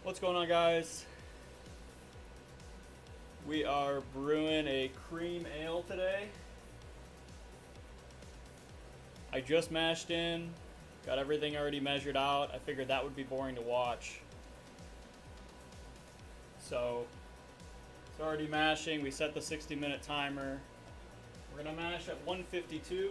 What's going on, guys? We are brewing a cream ale today. I just mashed in, got everything already measured out. I figured that would be boring to watch. So it's already mashing. We set the 60-minute timer. We're gonna mash at 152.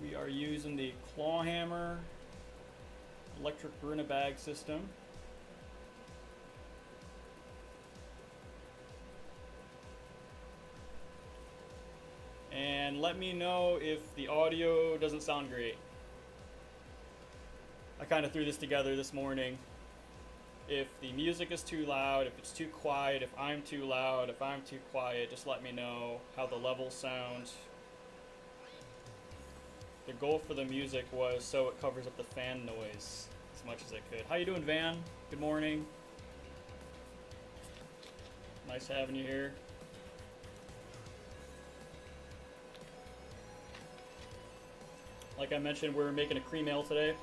We are using the Clawhammer electric brew in a bag system. And let me know if the audio doesn't sound great. I kind of threw this together this morning. If the music is too loud, if it's too quiet, if I'm too loud, if I'm too quiet, just let me know how the levels sound. The goal for the music was so it covers up the fan noise as much as I could. How you doing, Van? Good morning. Nice having you here. Like I mentioned, we're making a cream ale today.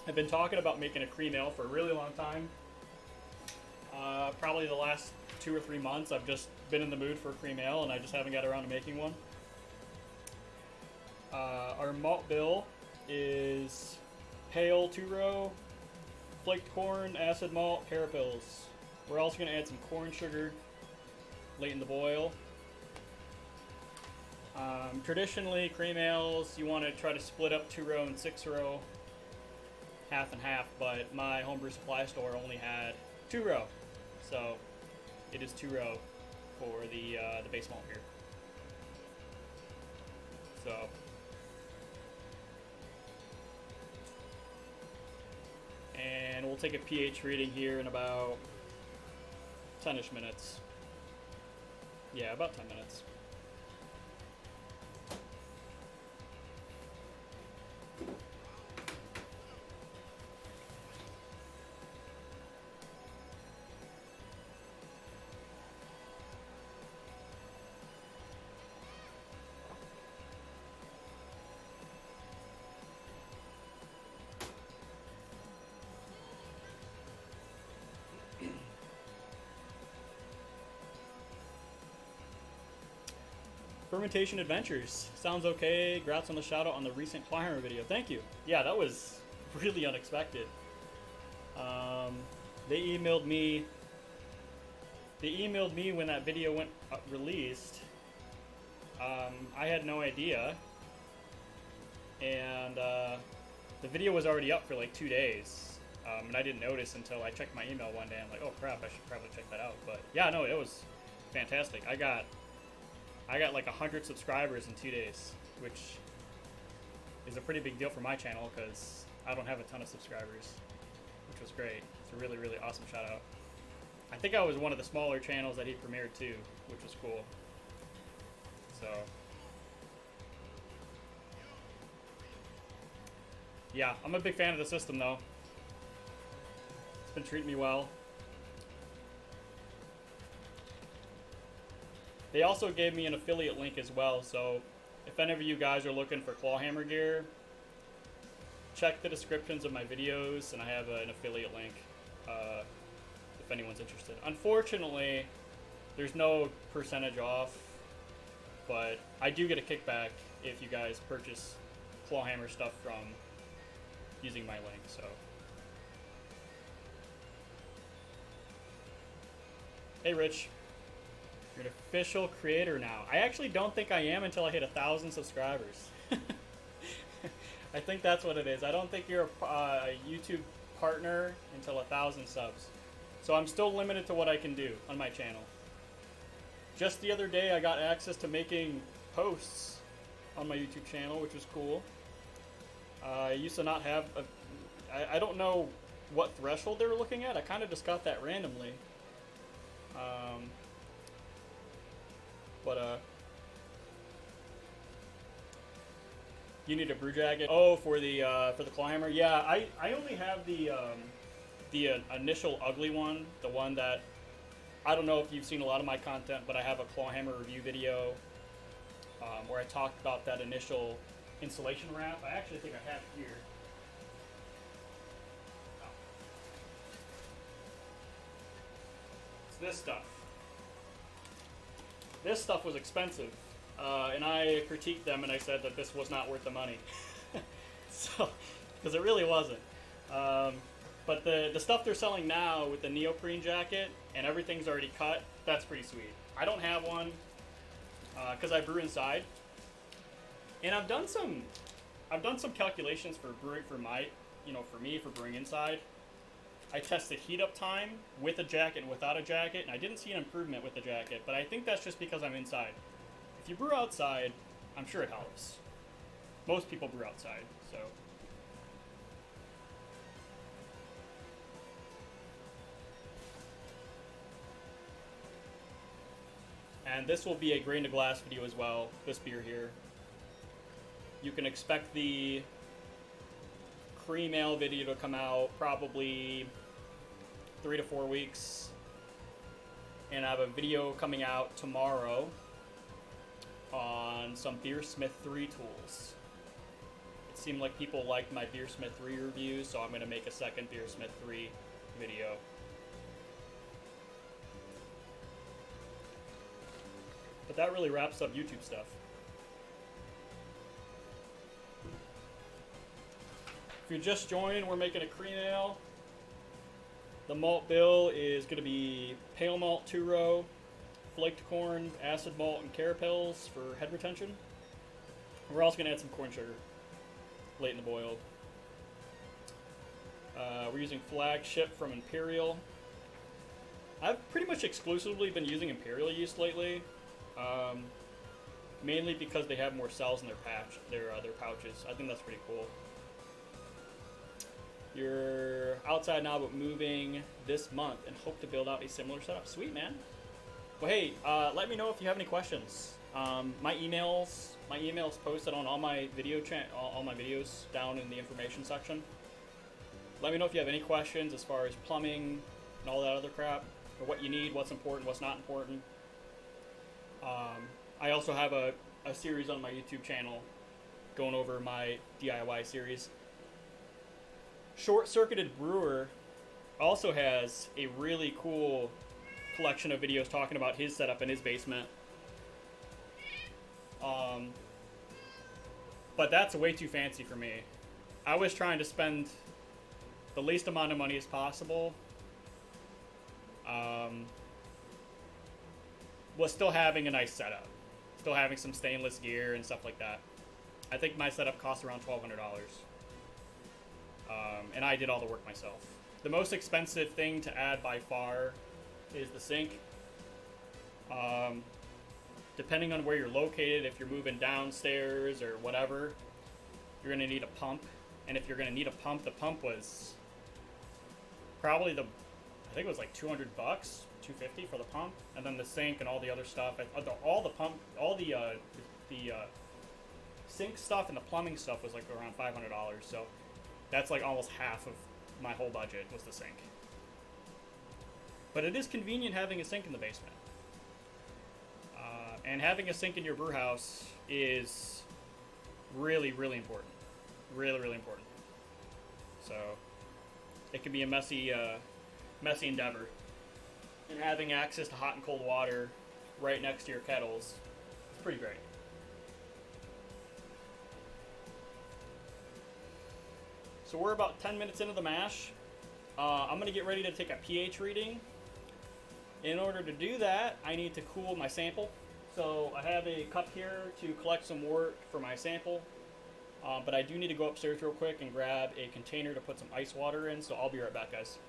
I've been talking about making a cream ale for a really long time. Probably the last 2 or 3 months, I've just been in the mood for a cream ale, and I just haven't got around to making one. Our malt bill is pale 2-row, flaked corn, acid malt, parapils. We're also going to add some corn sugar late in the boil. Traditionally, cream ales, you want to try to split up 2-row and 6-row, half and half, but my homebrew supply store only had 2-row, so it is 2-row for the base malt here. So, and we'll take a pH reading here in about 10-ish minutes. Yeah, about 10 minutes. Fermentation Adventures. Sounds okay. Congrats on the shout out on the recent Clawhammer video. Thank you. Yeah, that was really unexpected. They emailed me when that video went released. I had no idea. And the video was already up for like 2 days. And I didn't notice until I checked my email one day. I'm like, oh crap, I should probably check that out. But yeah, no, it was fantastic. I got like 100 subscribers in 2 days, which is a pretty big deal for my channel because I don't have a ton of subscribers, which was great. It's a really, really awesome shout out. I think I was one of the smaller channels that he premiered too, which was cool. So, yeah, I'm a big fan of the system though. It's been treating me well. They also gave me an affiliate link as well, so if any of you guys are looking for Clawhammer gear, check the descriptions of my videos, and I have an affiliate link if anyone's interested. Unfortunately, there's no percentage off, but I do get a kickback if you guys purchase Clawhammer stuff from using my link, so. Hey, Rich. You're an official creator now. I actually don't think I am until I hit 1,000 subscribers. I think that's what it is. I don't think you're a YouTube partner until 1,000 subs. So I'm still limited to what I can do on my channel. Just the other day I got access to making posts on my YouTube channel, which was cool. I used to not have I don't know what threshold they were looking at. I kind of just got that randomly. But you need a brew jacket. Oh, for the Clawhammer. Yeah, I only have the initial ugly one, the one that I don't know if you've seen a lot of my content, but I have a Clawhammer review video where I talked about that initial insulation wrap. I actually think I have it here. Oh. It's this stuff. This stuff was expensive, and I critiqued them and I said that this was not worth the money. So, because it really wasn't. But the stuff they're selling now with the neoprene jacket and everything's already cut, that's pretty sweet. I don't have one because I brew inside, and I've done some calculations for brewing for me for brewing inside. I tested heat up time with a jacket and without a jacket, and I didn't see an improvement with the jacket, but I think that's just because I'm inside. If you brew outside, I'm sure it helps. Most people brew outside, so. And this will be a grain to glass video as well, this beer here. You can expect the cream ale video to come out probably 3 to 4 weeks. And I have a video coming out tomorrow on some Beersmith 3 tools. It seemed like people liked my Beersmith 3 reviews, so I'm going to make a second Beersmith 3 video. But that really wraps up YouTube stuff. If you're just joining, we're making a cream ale. The malt bill is going to be pale malt 2-row, flaked corn, acid malt, and carapils for head retention. We're also going to add some corn sugar late in the boil. We're using flagship from Imperial. I've pretty much exclusively been using Imperial yeast lately. Mainly because they have more cells in their pouches. I think that's pretty cool. You're outside now, but moving this month, and hope to build out a similar setup. Sweet, man. Well, hey, let me know if you have any questions. My email's posted on all my all my videos down in the information section. Let me know if you have any questions as far as plumbing and all that other crap, or what you need, what's important, what's not important. I also have a series on my YouTube channel going over my DIY series. Short Circuited Brewer also has a really cool collection of videos talking about his setup in his basement. But that's way too fancy for me. I was trying to spend the least amount of money as possible. Was still having a nice setup. Still having some stainless gear and stuff like that. I think my setup cost around $1,200. And I did all the work myself. The most expensive thing to add by far is the sink. Depending on where you're located, if you're moving downstairs or whatever, you're going to need a pump. And if you're going to need a pump, the pump was probably I think it was like $200, $250 for the pump, and then the sink and all the other stuff. All the sink stuff and the plumbing stuff was like around $500. So that's like almost half of my whole budget was the sink. But it is convenient having a sink in the basement. And having a sink in your brew house is really, really important. Really, really important. So it can be a messy endeavor. And having access to hot and cold water right next to your kettles is pretty great. So we're about 10 minutes into the mash. I'm going to get ready to take a pH reading. In order to do that, I need to cool my sample. So I have a cup here to collect some wort for my sample. But I do need to go upstairs real quick and grab a container to put some ice water in. So I'll be right back, guys.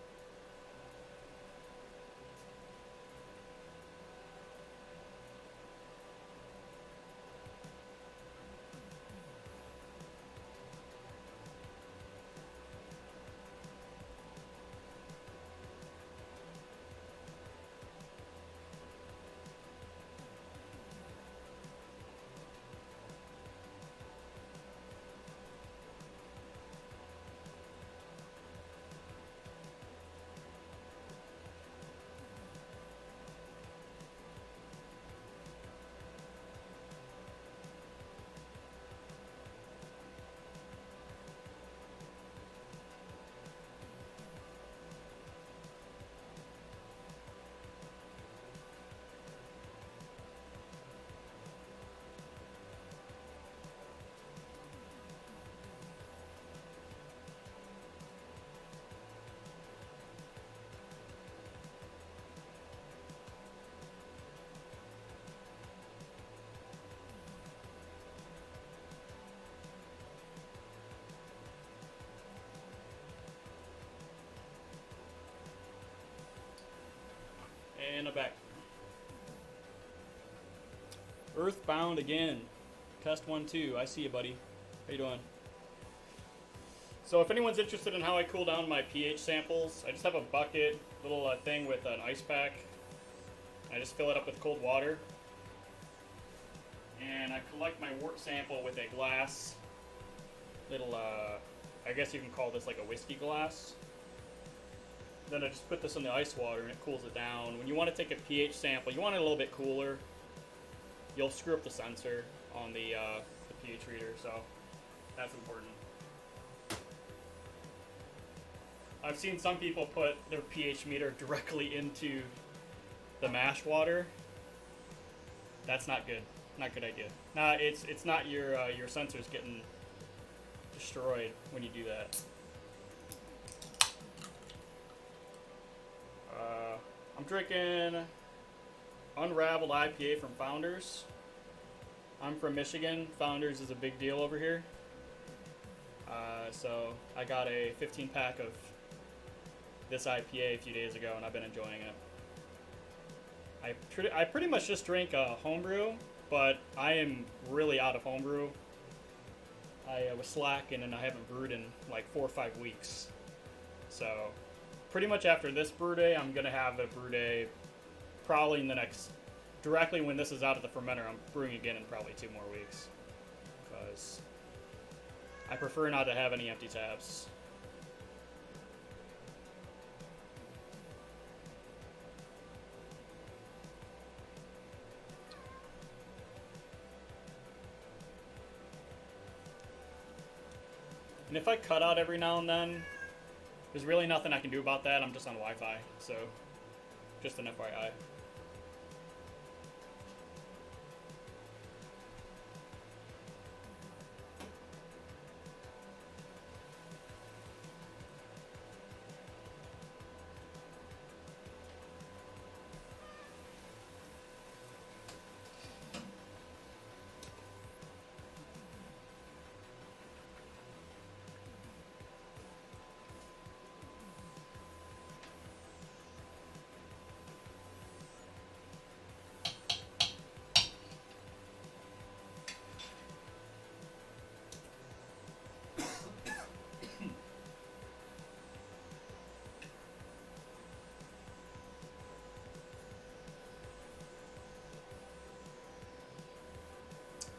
And I'm back. Earthbound again. Test 1, 2. I see you, buddy. How you doing? So if anyone's interested in how I cool down my pH samples, I just have a bucket, little thing with an ice pack. I just fill it up with cold water. And I collect my wort sample with a glass, little, I guess you can call this like a whiskey glass. Then I just put this in the ice water and it cools it down. When you want to take a pH sample, you want it a little bit cooler. You'll screw up the sensor on the pH reader, so that's important. I've seen some people put their pH meter directly into the mash water. That's not good. Not a good idea. Nah, it's not your sensors getting destroyed when you do that. I'm drinking Unraveled IPA from Founders. I'm from Michigan. Founders is a big deal over here. So I got a 15 pack of this IPA a few days ago, and I've been enjoying it. I pretty much just drink homebrew, but I am really out of homebrew. I was slacking, and I haven't brewed in like 4 or 5 weeks. So pretty much after this brew day, I'm gonna have a brew day probably in the next, directly when this is out of the fermenter. I'm brewing again in probably 2 more weeks, because I prefer not to have any empty tabs. And if I cut out every now and then, there's really nothing I can do about that. I'm just on Wi-Fi, so just an FYI.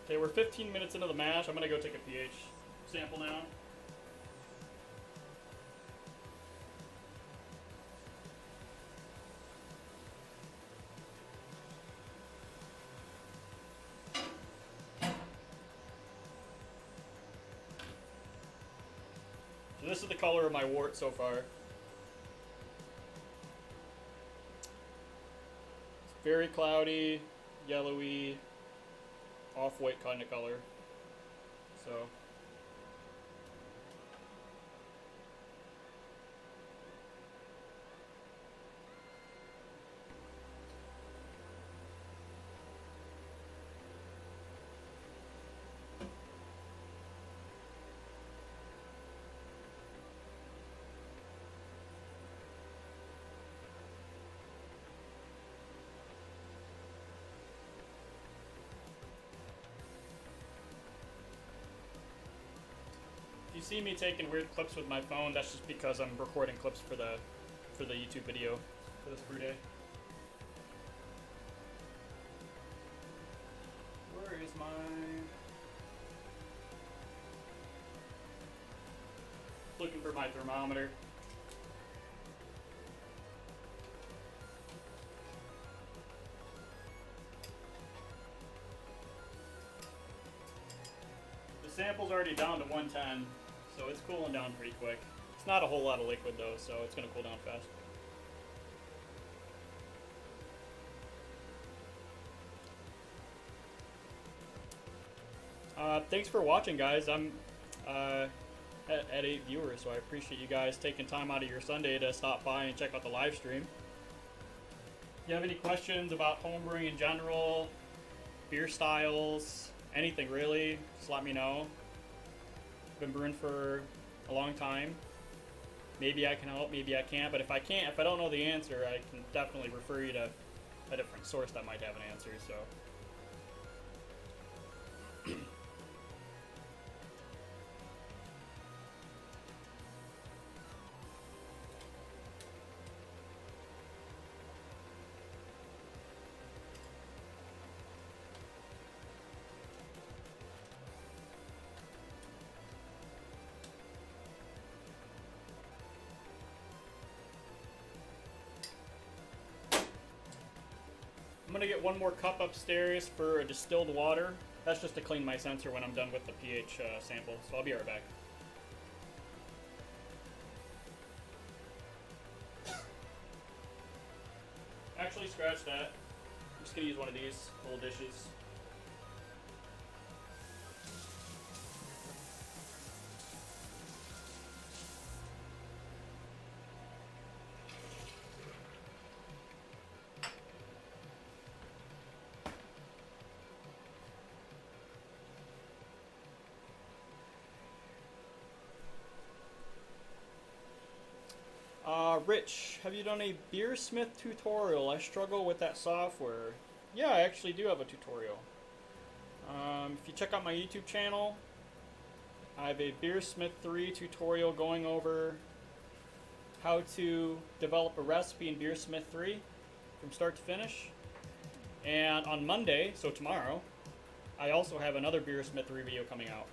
Okay, we're 15 minutes into the mash. I'm gonna go take a pH sample now. So this is the color of my wort so far. It's very cloudy, yellowy, off-white kind of color. So you see me taking weird clips with my phone, that's just because I'm recording clips for the YouTube video for this brew day. Where is my... Looking for my thermometer. The sample's already down to 110. So it's cooling down pretty quick. It's not a whole lot of liquid though, so it's going to cool down fast. Thanks for watching, guys. I'm at 8 viewers, so I appreciate you guys taking time out of your Sunday to stop by and check out the live stream. If you have any questions about homebrewing in general, beer styles, anything really, just let me know. Been brewing for a long time. Maybe I can help, maybe I can't, but if I don't know the answer, I can definitely refer you to a different source that might have an answer. So. I'm gonna get one more cup upstairs for a distilled water. That's just to clean my sensor when I'm done with the pH sample, so I'll be right back. Actually, scratch that. I'm just gonna use one of these little dishes. Rich, have you done a Beersmith tutorial? I struggle with that software. Yeah, I actually do have a tutorial. If you check out my YouTube channel, I have a Beersmith 3 tutorial going over how to develop a recipe in Beersmith 3 from start to finish. And on Monday, so tomorrow, I also have another Beersmith 3 video coming out.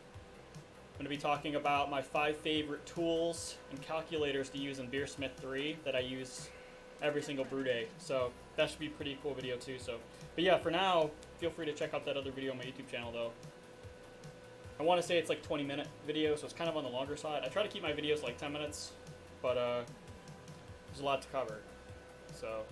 I'm going to be talking about my 5 favorite tools and calculators to use in Beersmith 3 that I use every single brew day. So that should be a pretty cool video too. But yeah, for now, feel free to check out that other video on my YouTube channel though. I want to say it's like 20-minute video, so it's kind of on the longer side. I try to keep my videos like 10 minutes, but there's a lot to cover. So.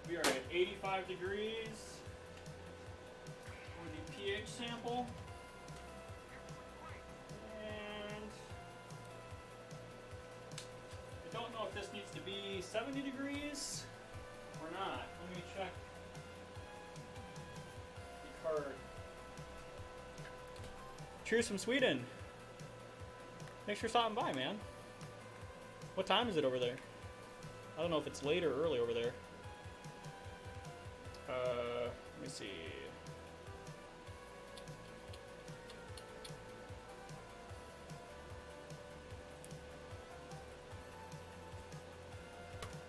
We are at 85 degrees for the pH sample. And I don't know if this needs to be 70 degrees or not. Let me check the card. Cheers from Sweden. Thanks for stopping by, man. What time is it over there? I don't know if it's late or early over there. Let me see.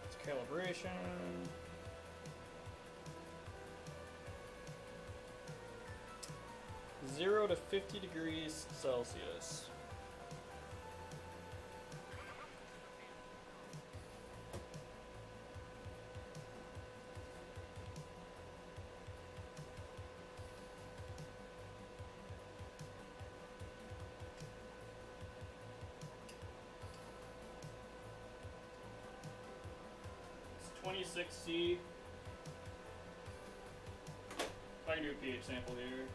It's calibration. Zero to 50 degrees Celsius. It's 26C. If I can do a pH sample here.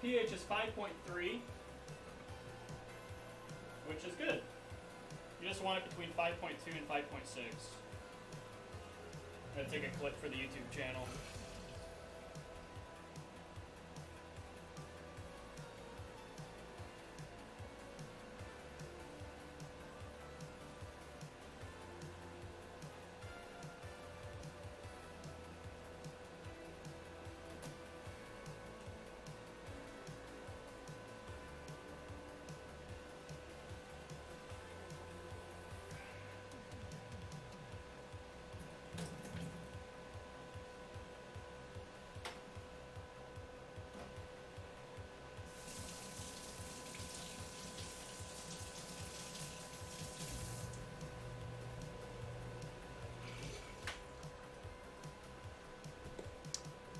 pH is 5.3, which is good. You just want it between 5.2 and 5.6. I'm going to take a clip for the YouTube channel.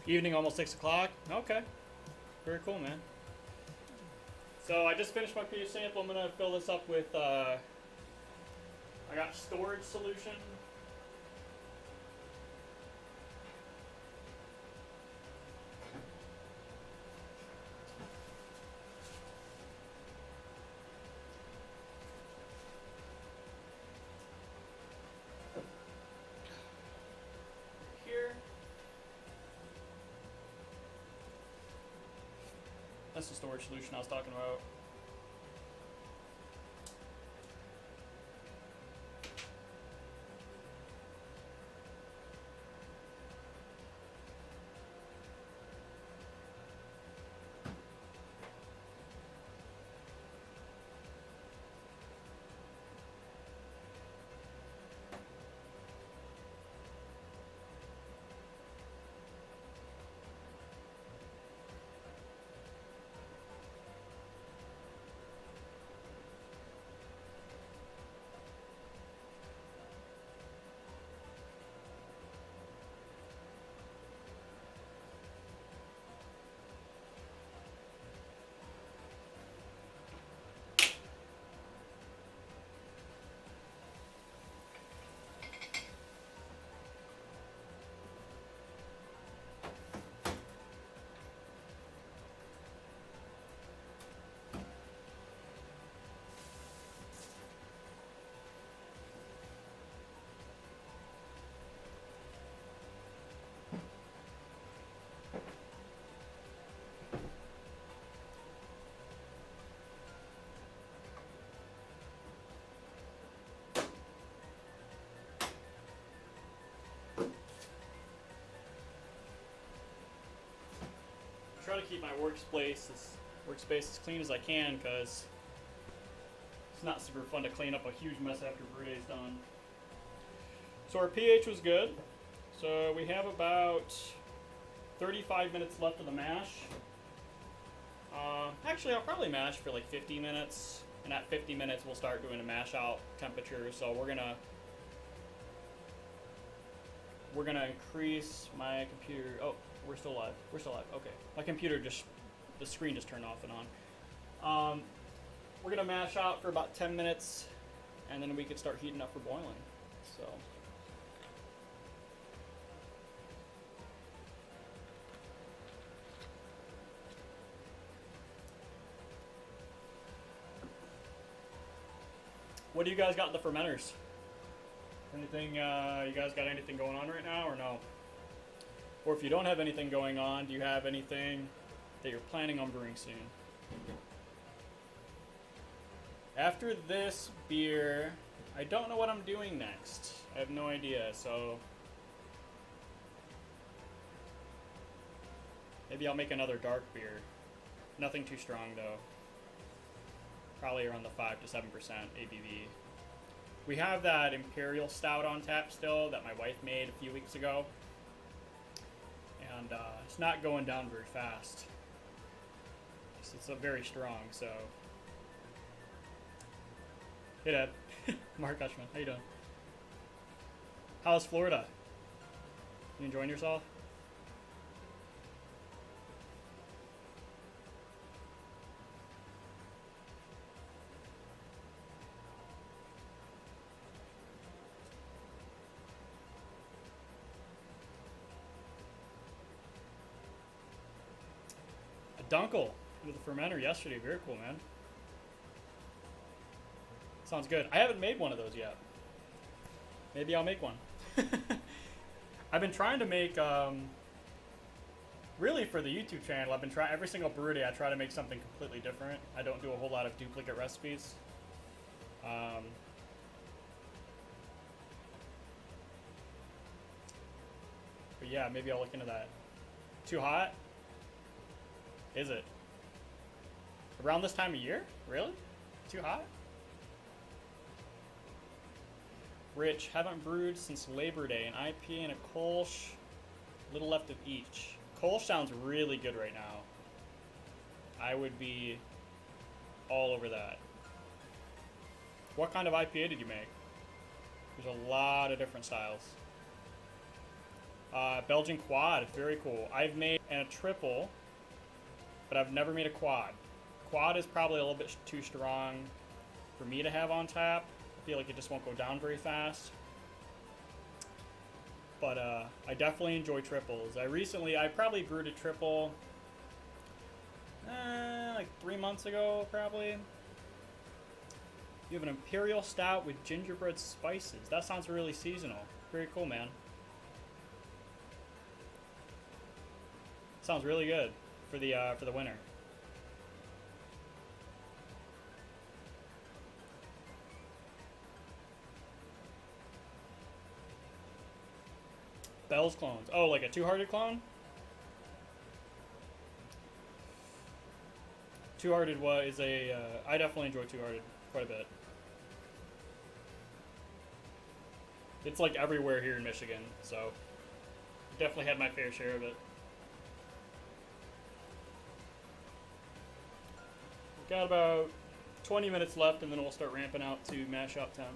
Evening, almost 6 o'clock. Okay. Very cool, man. So I just finished my pH sample. I'm gonna fill this up with, I got storage solution. Here. That's the storage solution I was talking about. Try to keep my workspace as clean as I can, because it's not super fun to clean up a huge mess after brew day's done. So our pH was good. So we have about 35 minutes left of the mash. Actually, I'll probably mash for like 50 minutes, and at 50 minutes we'll start doing a mash out temperature. So we're gonna increase my computer. Oh, we're still live. We're still live. Okay, my computer the screen just turned off and on. We're gonna mash out for about 10 minutes, and then we could start heating up for boiling. So. What do you guys got in the fermenters? Anything, you guys got anything going on right now, or no? Or if you don't have anything going on, do you have anything that you're planning on brewing soon? After this beer, I don't know what I'm doing next. I have no idea, so maybe I'll make another dark beer. Nothing too strong though. Probably around the 5 to 7% ABV. We have that Imperial Stout on tap still that my wife made a few weeks ago. And it's not going down very fast. It's very strong, so. Hey Dad. Mark Ushman, how you doing? How's Florida? You enjoying yourself? Dunkel with the fermenter yesterday. Very cool, man. Sounds good. I haven't made one of those yet. Maybe I'll make one. I've been trying to make, really for the YouTube channel, I've been trying every single brew day. I try to make something completely different. I don't do a whole lot of duplicate recipes. But yeah, maybe I'll look into that. Too hot? Is it? Around this time of year? Really? Too hot? Rich, haven't brewed since Labor Day. An IPA and a Kolsch. Little left of each. Kolsch sounds really good right now. I would be all over that. What kind of IPA did you make? There's a lot of different styles. Belgian quad, very cool. I've made a triple, but I've never made a quad. Quad is probably a little bit too strong for me to have on tap. I feel like it just won't go down very fast. But I definitely enjoy triples. I probably brewed a triple like 3 months ago, probably. You have an Imperial Stout with gingerbread spices. That sounds really seasonal. Very cool, man. Sounds really good for the winter. Bell's clones. Oh, like a two-hearted clone? Two-hearted is a... I definitely enjoy two-hearted quite a bit. It's like everywhere here in Michigan, so definitely had my fair share of it. We've got about 20 minutes left, and then we'll start ramping out to mash Out Temp.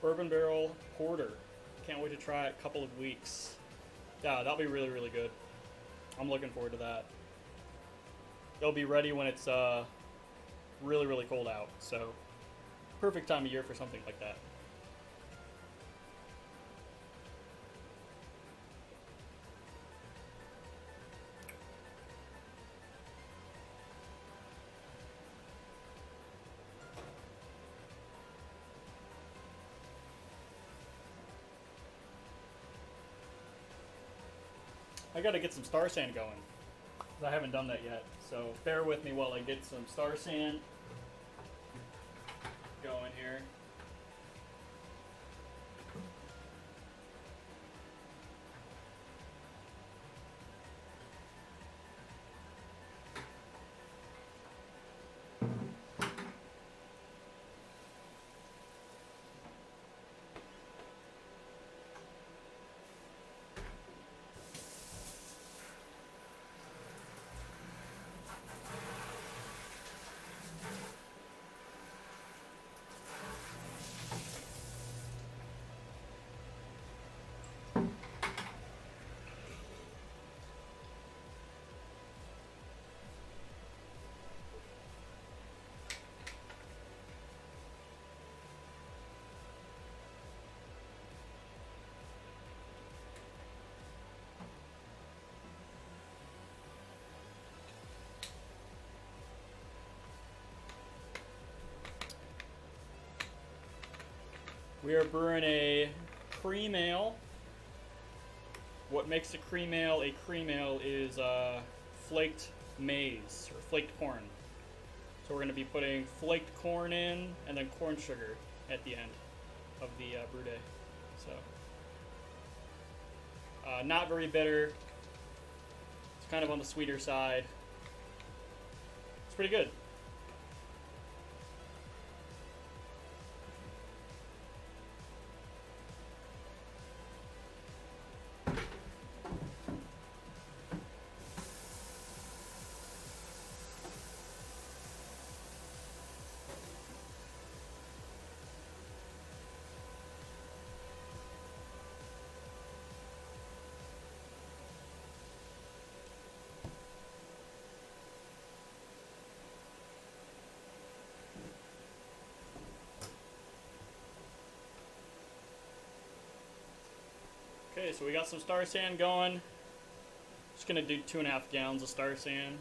Bourbon Barrel Porter. Can't wait to try it. A couple of weeks. Yeah, that'll be really, really good. I'm looking forward to that. It'll be ready when it's really, really cold out. So, perfect time of year for something like that. I gotta get some Star Sand going. I haven't done that yet, so bear with me while I get some Star Sand going here. We are brewing a cream ale. What makes a cream ale is flaked maize, or flaked corn. So we're going to be putting flaked corn in, and then corn sugar at the end of the brew day. So, not very bitter. It's kind of on the sweeter side. It's pretty good. Okay, so we got some Star Sand going. Just gonna do 2.5 gallons of Star Sand.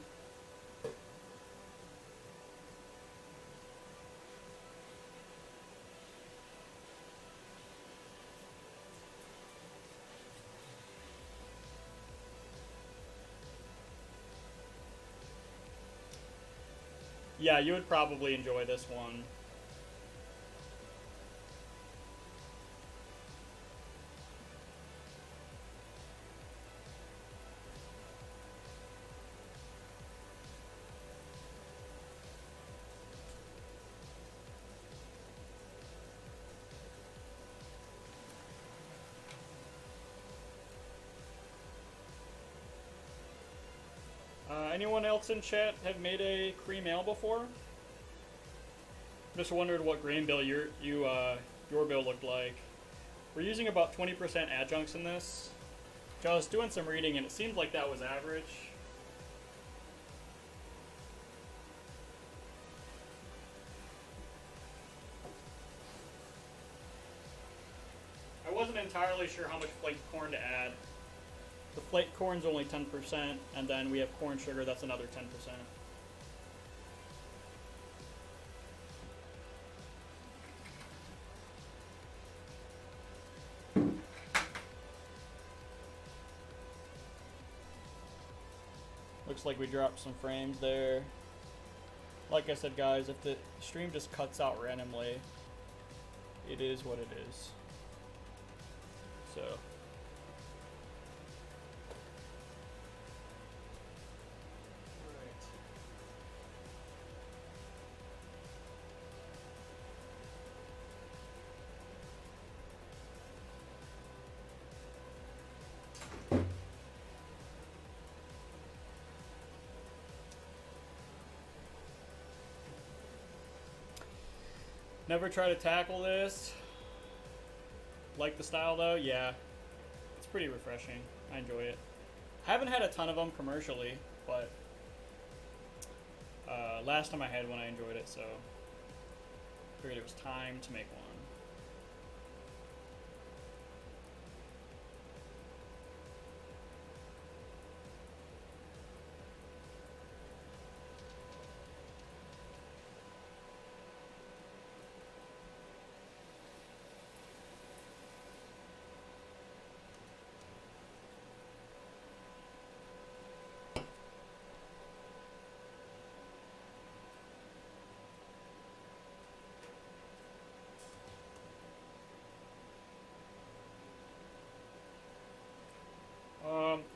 Yeah, you would probably enjoy this one. Anyone else in chat have made a cream ale before? Just wondered what grain bill your bill looked like. We're using about 20% adjuncts in this. So I was doing some reading and it seemed like that was average. I wasn't entirely sure how much flaked corn to add. The flaked corn's only 10%, and then we have corn sugar, that's another 10%. Looks like we dropped some frames there. Like I said, guys, if the stream just cuts out randomly, it is what it is. So. Never try to tackle this. Like the style though? Yeah. It's pretty refreshing. I enjoy it. Haven't had a ton of them commercially, but last time I had one I enjoyed it, so figured it was time to make one.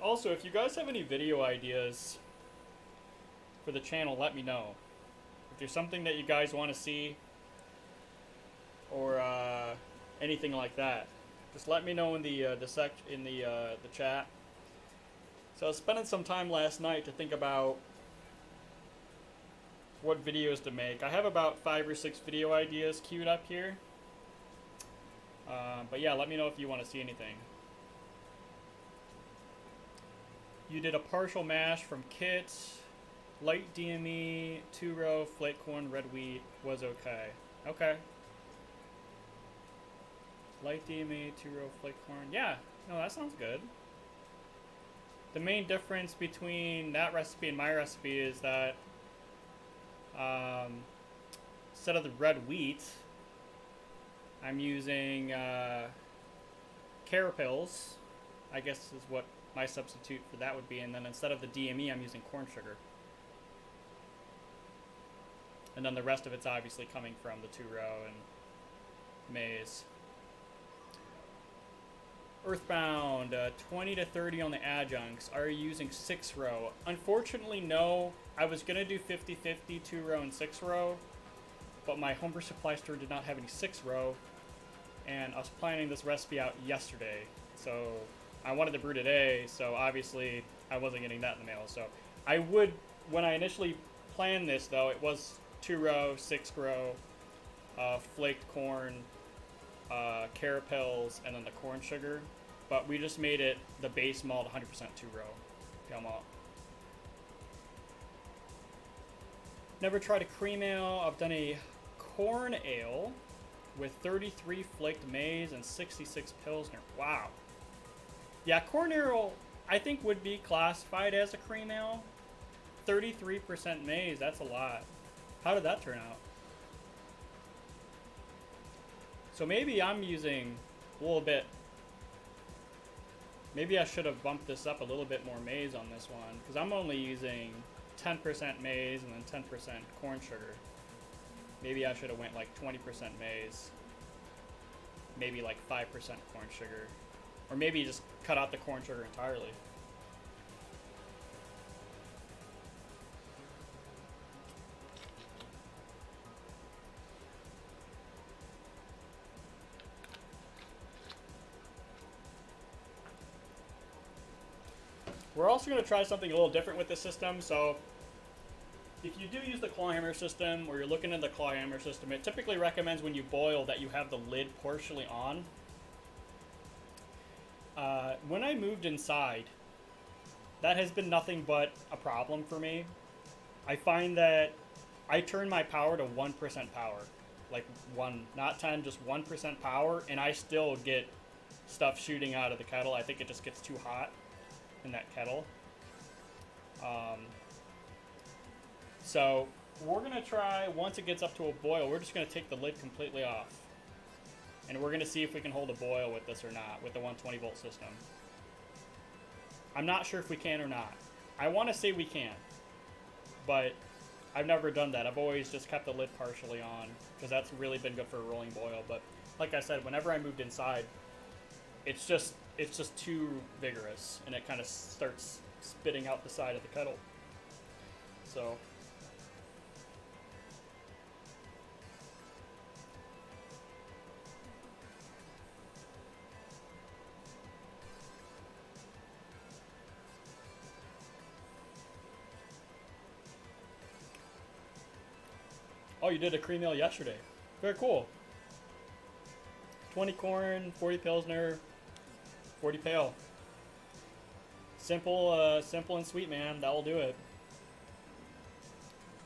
Also, if you guys have any video ideas for the channel, let me know. If there's something that you guys want to see, or anything like that, just let me know in the chat. So I was spending some time last night to think about what videos to make. I have about 5 or 6 video ideas queued up here. But yeah, let me know if you want to see anything. You did a partial mash from kit, light DME, 2-row, flake corn, red wheat was okay. Okay. Light DME, 2-row, flake corn. Yeah, no, that sounds good. The main difference between that recipe and my recipe is that instead of the red wheat, I'm using carapils, I guess is what my substitute for that would be, and then instead of the DME, I'm using corn sugar. And then the rest of it's obviously coming from the 2-row and maize. Earthbound, 20 to 30 on the adjuncts. Are you using 6-row? Unfortunately, no. I was going to do 50-50, 2-row and 6-row, but my homebrew supply store did not have any 6-row, and I was planning this recipe out yesterday, so I wanted to brew today, so obviously I wasn't getting that in the mail. So I would, when I initially planned this though, it was 2-row, 6-row, flaked corn, carapils, and then the corn sugar. But we just made it the base malt 100% 2-row pale malt. Never tried a cream ale. I've done a corn ale with 33 flaked maize and 66 pilsner. Wow. Yeah, corn ale I think would be classified as a cream ale. 33% maize, that's a lot. How did that turn out? So maybe I'm using a little bit, maybe I should have bumped this up a little bit more maize on this one, because I'm only using 10% maize and then 10% corn sugar. Maybe I should have went like 20% maize, maybe like 5% corn sugar. Or maybe just cut out the corn sugar entirely. We're also going to try something a little different with this system. So if you do use the Clawhammer system, or you're looking at the Clawhammer system, it typically recommends when you boil that you have the lid partially on. When I moved inside, that has been nothing but a problem for me. I find that I turn my power to 1% power. Like not 10, just 1% power, and I still get stuff shooting out of the kettle. I think it just gets too hot in that kettle. So we're gonna try, once it gets up to a boil, we're just gonna take the lid completely off. And we're gonna see if we can hold a boil with this or not, with the 120 volt system. I'm not sure if we can or not. I wanna say we can, but I've never done that. I've always just kept the lid partially on, because that's really been good for a rolling boil. But like I said, whenever I moved inside, it's just too vigorous, and it kind of starts spitting out the side of the kettle. So oh, you did a cream ale yesterday. Very cool. 20 corn, 40 Pilsner, 40 pale. Simple, simple and sweet, man. That will do it.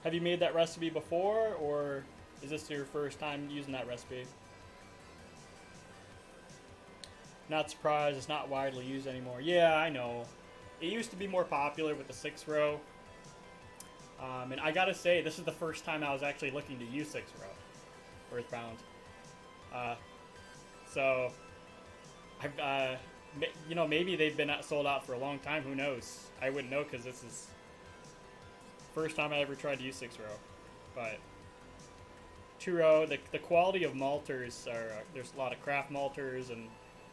Have you made that recipe before, or is this your first time using that recipe? Not surprised, it's not widely used anymore. Yeah, I know. It used to be more popular with the 6-row. And I gotta say, this is the first time I was actually looking to use 6-row earthbound. So, I've, you know, maybe they've been sold out for a long time. Who knows? I wouldn't know, because this is first time I ever tried to use 6-row. But 2-row, the quality of malters are, there's a lot of craft malters, and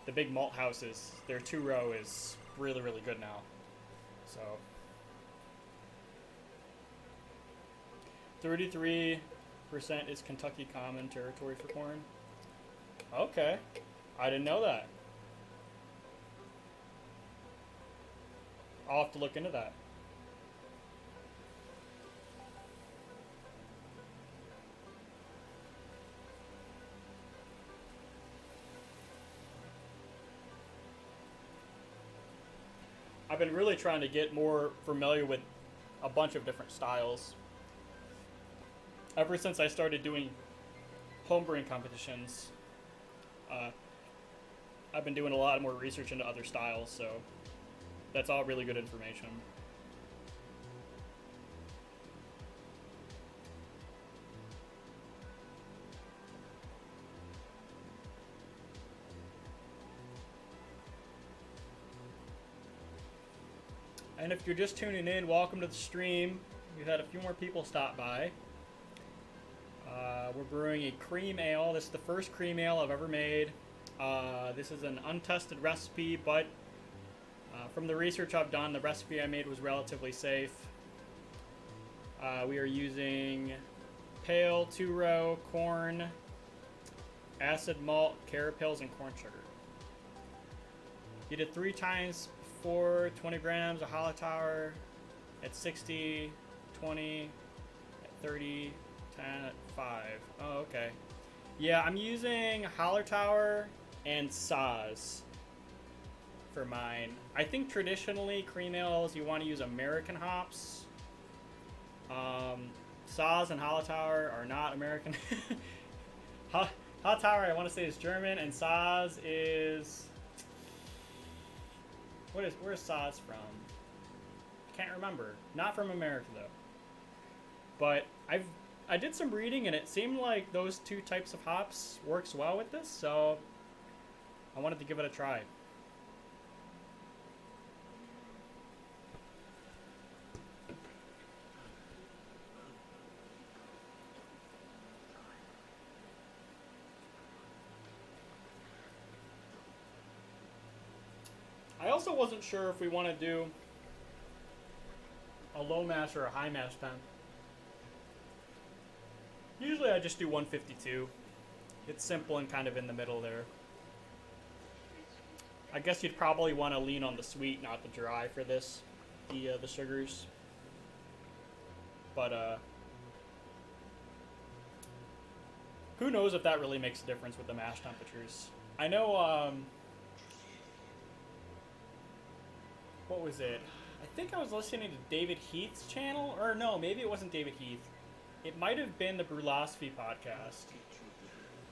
the big malt houses, their 2-row is really, really good now. So 33% is Kentucky Common territory for corn. Okay, I didn't know that. I'll have to look into that. I've been really trying to get more familiar with a bunch of different styles. Ever since I started doing homebrewing competitions, I've been doing a lot more research into other styles, so that's all really good information. And if you're just tuning in, welcome to the stream. We've had a few more people stop by. We're brewing a cream ale. This is the first cream ale I've ever made. This is an untested recipe, but from the research I've done, the recipe I made was relatively safe. We are using pale, 2-row, corn, acid malt, carapils, and corn sugar. You did 3 times for 20 grams of Hallertauer at 60, 20, at 30, 10, at 5. Oh, okay. Yeah, I'm using Hallertauer and Saaz for mine. I think traditionally cream ales you want to use American hops. Saaz and Hallertauer are not American. Hallertauer I want to say is German, and Saaz is where's Saaz from? Can't remember. Not from America though. But I did some reading, and it seemed like those 2 types of hops works well with this, so I wanted to give it a try. I also wasn't sure if we want to do a low mash or a high mash temp. Usually I just do 152. It's simple and kind of in the middle there. I guess you'd probably want to lean on the sweet, not the dry for this. the sugars. But who knows if that really makes a difference with the mash temperatures. I know, what was it? I think I was listening to David Heath's channel, or no, maybe it wasn't David Heath. It might have been the Brewlosophy podcast,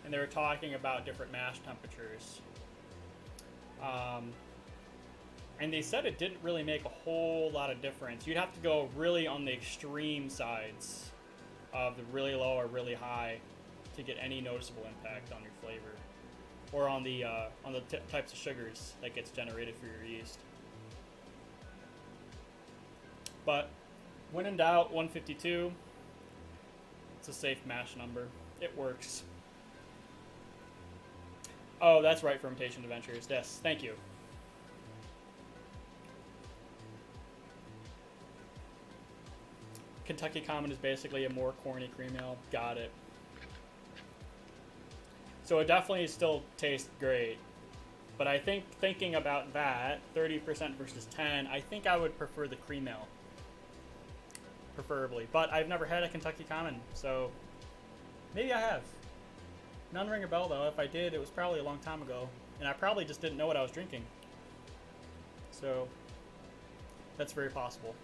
and they were talking about different mash temperatures. And they said it didn't really make a whole lot of difference. You'd have to go really on the extreme sides of the really low or really high to get any noticeable impact on your flavor, or on the types of sugars that gets generated for your yeast. But when in doubt, 152. It's a safe mash number. It works. Oh, that's right, Fermentation Adventures. Yes, thank you. Kentucky Common is basically a more corny cream ale. Got it. So it definitely still tastes great. But I think thinking about that, 30% versus 10, I think I would prefer the cream ale. Preferably. But I've never had a Kentucky Common, so maybe I have. None ring a bell though. If I did, it was probably a long time ago. And I probably just didn't know what I was drinking. So that's very possible.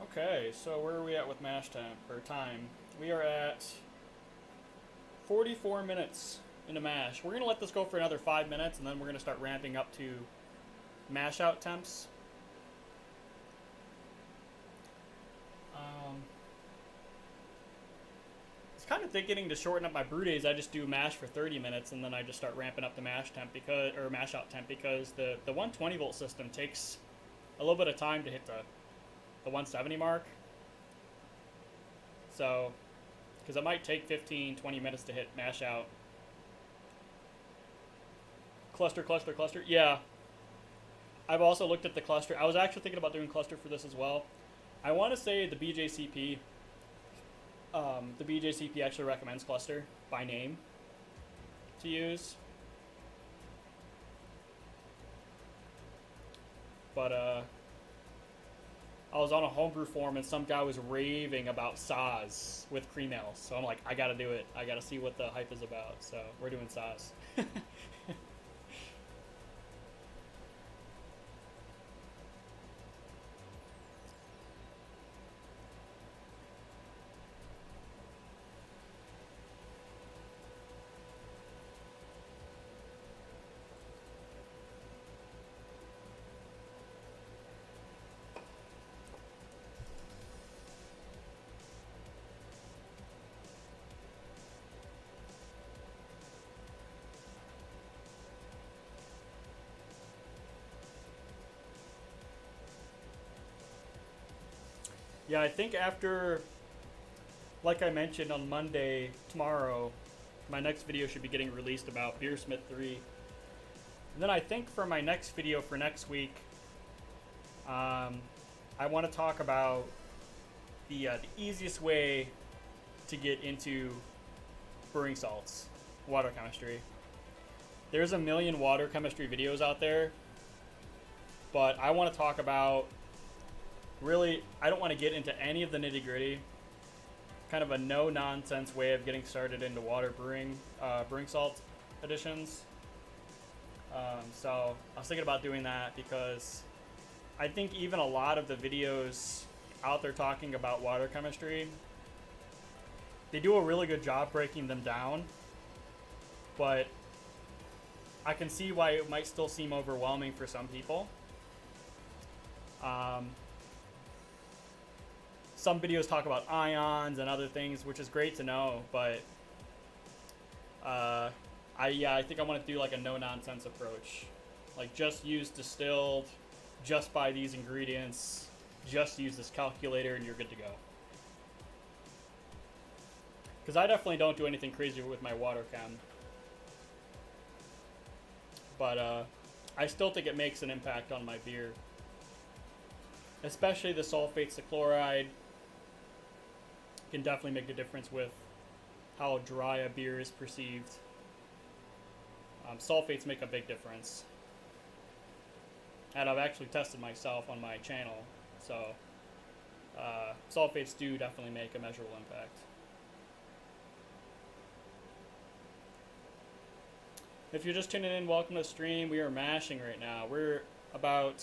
Okay, so where are we at with mash temp, or time? We are at 44 minutes into mash. We're going to let this go for another 5 minutes, and then we're going to start ramping up to mash out temps. It's kind of thinking to shorten up my brew days. I just do mash for 30 minutes, and then I just start ramping up the mash temp or mash out temp, because the 120 volt system takes a little bit of time to hit the 170 mark. So, because it might take 15-20 minutes to hit mash out. Cluster. Yeah. I've also looked at the cluster. I was actually thinking about doing cluster for this as well. I want to say the BJCP actually recommends cluster by name to use. But I was on a homebrew forum and some guy was raving about Saaz with cream ales. So I'm like, I gotta do it. I gotta see what the hype is about. So we're doing Saaz. Yeah, I think after, like I mentioned on Monday, tomorrow, my next video should be getting released about Beersmith 3. And then I think for my next video for next week, I want to talk about the easiest way to get into brewing salts, water chemistry. There's a million water chemistry videos out there, but I want to talk about, really, I don't want to get into any of the nitty-gritty. Kind of a no-nonsense way of getting started into water brewing salt additions. So I was thinking about doing that because I think even a lot of the videos out there talking about water chemistry, they do a really good job breaking them down, but I can see why it might still seem overwhelming for some people. Some videos talk about ions and other things, which is great to know, but I think I want to do like a no-nonsense approach. Like, just use distilled, just buy these ingredients, just use this calculator, and you're good to go. Because I definitely don't do anything crazy with my water chem. But I still think it makes an impact on my beer. Especially the sulfates, the chloride can definitely make a difference with how dry a beer is perceived. Sulfates make a big difference. And I've actually tested myself on my channel, so sulfates do definitely make a measurable impact. If you're just tuning in, welcome to the stream. We are mashing right now. We're about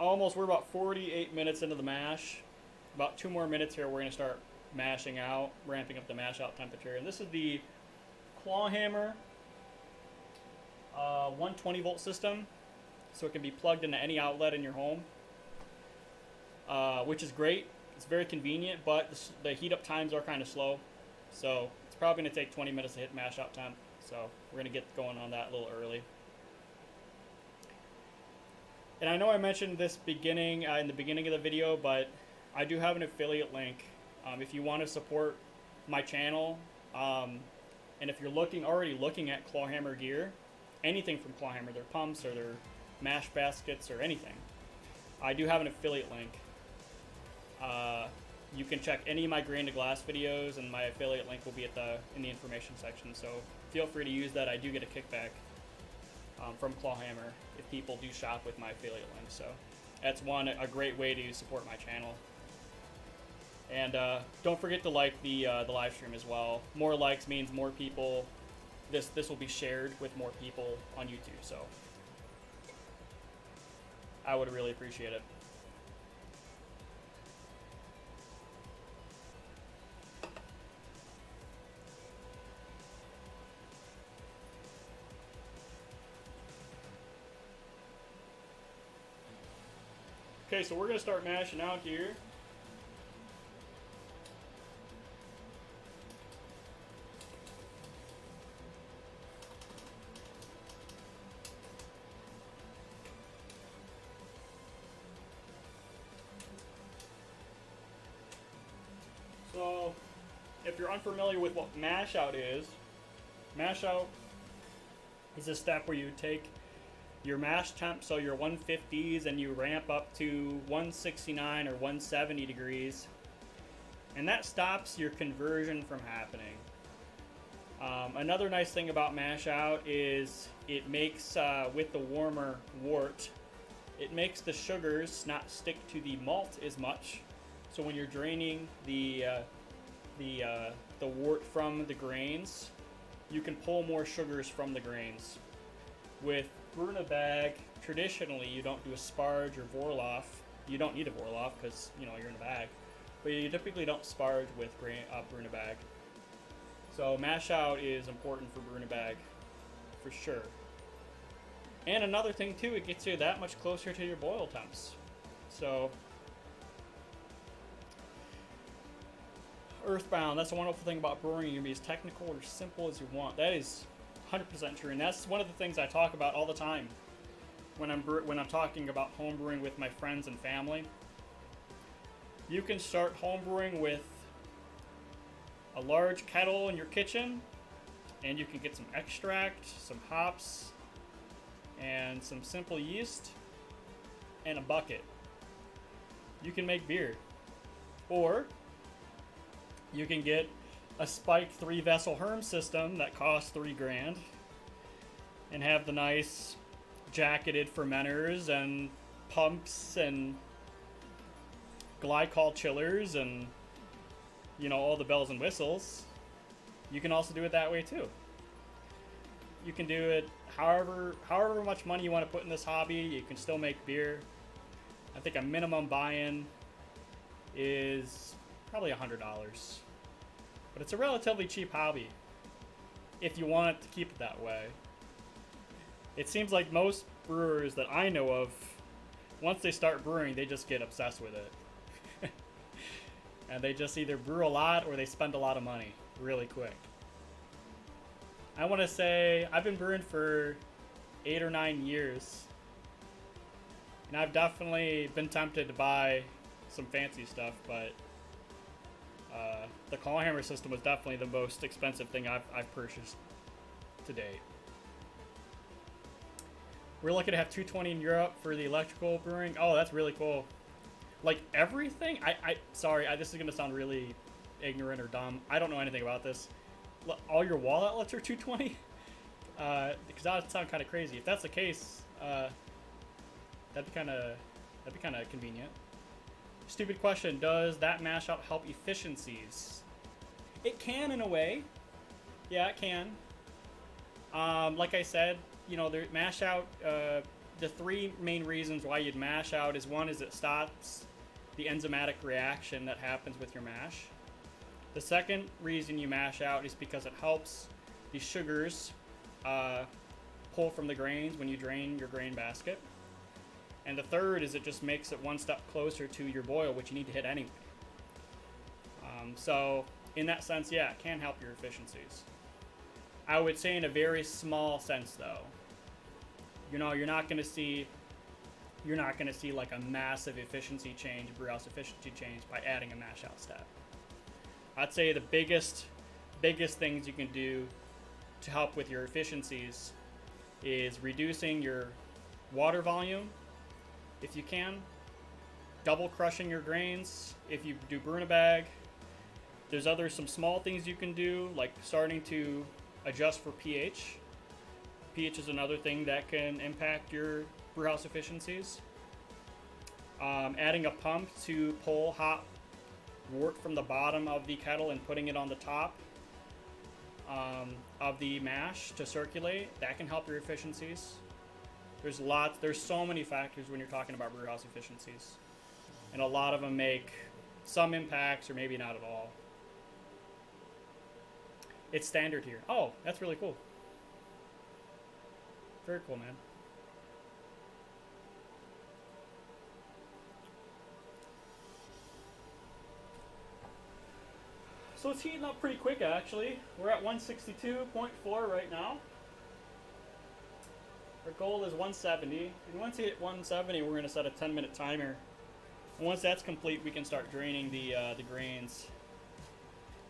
48 minutes into the mash. About 2 more minutes here, we're going to start mashing out, ramping up the mash out temperature. And this is the Clawhammer 120 volt system, so it can be plugged into any outlet in your home, which is great. It's very convenient, but the heat up times are kind of slow, so it's probably going to take 20 minutes to hit mash out temp. So we're going to get going on that a little early. And I know I mentioned this in the beginning of the video, but I do have an affiliate link. If you want to support my channel, and if you're already looking at Clawhammer gear, anything from Clawhammer, their pumps or their mash baskets or anything, I do have an affiliate link. You can check any of my grain to glass videos, and my affiliate link will be in the information section. So feel free to use that. I do get a kickback from Clawhammer if people do shop with my affiliate link. So that's a great way to support my channel. And don't forget to like the live stream as well. More likes means more people. This will be shared with more people on YouTube. So I would really appreciate it. Okay, so we're going to start mashing out here. So, if you're unfamiliar with what mash out is a step where you take your mash temp, so your 150s, and you ramp up to 169 or 170 degrees, and that stops your conversion from happening. Another nice thing about mash out is it makes, with the warmer wort, it makes the sugars not stick to the malt as much. So when you're draining the wort from the grains, you can pull more sugars from the grains. With brew in a bag, traditionally you don't do a sparge or vorloff. You don't need a vorloff because you're in a bag, but you typically don't sparge with brew in a bag. So mash out is important for brew in a bag, for sure. And another thing too, it gets you that much closer to your boil temps. So earthbound, that's a wonderful thing about brewing. You can be as technical or simple as you want. That is 100% true, and that's one of the things I talk about all the time when I'm talking about home brewing with my friends and family. You can start home brewing with a large kettle in your kitchen, and you can get some extract, some hops, and some simple yeast, and a bucket. You can make beer. Or you can get a spiked 3-vessel Herm system that costs $3,000 and have the nice jacketed fermenters and pumps and glycol chillers and all the bells and whistles. You can also do it that way too. You can do it however much money you want to put in this hobby. You can still make beer. I think a minimum buy-in is probably $100. But it's a relatively cheap hobby if you want to keep it that way. It seems like most brewers that I know of, once they start brewing, they just get obsessed with it. And they just either brew a lot or they spend a lot of money really quick. I want to say I've been brewing for 8 or 9 years. And I've definitely been tempted to buy some fancy stuff, but the Clawhammer system was definitely the most expensive thing I've purchased to date. We're lucky to have 220 in Europe for the electrical brewing. Oh, that's really cool. Like everything, sorry, this is gonna sound really ignorant or dumb. I don't know anything about this. All your wall outlets are 220? Because that would sound kind of crazy. If that's the case, that'd be kind of convenient. Stupid question. Does that mash out help efficiencies? It can in a way. Yeah, it can. Like I said, you know, the mash out, the three main reasons why you'd mash out is one is it stops the enzymatic reaction that happens with your mash. The second reason you mash out is because it helps the sugars pull from the grains when you drain your grain basket. And the third is it just makes it one step closer to your boil, which you need to hit anyway. So in that sense, yeah, it can help your efficiencies. I would say in a very small sense, though. You know, you're not going to see like a massive efficiency change, brewhouse efficiency change by adding a mash out step. I'd say the biggest things you can do to help with your efficiencies is reducing your water volume if you can, double crushing your grains if you do brew in a bag. There's some small things you can do, like starting to adjust for pH. pH is another thing that can impact your brewhouse efficiencies. Adding a pump to pull hot wort from the bottom of the kettle and putting it on the top of the mash to circulate, that can help your efficiencies. There's so many factors when you're talking about brewhouse efficiencies, and a lot of them make some impacts or maybe not at all. It's standard here. Oh, that's really cool. Very cool, man. So it's heating up pretty quick, actually. We're at 162.4 right now. Our goal is 170. And once you hit 170, we're going to set a 10-minute timer. And once that's complete, we can start draining the grains.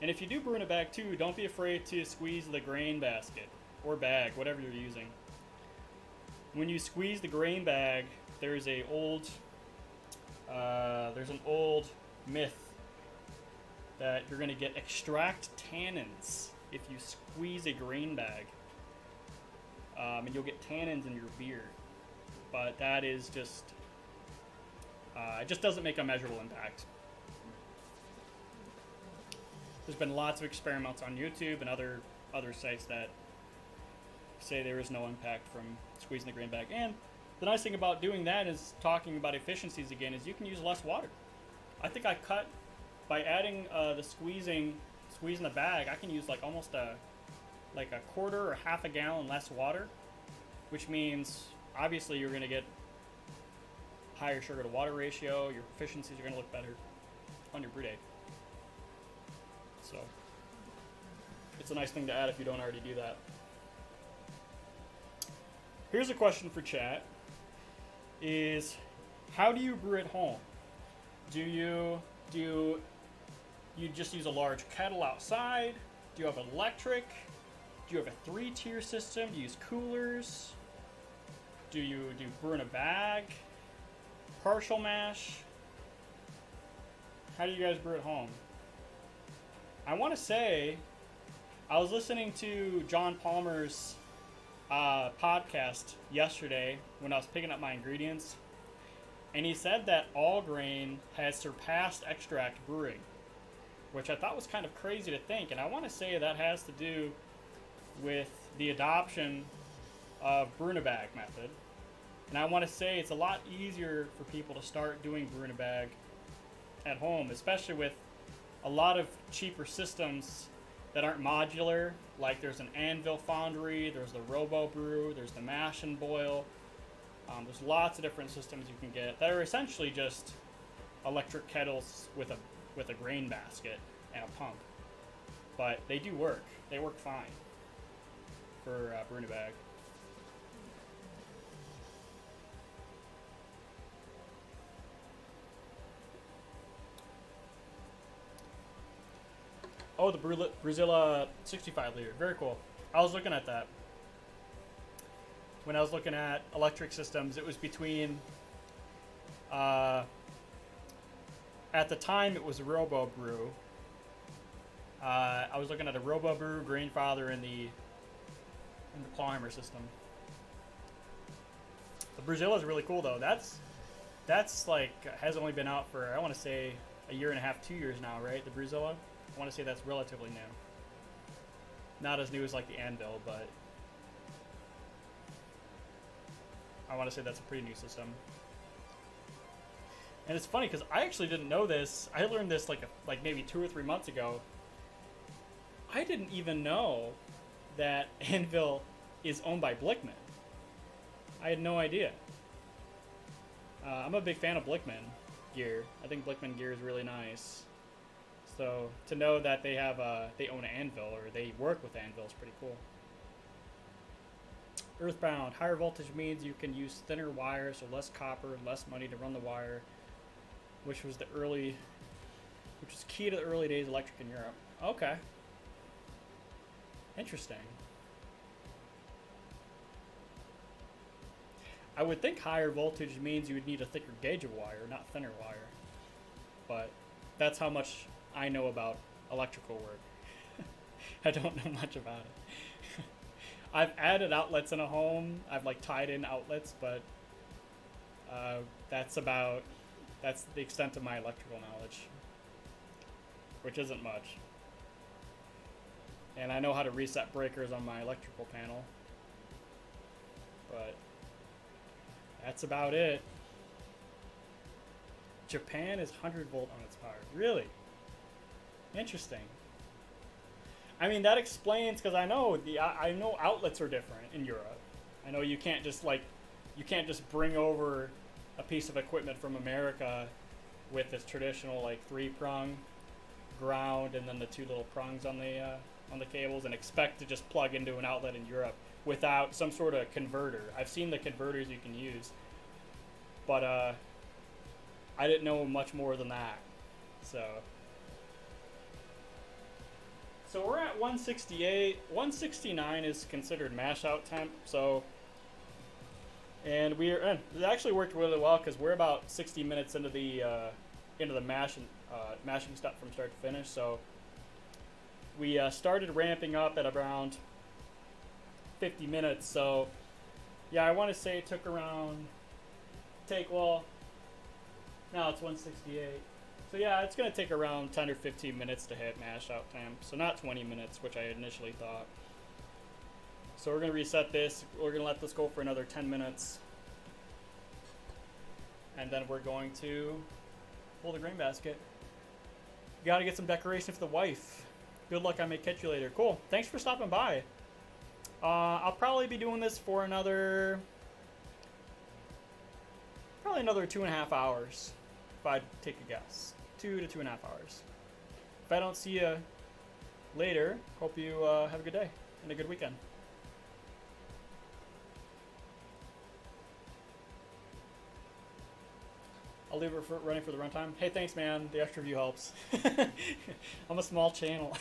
And if you do brew in a bag too, don't be afraid to squeeze the grain basket or bag, whatever you're using. When you squeeze the grain bag, there's an old myth that you're going to get extract tannins if you squeeze a grain bag. And you'll get tannins in your beer. But that is just, it just doesn't make a measurable impact. There's been lots of experiments on YouTube and other sites that say there is no impact from squeezing the grain bag. And the nice thing about doing that is talking about efficiencies again is you can use less water. I think I cut by adding the squeezing the bag. I can use like almost a quarter or half a gallon less water, which means obviously you're going to get higher sugar to water ratio. Your efficiencies are going to look better on your brew day. So it's a nice thing to add if you don't already do that. Here's a question for chat is how do you brew at home? Do you just use a large kettle outside? Do you have electric? Do you have a 3-tier system? Do you use coolers? Do you brew in a bag? Partial mash? How do you guys brew at home? I want to say, I was listening to John Palmer's podcast yesterday when I was picking up my ingredients, and he said that all grain has surpassed extract brewing, which I thought was kind of crazy to think, and I want to say that has to do with the adoption of brew in a bag method. And I want to say it's a lot easier for people to start doing brew in a bag at home, especially with a lot of cheaper systems that aren't modular. Like there's an Anvil Foundry, there's the Robo Brew, there's the Mash and Boil. There's lots of different systems you can get that are essentially just electric kettles with a grain basket and a pump. But they do work. They work fine for brew in a bag. Oh, the Brewzilla 65 liter. Very cool. I was looking at that. When I was looking at electric systems, it was between, at the time it was a Robo Brew, I was looking at a Robo Brew Grainfather in the Clawhammer system. The Brewzilla is really cool though. That's like has only been out for, I want to say, a year and a half, 2 years now, right? The Brewzilla. I want to say that's relatively new. Not as new as like the Anvil, but I want to say that's a pretty new system. And it's funny because I actually didn't know this. I learned this like maybe 2 or 3 months ago. I didn't even know that Anvil is owned by Blickman. I had no idea. I'm a big fan of Blickman gear. I think Blickman gear is really nice. So to know that they have they own Anvil, or they work with Anvil, is pretty cool. Earthbound. Higher voltage means you can use thinner wire, so less copper, less money to run the wire, which was key to the early days of electric in Europe. Okay. Interesting. I would think higher voltage means you would need a thicker gauge of wire, not thinner wire. But that's how much I know about electrical work. I don't know much about it. I've added outlets in a home. I've like tied in outlets, but that's the extent of my electrical knowledge, which isn't much. And I know how to reset breakers on my electrical panel, but that's about it. Japan is 100 volt on its power. Really? Interesting. I mean, that explains, because I know outlets are different in Europe. I know you can't just bring over a piece of equipment from America with this traditional like 3-prong ground and then the 2 little prongs on the cables and expect to just plug into an outlet in Europe without some sort of converter. I've seen the converters you can use, but I didn't know much more than that. So we're at 168. 169 is considered mash out temp. So, and it actually worked really well because we're about 60 minutes into the mashing step from start to finish. So we started ramping up at around 50 minutes. So yeah, I want to say it took around now it's 168. So yeah, it's going to take around 10 or 15 minutes to hit mash out temp. So not 20 minutes, which I initially thought. So we're going to reset this. We're going to let this go for another 10 minutes. And then we're going to pull the grain basket. Got to get some decoration for the wife. Good luck, I may catch you later. Cool. Thanks for stopping by. I'll probably be doing this for another 2.5 hours, if I'd take a guess. 2 to 2.5 hours. If I don't see you later, hope you have a good day and a good weekend. I'll leave it running for the runtime. Hey, thanks, man. The extra view helps. I'm a small channel.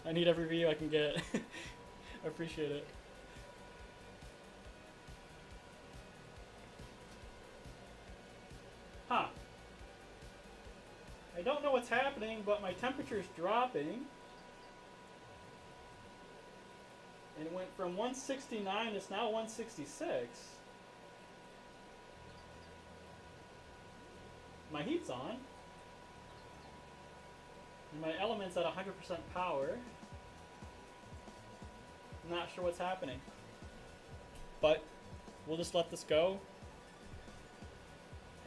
I need every view I can get. I appreciate it. Huh. I don't know what's happening, but my temperature is dropping. And it went from 169, it's now 166. My heat's on. And my element's at 100% power. I'm not sure what's happening. But we'll just let this go.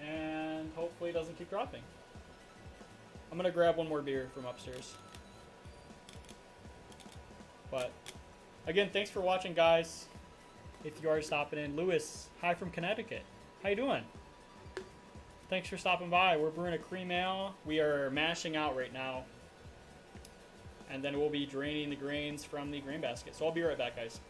And hopefully it doesn't keep dropping. I'm going to grab one more beer from upstairs. But again, thanks for watching, guys. If you are stopping in. Lewis, hi from Connecticut. How you doing? Thanks for stopping by. We're brewing a cream ale. We are mashing out right now. And then we'll be draining the grains from the grain basket. So I'll be right back, guys.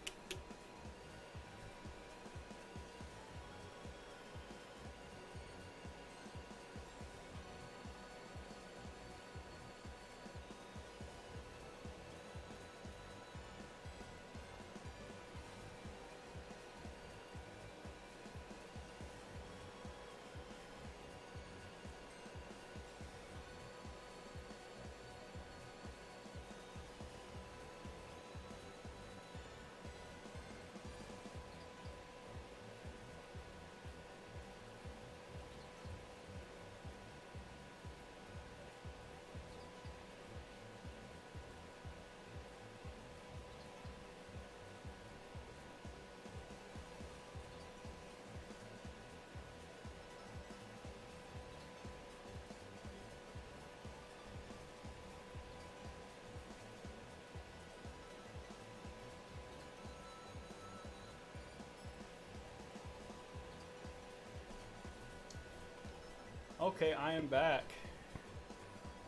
Okay, I am back.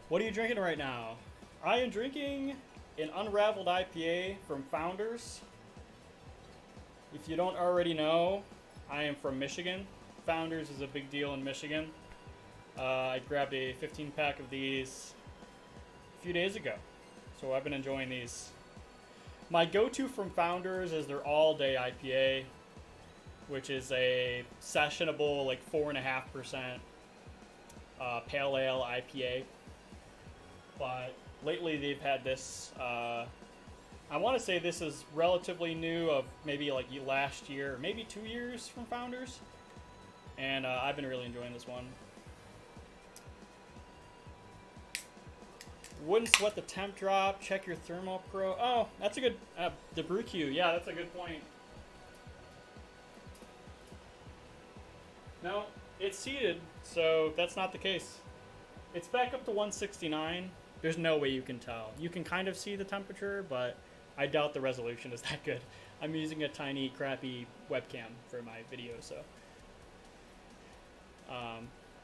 What are you drinking right now? I am drinking an unraveled IPA from Founders. If you don't already know, I am from Michigan. Founders is a big deal in Michigan. I grabbed a 15 pack of these a few days ago, so I've been enjoying these. My go-to from Founders is their all-day IPA, which is a sessionable, like 4.5% pale ale IPA. But lately they've had this, I want to say this is relatively new, of maybe like last year, maybe 2 years from Founders. And I've been really enjoying this one. Wouldn't sweat the temp drop. Check your Thermo Pro. Oh, that's a good, the Brew Q. Yeah, that's a good point. No, it's seated, so that's not the case. It's back up to 169. There's no way you can tell. You can kind of see the temperature, but I doubt the resolution is that good. I'm using a tiny, crappy webcam for my video, so.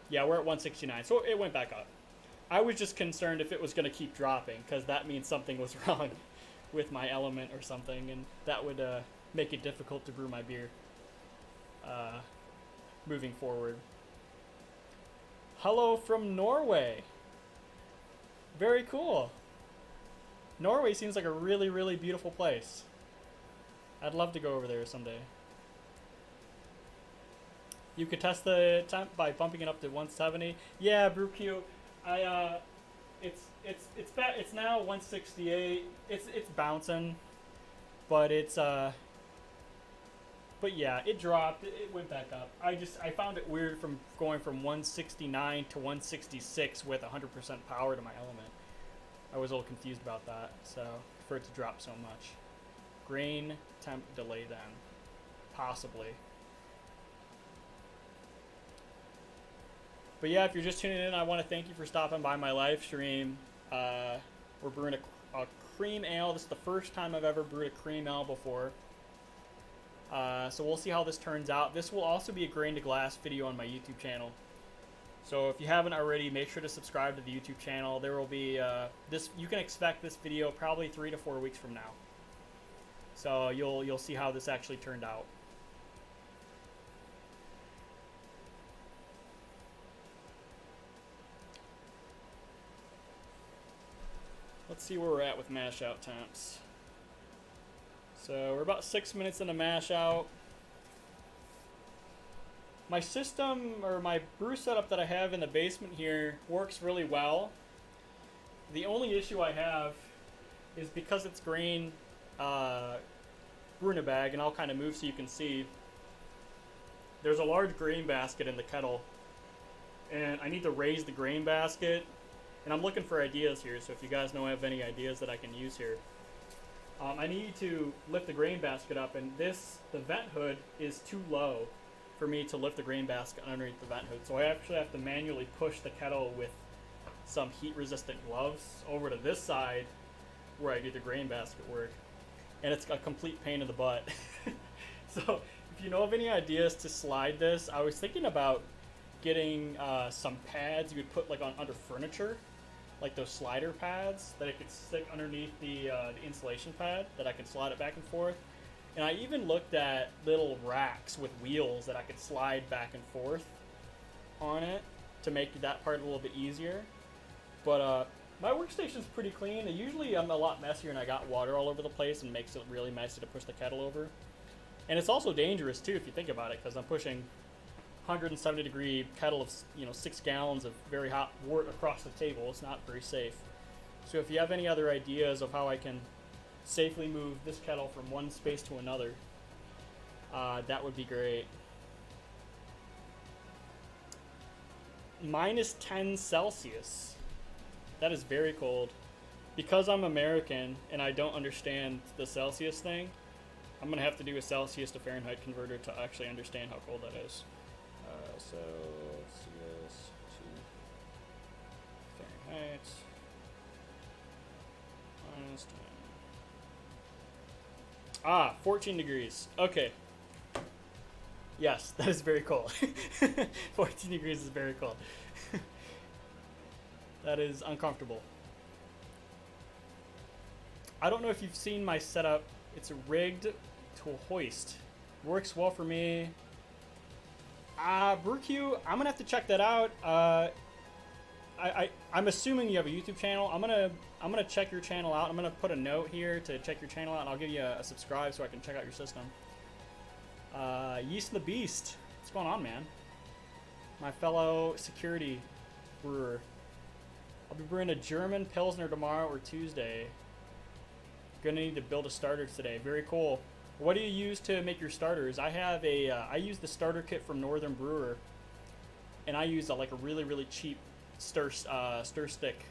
Yeah, we're at 169, so it went back up. I was just concerned if it was going to keep dropping, because that means something was wrong with my element or something, and that would make it difficult to brew my beer moving forward. Hello from Norway. Very cool. Norway seems like a really, really beautiful place. I'd love to go over there someday. You could test the temp by bumping it up to 170. Yeah, BrewQ. It's now 168. It's bouncing, but but yeah, it dropped. It went back up. I found it weird from going from 169 to 166 with 100% power to my element. I was a little confused about that, so for it to drop so much. Grain temp delay then, possibly. But yeah, if you're just tuning in, I want to thank you for stopping by my live stream. We're brewing a cream ale. This is the first time I've ever brewed a cream ale before. So we'll see how this turns out. This will also be a grain to glass video on my YouTube channel. So if you haven't already, make sure to subscribe to the YouTube channel. There will be you can expect this video probably 3 to 4 weeks from now. So you'll see how this actually turned out. Let's see where we're at with mash out temps. So we're about 6 minutes into mash out. My system, or my brew setup that I have in the basement here, works really well. The only issue I have is because it's grain brewing a bag, and I'll kind of move so you can see. There's a large grain basket in the kettle, and I need to raise the grain basket. And I'm looking for ideas here, so if you guys know have any ideas that I can use here. I need to lift the grain basket up, and the vent hood is too low for me to lift the grain basket underneath the vent hood. So I actually have to manually push the kettle with some heat-resistant gloves over to this side where I do the grain basket work. And it's a complete pain in the butt. So if you know of any ideas to slide this, I was thinking about getting some pads you would put like under furniture, like those slider pads that I could stick underneath the insulation pad that I could slide it back and forth. And I even looked at little racks with wheels that I could slide back and forth on it to make that part a little bit easier. But my workstation's pretty clean. Usually I'm a lot messier and I got water all over the place and makes it really messy to push the kettle over. And it's also dangerous too if you think about it, because I'm pushing 170 degree kettle of 6 gallons of very hot wort across the table. It's not very safe. So if you have any other ideas of how I can safely move this kettle from one space to another, that would be great. Minus 10 Celsius. That is very cold. Because I'm American and I don't understand the Celsius thing, I'm going to have to do a Celsius to Fahrenheit converter to actually understand how cold that is. Celsius to Fahrenheit. Minus 10. 14 degrees. Okay. Yes, that is very cold. 14 degrees is very cold. That is uncomfortable. I don't know if you've seen my setup. It's rigged to a hoist. Works well for me. BrewQ, I'm gonna have to check that out. I'm assuming you have a YouTube channel. I'm gonna check your channel out. I'm gonna put a note here to check your channel out, and I'll give you a subscribe so I can check out your system. Yeast the Beast, what's going on, man? My fellow security brewer. I'll be brewing a German Pilsner tomorrow or Tuesday. Gonna need to build a starter today. Very cool. What do you use to make your starters? I have I use the starter kit from Northern Brewer, and I use like a really cheap stir stick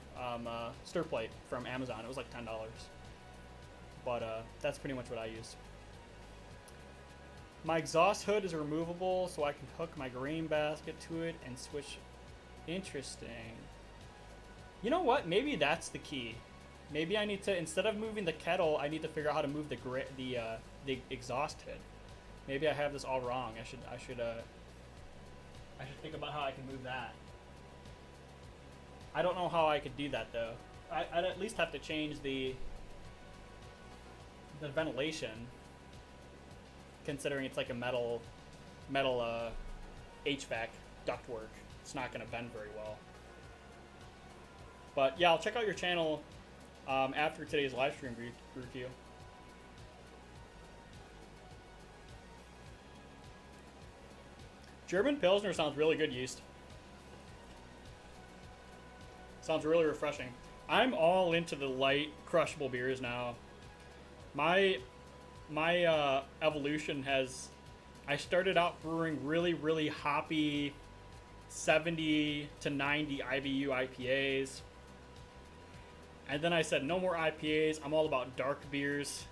stir plate from Amazon. It was like $10, but that's pretty much what I use. My exhaust hood is removable, so I can hook my grain basket to it and switch. Interesting. You know what? Maybe that's the key. Maybe I need to, instead of moving the kettle, I need to figure out how to move the exhaust hood. Maybe I have this all wrong. I should think about how I can move that. I don't know how I could do that though. I'd at least have to change the ventilation, considering it's like a metal HVAC ductwork. It's not going to bend very well. But yeah, I'll check out your channel after today's live stream review. German Pilsner sounds really good, Yeast. Sounds really refreshing. I'm all into the light, crushable beers now. My evolution has... I started out brewing really hoppy 70 to 90 IBU IPAs. And then I said, no more IPAs. I'm all about dark beers.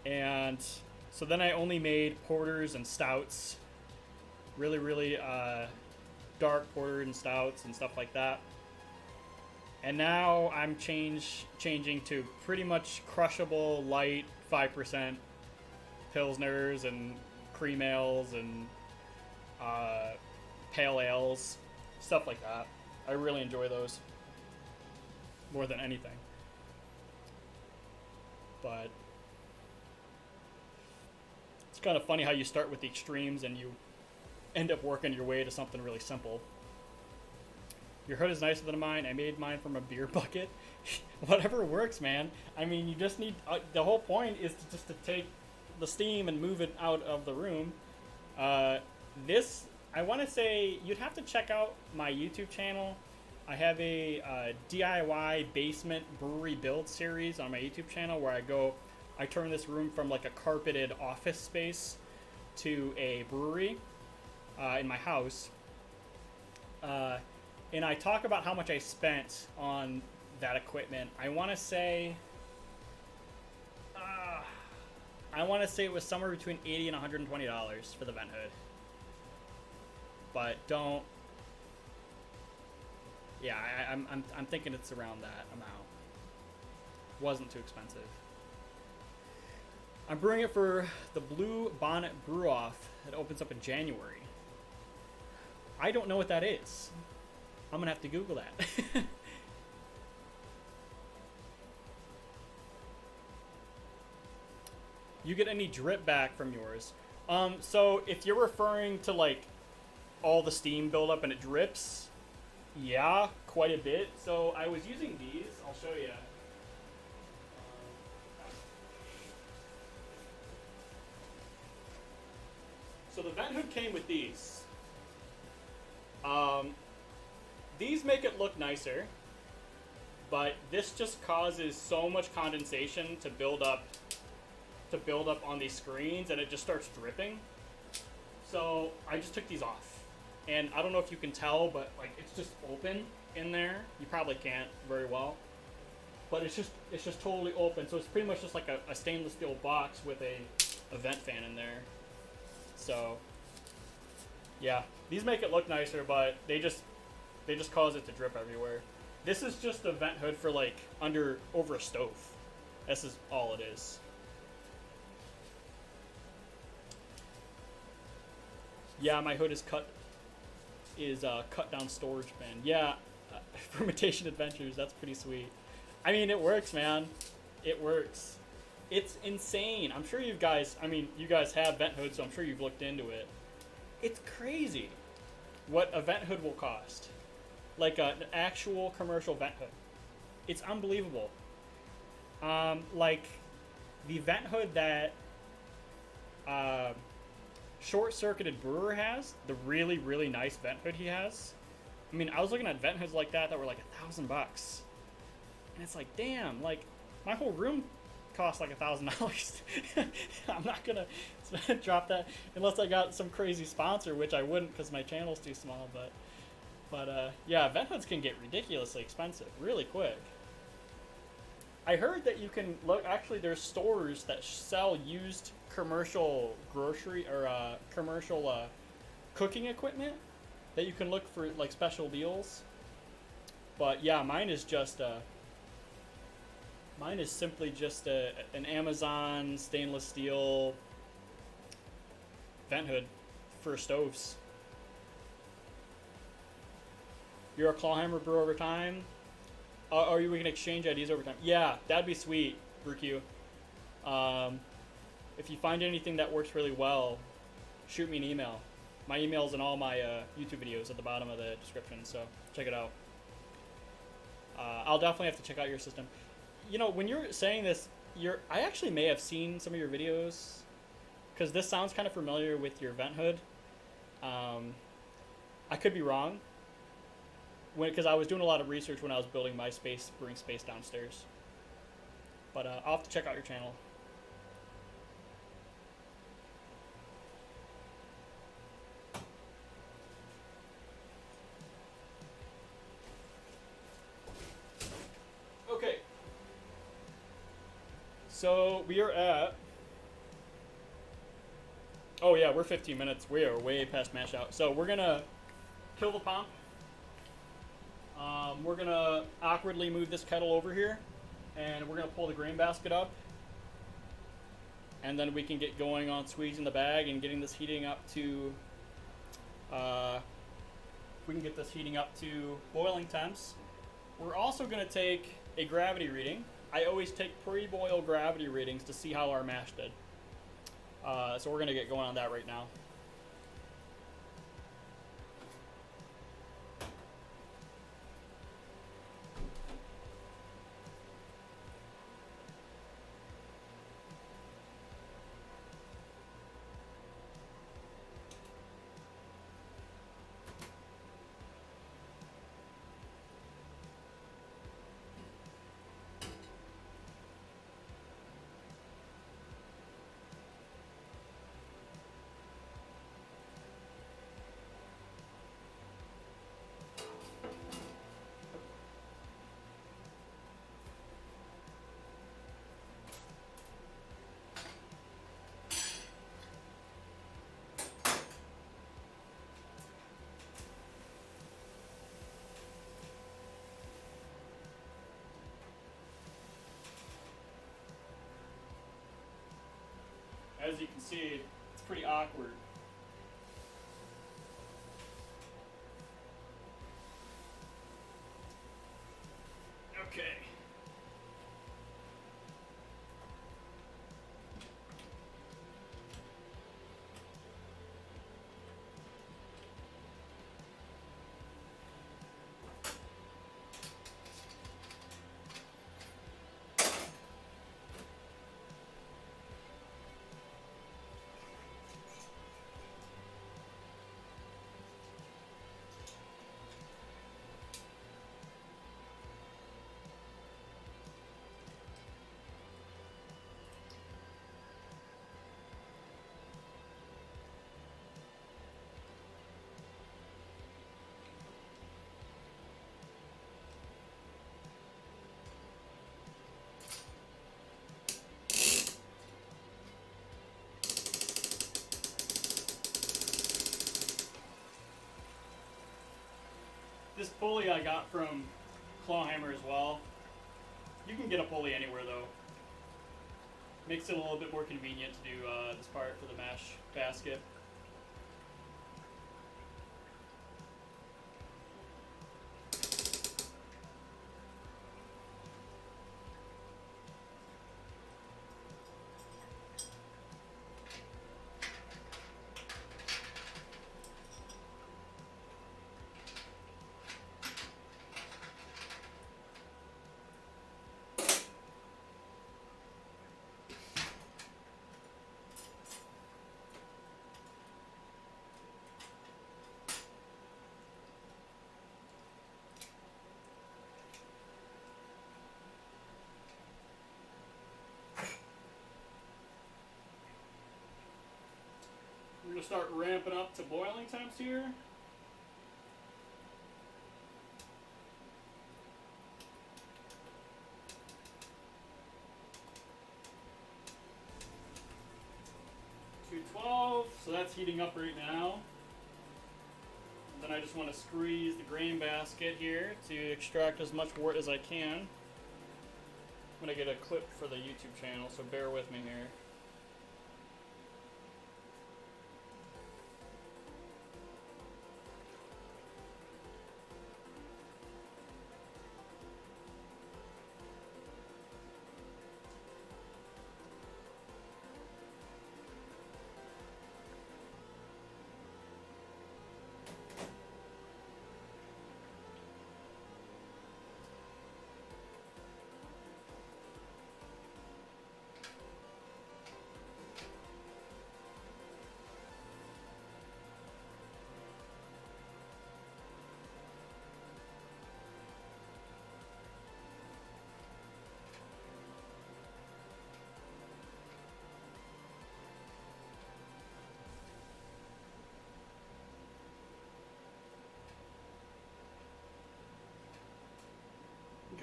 And so then I only made porters and stouts. Really dark porters and stouts and stuff like that. And now I'm changing to pretty much crushable, light, 5% Pilsners and cream ales and pale ales, stuff like that. I really enjoy those more than anything. But it's kind of funny how you start with the extremes and you end up working your way to something really simple. Your hood is nicer than mine. I made mine from a beer bucket. Whatever works, man. I mean, you just need... the whole point is to take the steam and move it out of the room. This... I want to say you'd have to check out my YouTube channel. I have a DIY basement brewery build series on my YouTube channel where I turn this room from like a carpeted office space to a brewery in my house. And I talk about how much I spent on that equipment. I want to say it was somewhere between $80 and $120 for the vent hood. But don't. Yeah, I'm thinking it's around that amount. Wasn't too expensive. I'm brewing it for the Blue Bonnet Brew Off that opens up in January. I don't know what that is. I'm gonna have to Google that. You get any drip back from yours? So if you're referring to like all the steam buildup and it drips, yeah, quite a bit. So I was using these. I'll show you. So the vent hood came with these. These make it look nicer, but this just causes so much condensation to build up on these screens, and it just starts dripping. So I just took these off. And I don't know if you can tell, but like it's just open in there. You probably can't very well, but it's just totally open. So it's pretty much just like a stainless steel box with a vent fan in there. So yeah, these make it look nicer, but they just cause it to drip everywhere. This is just a vent hood for like over a stove. This is all it is. Yeah, my hood is cut down storage bin. Yeah, fermentation adventures. That's pretty sweet. I mean, it works, man. It works. It's insane. I'm sure you guys have vent hoods, so I'm sure you've looked into it. It's crazy what a vent hood will cost. Like an actual commercial vent hood. It's unbelievable. Like the vent hood that short-circuited brewer has, the really, really nice vent hood he has. I mean, I was looking at vent hoods like that were like $1,000. And it's like, damn, like my whole room costs like $1,000. I'm not gonna drop that unless I got some crazy sponsor, which I wouldn't because my channel's too small. But yeah, vent hoods can get ridiculously expensive really quick. I heard that you can look. Actually, there's stores that sell used commercial grocery or commercial cooking equipment that you can look for like special deals. But yeah, mine is simply just an Amazon stainless steel vent hood for stoves. You're a Clawhammer brewer over time. Or we can exchange ideas over time. Yeah, that'd be sweet, BrewQ. If you find anything that works really well, shoot me an email. My email's in all my YouTube videos at the bottom of the description, so check it out. I'll definitely have to check out your system. You know, when you're saying this, I actually may have seen some of your videos, because this sounds kind of familiar with your vent hood. I could be wrong, because I was doing a lot of research when I was building my brewing space downstairs. But I'll have to check out your channel. Okay. So we are at... Oh yeah, we're 15 minutes. We are way past mash out. So we're gonna kill the pump. We're gonna awkwardly move this kettle over here, and we're gonna pull the grain basket up, and then we can get going on squeezing the bag and getting this heating up to. We can get this heating up to boiling temps. We're also gonna take a gravity reading. I always take pre-boil gravity readings to see how our mash did. So we're gonna get going on that right now. As you can see, it's pretty awkward. Okay. This pulley I got from Clawhammer as well. You can get a pulley anywhere though. Makes it a little bit more convenient to do this part for the mash basket. gonna start ramping up to boiling temps here. So that's heating up right now. And then I just want to squeeze the grain basket here to extract as much wort as I can. I'm going to get a clip for the YouTube channel, so bear with me here.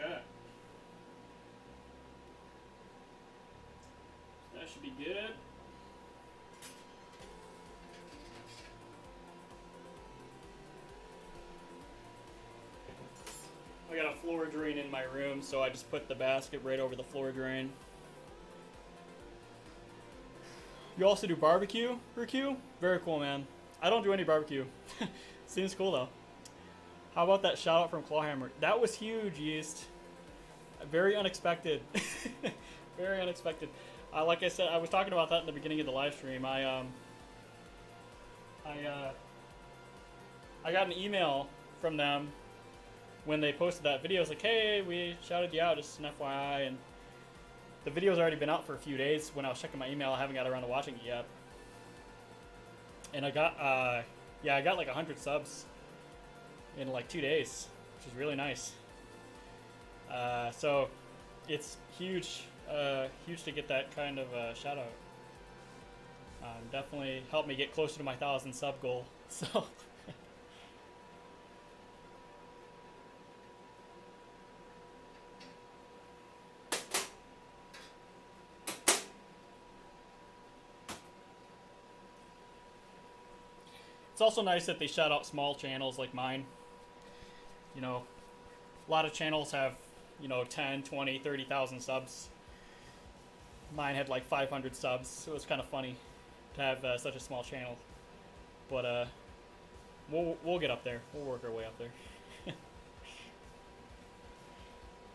Okay. That should be good. I got a floor drain in my room, so I just put the basket right over the floor drain. You also do barbecue, Q? Very cool, man. I don't do any barbecue. Seems cool, though. How about that shout out from Clawhammer? That was huge, Yeast. Very unexpected. Very unexpected. Like I said, I was talking about that in the beginning of the live stream. I got an email from them when they posted that video. It's like, hey, we shouted you out, just an FYI. And the video's already been out for a few days. When I was checking my email, I haven't got around to watching it yet. And I got, yeah, I got like 100 subs in like 2 days, which is really nice. So it's huge, huge to get that kind of shout out. Definitely helped me get closer to my 1,000 sub goal. So it's also nice that they shout out small channels like mine. You know, a lot of channels have, you know, 10, 20, 30,000 subs. Mine had like 500 subs, so it was kind of funny to have such a small channel. But we'll get up there. We'll work our way up there.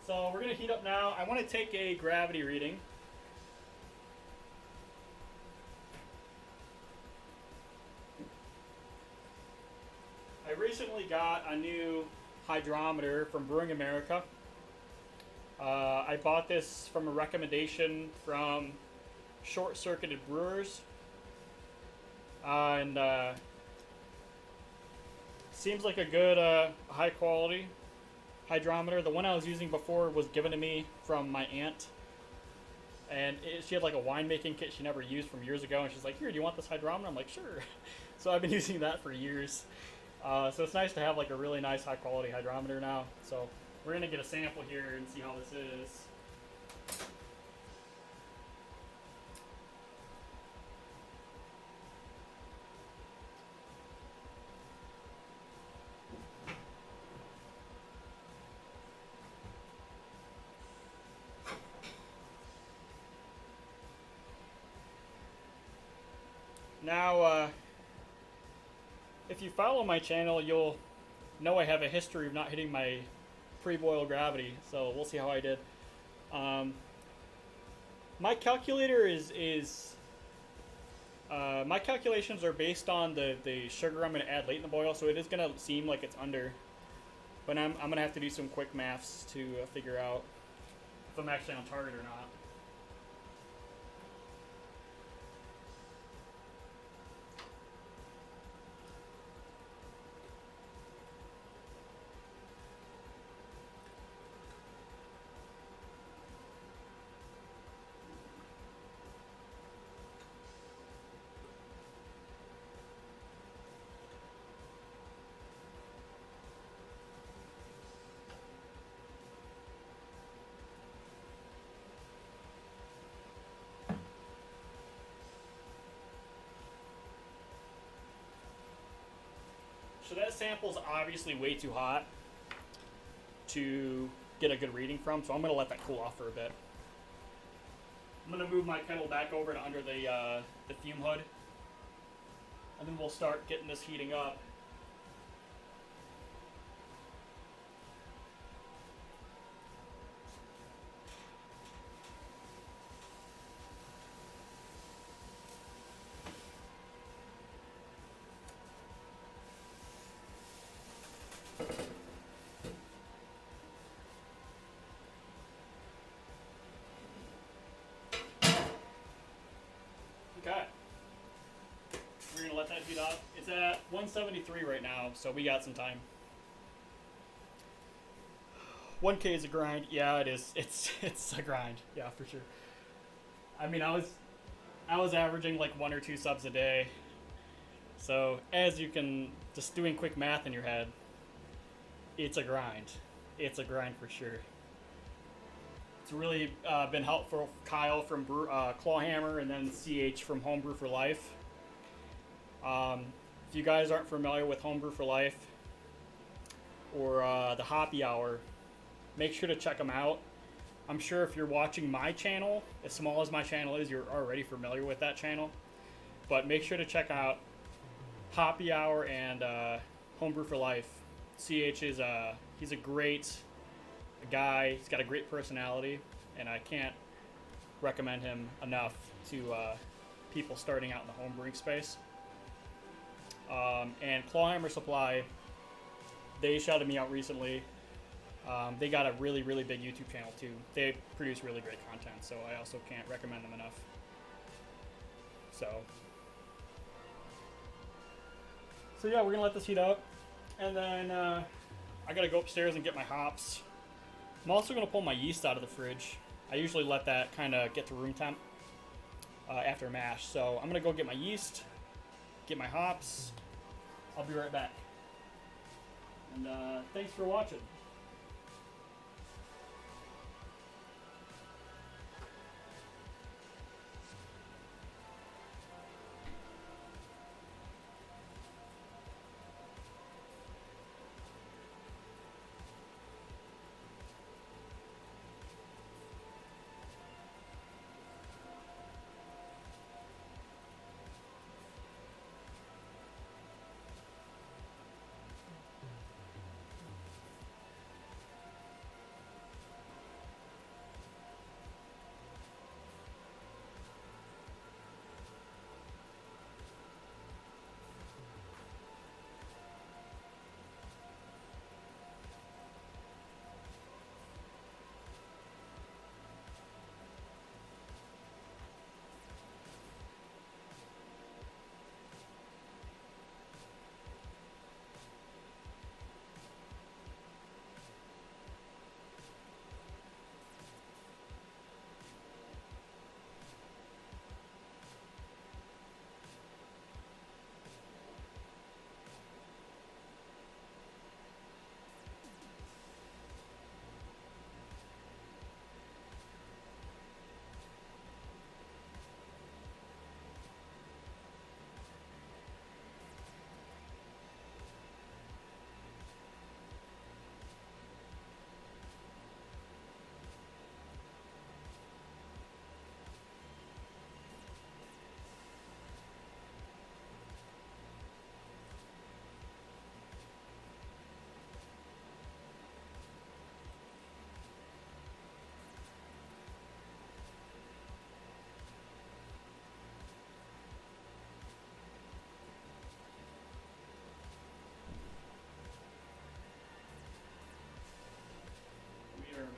So we're gonna heat up now. I want to take a gravity reading. I recently got a new hydrometer from Brewing America. I bought this from a recommendation from Short Circuited Brewers. And seems like a good high quality hydrometer. The one I was using before was given to me from my aunt. And she had like a winemaking kit she never used from years ago. And she's like, here, do you want this hydrometer? I'm like, sure. So I've been using that for years. So it's nice to have like a really nice high quality hydrometer now. So we're going to get a sample here and see how this is. Now, if you follow my channel, you'll know I have a history of not hitting my pre-boil gravity, so we'll see how I did. My calculator is my calculations are based on the sugar I'm going to add late in the boil, so it is going to seem like it's under. But I'm going to have to do some quick maths to figure out if I'm actually on target or not. So that sample's obviously way too hot to get a good reading from, so I'm going to let that cool off for a bit. I'm going to move my kettle back over to under the fume hood, and then we'll start getting this heating up. Okay. We're going to let that heat up. It's at 173 right now, so we got some time. 1K is a grind. Yeah, it is. It's a grind. Yeah, for sure. I mean, I was averaging like 1 or 2 subs a day. So, as you can, just doing quick math in your head, it's a grind. It's a grind for sure. It's really been helpful for Kyle from Clawhammer, and then CH from Homebrew for Life. If you guys aren't familiar with Homebrew for Life or the Hoppy Hour, make sure to check them out. I'm sure if you're watching my channel, as small as my channel is, you're already familiar with that channel. But make sure to check out Hoppy Hour and Homebrew for Life. CH is he's a great guy. He's got a great personality, and I can't recommend him enough to people starting out in the homebrewing space. And Clawhammer Supply, they shouted me out recently. They got a really big YouTube channel too. They produce really great content, so I also can't recommend them enough. So yeah, we're gonna let this heat up, and then I gotta go upstairs and get my hops. I'm also going to pull my yeast out of the fridge. I usually let that kind of get to room temp after mash. So I'm going to go get my yeast, get my hops. I'll be right back. And thanks for watching.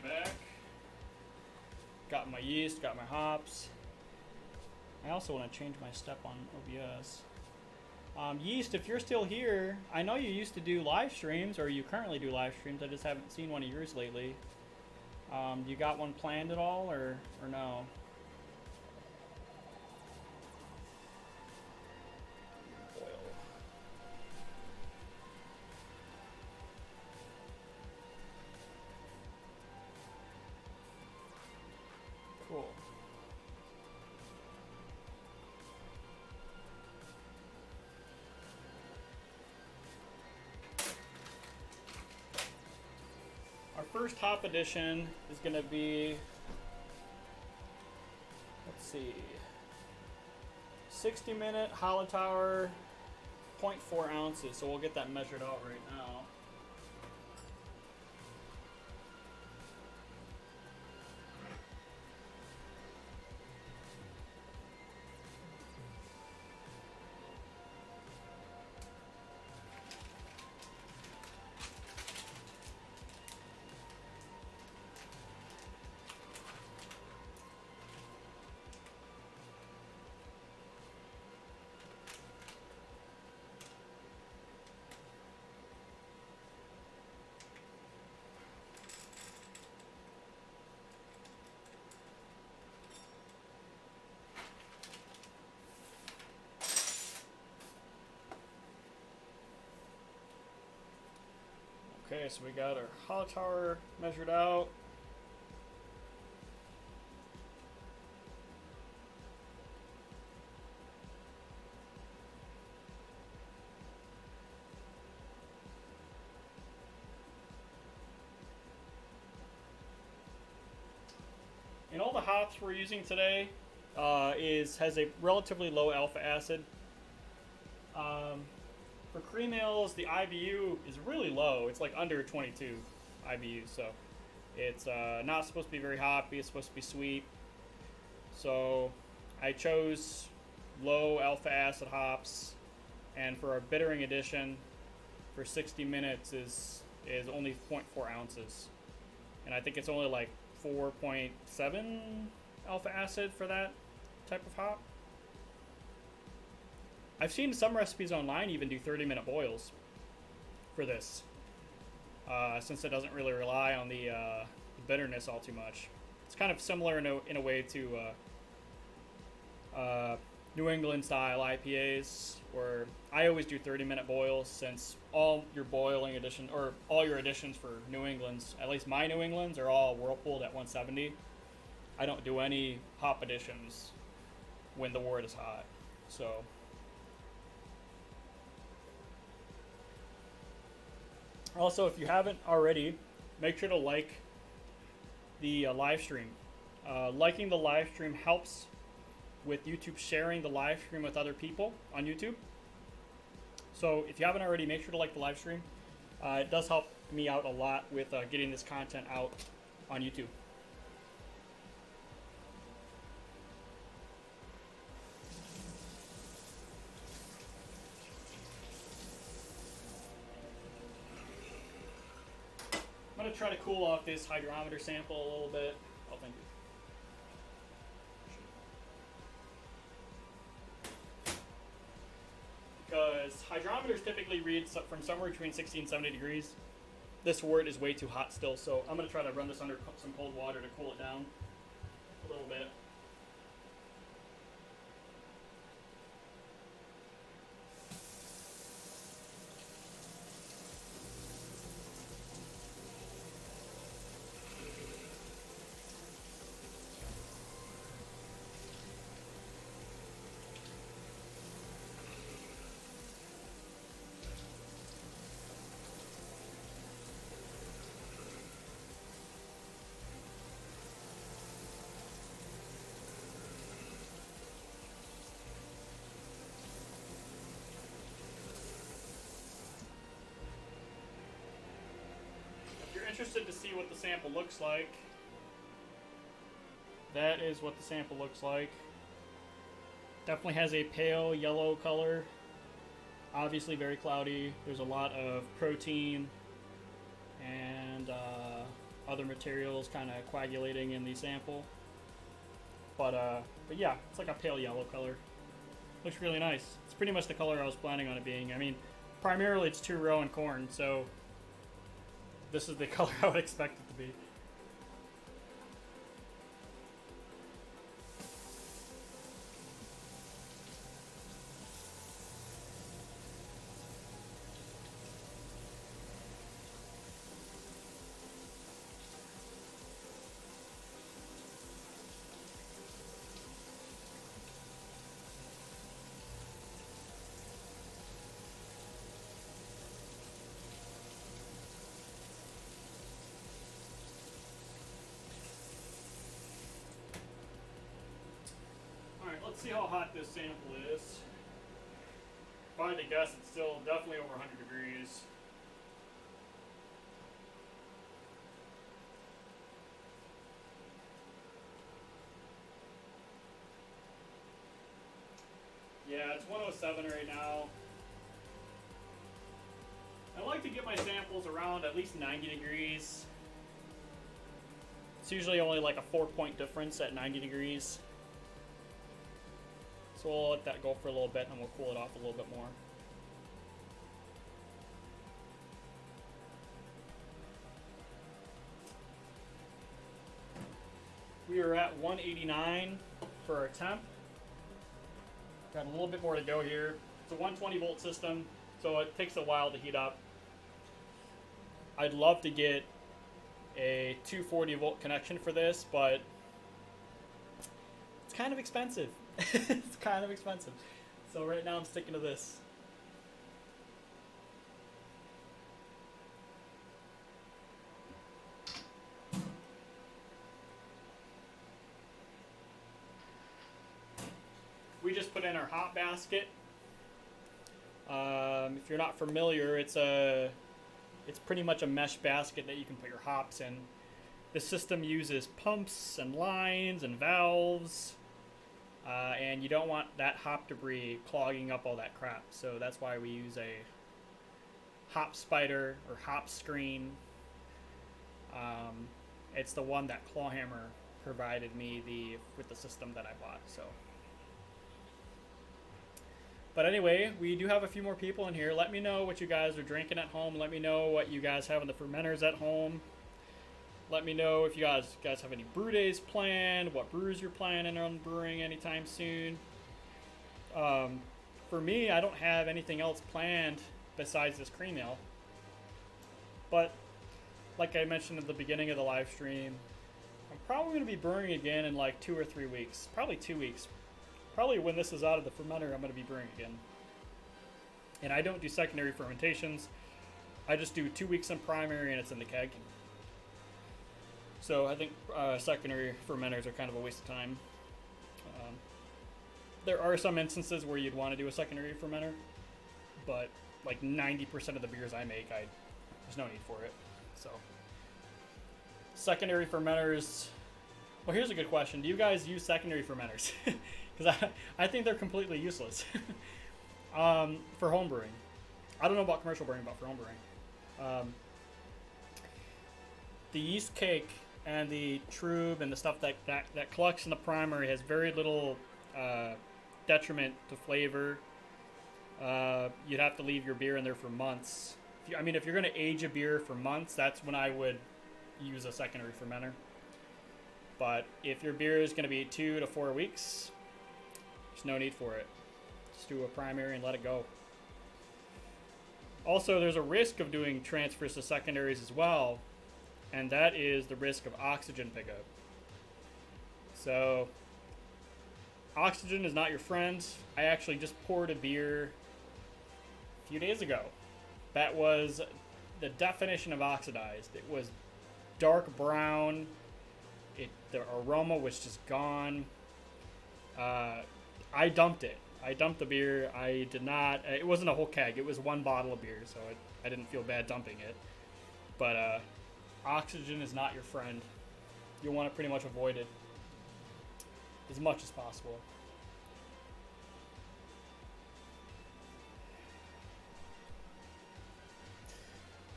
Back. Got my yeast, got my hops. I also want to change my step on OBS. Yeast, if you're still here, I know you used to do live streams, or you currently do live streams. I just haven't seen one of yours lately. You got one planned at all, or no? Cool. first hop addition is going to be, let's see, 60-minute Hollow Tower, 0.4 ounces. So we'll get that measured out right now. Okay, so we got our Hollow Tower measured out. And all the hops we're using today has a relatively low alpha acid. For cream ales, the IBU is really low. It's like under 22 IBU, so it's not supposed to be very hoppy. It's supposed to be sweet. So I chose low alpha acid hops, and for our bittering addition, for 60 minutes is only 0.4 ounces, and I think it's only like 4.7 alpha acid for that type of hop. I've seen some recipes online even do 30-minute boils for this, since it doesn't really rely on the bitterness all too much. It's kind of similar in a way to New England style IPAs, where I always do 30-minute boils, since all your boiling addition or all your additions for New Englands, at least my New Englands, are all whirlpooled at 170. I don't do any hop additions when the wort is hot, so. Also, if you haven't already, make sure to like the live stream. Liking the live stream helps with YouTube sharing the live stream with other people on YouTube. So if you haven't already, make sure to like the live stream. It does help me out a lot with getting this content out on YouTube. I'm going to try to cool off this hydrometer sample a little bit. Oh, thank you. Because hydrometers typically read from somewhere between 60 and 70 degrees. This wort is way too hot still, so I'm going to try to run this under some cold water to cool it down a little bit. Interested to see what the sample looks like. That is what the sample looks like. Definitely has a pale yellow color. Obviously very cloudy. There's a lot of protein and other materials kind of coagulating in the sample. But yeah, it's like a pale yellow color. Looks really nice. It's pretty much the color I was planning on it being. I mean, primarily it's 2-row and corn, so this is the color I would expect it to be. see how hot this sample is. If I had to guess, it's still definitely over 100 degrees. Yeah, it's 107 right now. I like to get my samples around at least 90 degrees. It's usually only like a 4-point difference at 90 degrees. So we'll let that go for a little bit and we'll cool it off a little bit more. We are at 189 for our temp. Got a little bit more to go here. It's a 120 volt system, so it takes a while to heat up. I'd love to get a 240 volt connection for this, but it's kind of expensive. It's kind of expensive. So right now I'm sticking to this. We just put in our hop basket. If you're not familiar, it's pretty much a mesh basket that you can put your hops in. The system uses pumps and lines and valves, and you don't want that hop debris clogging up all that crap. So that's why we use a hop spider or hop screen. It's the one that Clawhammer provided me with the system that I bought. So. But anyway, we do have a few more people in here. Let me know what you guys are drinking at home. Let me know what you guys have in the fermenters at home. Let me know if you guys have any brew days planned, what brews you're planning on brewing anytime soon. For me, I don't have anything else planned besides this cream ale. But like I mentioned at the beginning of the live stream, I'm probably going to be brewing again in like 2 or 3 weeks. Probably 2 weeks. Probably when this is out of the fermenter, I'm going to be brewing again. And I don't do secondary fermentations. I just do 2 weeks in primary and it's in the keg. So I think secondary fermenters are kind of a waste of time. There are some instances where you'd want to do a secondary fermenter, but like 90% of the beers I make, there's no need for it. So secondary fermenters. Well, here's a good question. Do you guys use secondary fermenters? Because I think they're completely useless for home brewing. I don't know about commercial brewing, but for home brewing. The yeast cake and the trub and the stuff that collects in the primary has very little detriment to flavor. You'd have to leave your beer in there for months. If you're going to age a beer for months, that's when I would use a secondary fermenter. But if your beer is going to be 2 to 4 weeks, there's no need for it. Just do a primary and let it go. Also, there's a risk of doing transfers to secondaries as well, and that is the risk of oxygen pickup. So, oxygen is not your friend. I actually just poured a beer a few days ago. That was the definition of oxidized. It was dark brown. The aroma was just gone. I dumped it. I dumped the beer. I did not. It wasn't a whole keg. It was one bottle of beer, so I didn't feel bad dumping it. But oxygen is not your friend. You'll want to pretty much avoid it as much as possible.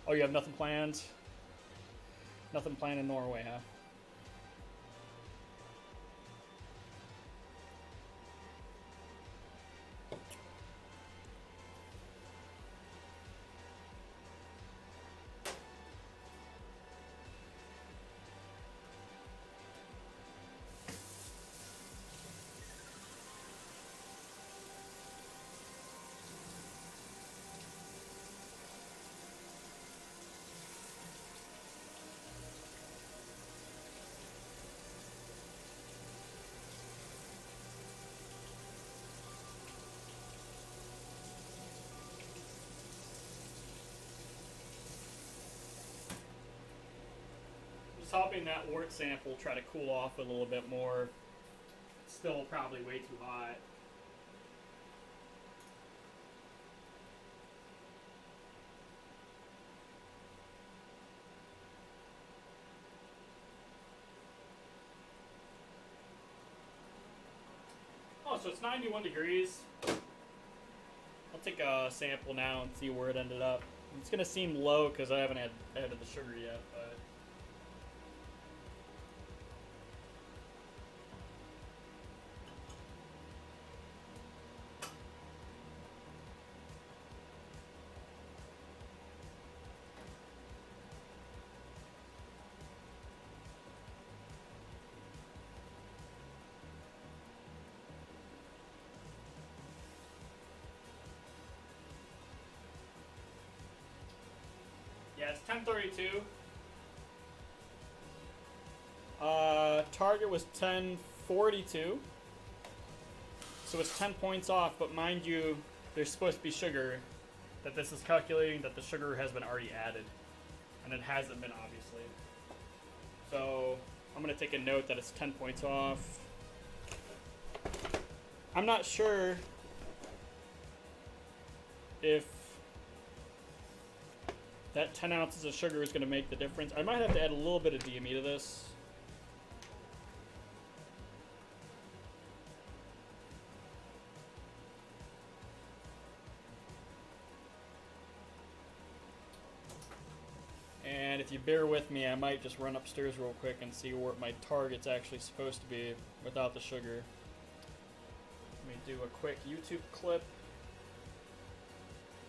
Oh, you have nothing planned? Nothing planned in Norway, huh? Just hoping that wort sample try to cool off a little bit more. It's still probably way too hot. Oh, so it's 91 degrees. I'll take a sample now and see where it ended up. It's gonna seem low because I haven't added the sugar yet, but yeah, it's 10:32. Target was 10:42, so it's 10 points off. But mind you, there's supposed to be sugar. That this is calculating that the sugar has been already added, and it hasn't been, obviously. So I'm gonna take a note that it's 10 points off. I'm not sure if that 10 ounces of sugar is going to make the difference. I might have to add a little bit of DME to this. And if you bear with me, I might just run upstairs real quick and see what my target's actually supposed to be without the sugar. Let me do a quick YouTube clip.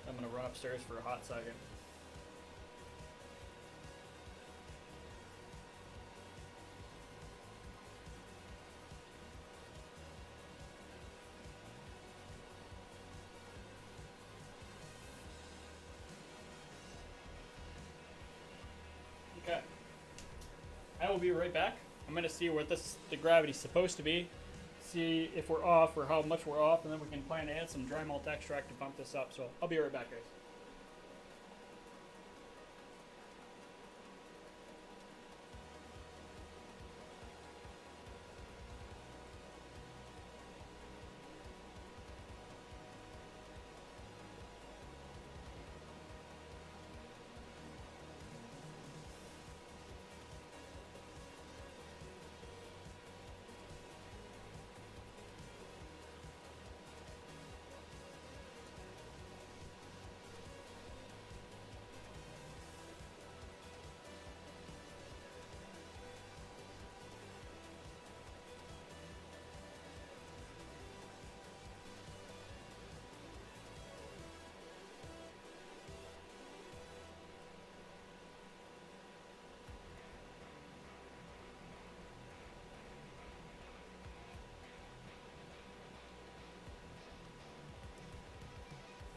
I'm going to run upstairs for a hot second. Okay. I will be right back. I'm going to see what the gravity's supposed to be, see if we're off or how much we're off, and then we can plan to add some dry malt extract to bump this up. So I'll be right back, guys.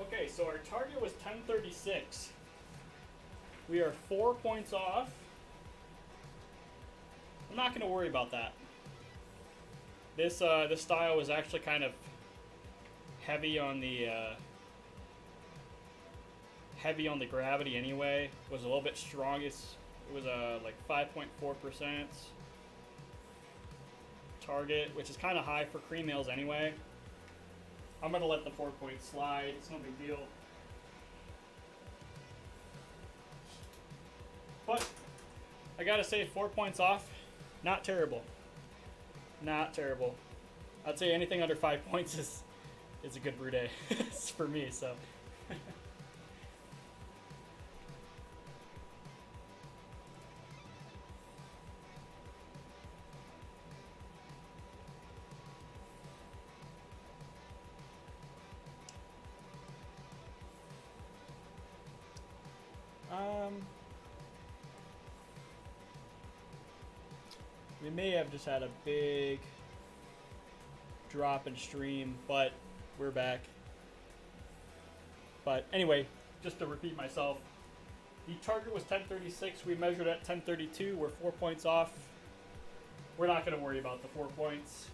Okay, so our target was 1036. We are 4 points off. I'm not going to worry about that. This style was actually kind of heavy on the gravity anyway. It was a little bit strongest. It was like 5.4% target, which is kind of high for cream ales anyway. I'm going to let the 4 points slide. It's no big deal. But I got to say, 4 points off, not terrible. Not terrible. I'd say anything under 5 points is a good brew day for me, so. We may have just had a big drop in stream, but we're back. But anyway, just to repeat myself, the target was 1036. We measured at 1032. We're 4 points off. We're not going to worry about the 4 points.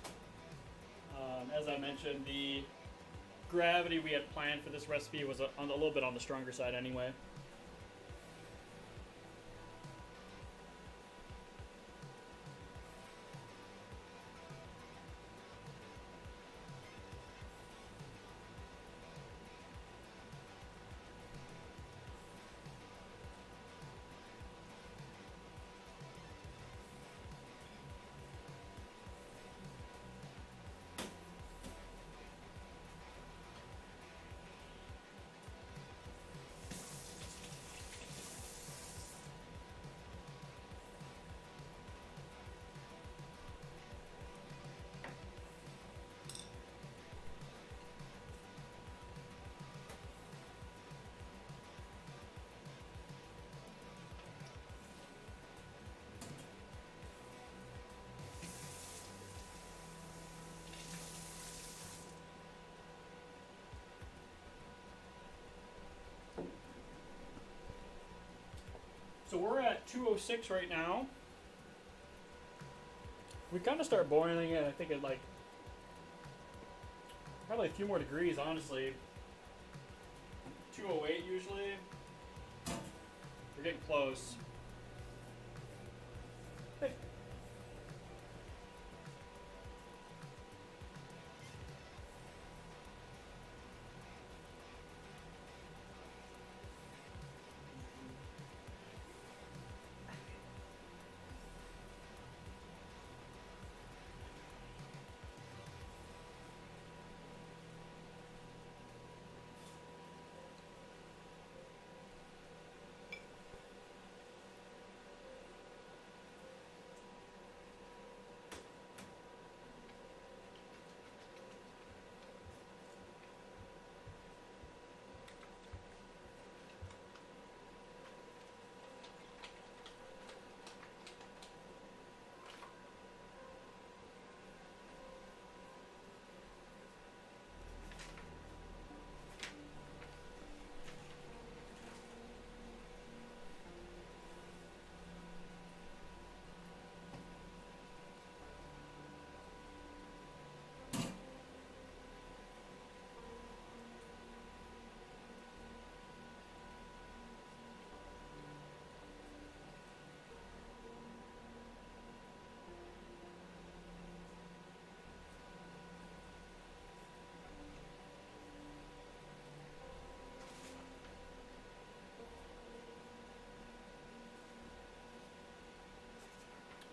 As I mentioned, the gravity we had planned for this recipe was a little bit on the stronger side anyway. So we're at 206 right now. We kind of start boiling it, I think, at like probably a few more degrees, honestly. 208 usually. We're getting close. Hey.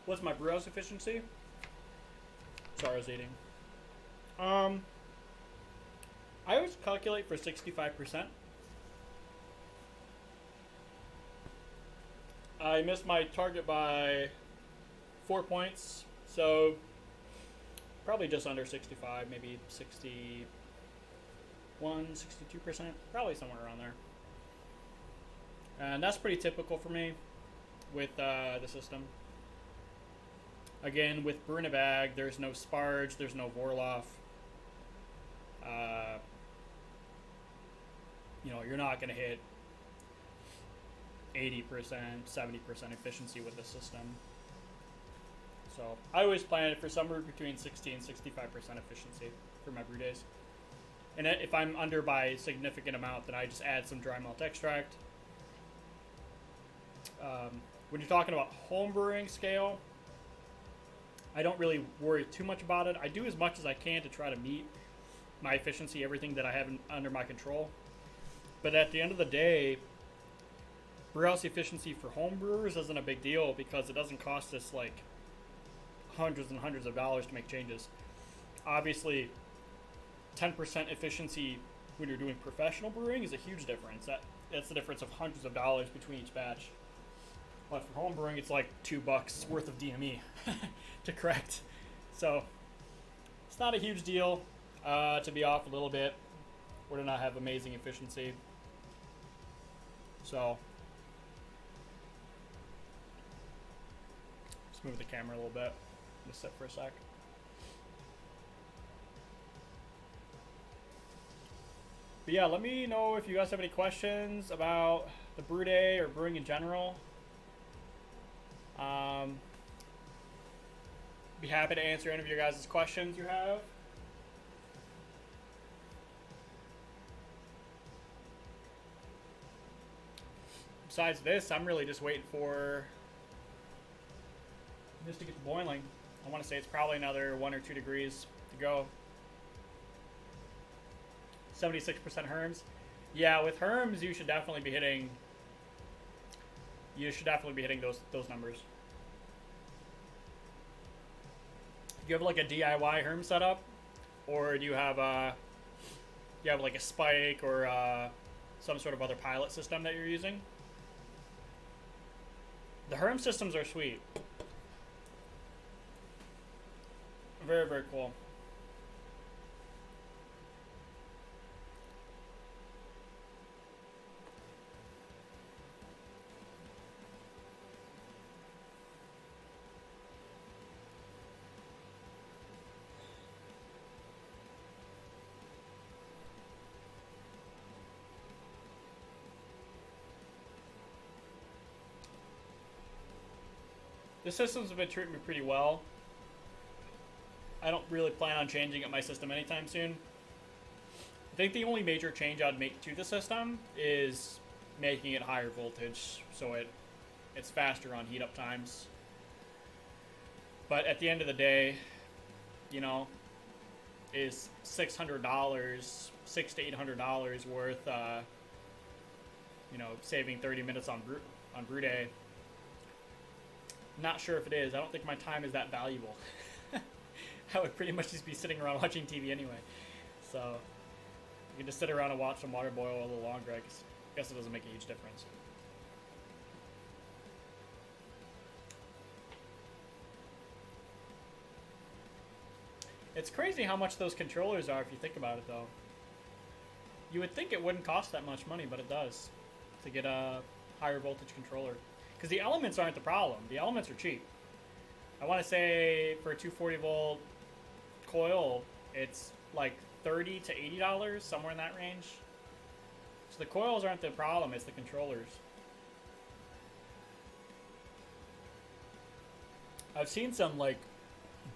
What's my brew house efficiency? Sorry, I was eating. I always calculate for 65%. I missed my target by 4 points, so probably just under 65, maybe 61, 62%, probably somewhere around there. And that's pretty typical for me with the system. Again, with brew in a bag, there's no sparge, there's no Vorloff. You know, you're not going to hit 80%, 70% efficiency with the system. So I always plan it for somewhere between 60 and 65% efficiency for my brew days. And if I'm under by a significant amount, then I just add some dry malt extract. When you're talking about home brewing scale, I don't really worry too much about it. I do as much as I can to try to meet my efficiency, everything that I have under my control. But at the end of the day, brew house efficiency for home brewers isn't a big deal because it doesn't cost us like hundreds and hundreds of dollars to make changes. Obviously, 10% efficiency when you're doing professional brewing is a huge difference. That's the difference of hundreds of dollars between each batch. But for home brewing, it's like $2 worth of DME to correct. So it's not a huge deal to be off a little bit or to not have amazing efficiency. So let's move the camera a little bit. Just sit for a sec. But yeah, let me know if you guys have any questions about the brew day or brewing in general. Be happy to answer any of your guys' questions you have. Besides this, I'm really just waiting for this to get to boiling. I want to say it's probably another 1 or 2 degrees to go. 76% Herms. Yeah, with Herms, you should definitely be hitting. You should definitely be hitting those numbers. Do you have like a DIY Herm setup, or do you have like a Spike or some sort of other pilot system that you're using? The Herm systems are sweet. Very, very cool. The system's been treating me pretty well. I don't really plan on changing up my system anytime soon. I think the only major change I'd make to the system is making it higher voltage, so it's faster on heat up times. But at the end of the day, you know, is $600, $600 to $800 worth, you know, saving 30 minutes on brew day? Not sure if it is. I don't think my time is that valuable. I would pretty much just be sitting around watching TV anyway. So you can just sit around and watch some water boil a little longer. I guess it doesn't make a huge difference. It's crazy how much those controllers are if you think about it, though. You would think it wouldn't cost that much money, but it does to get a higher voltage controller. Because the elements aren't the problem. The elements are cheap. I want to say for a 240 volt coil, it's like $30 to $80, somewhere in that range. So the coils aren't the problem, it's the controllers. I've seen some like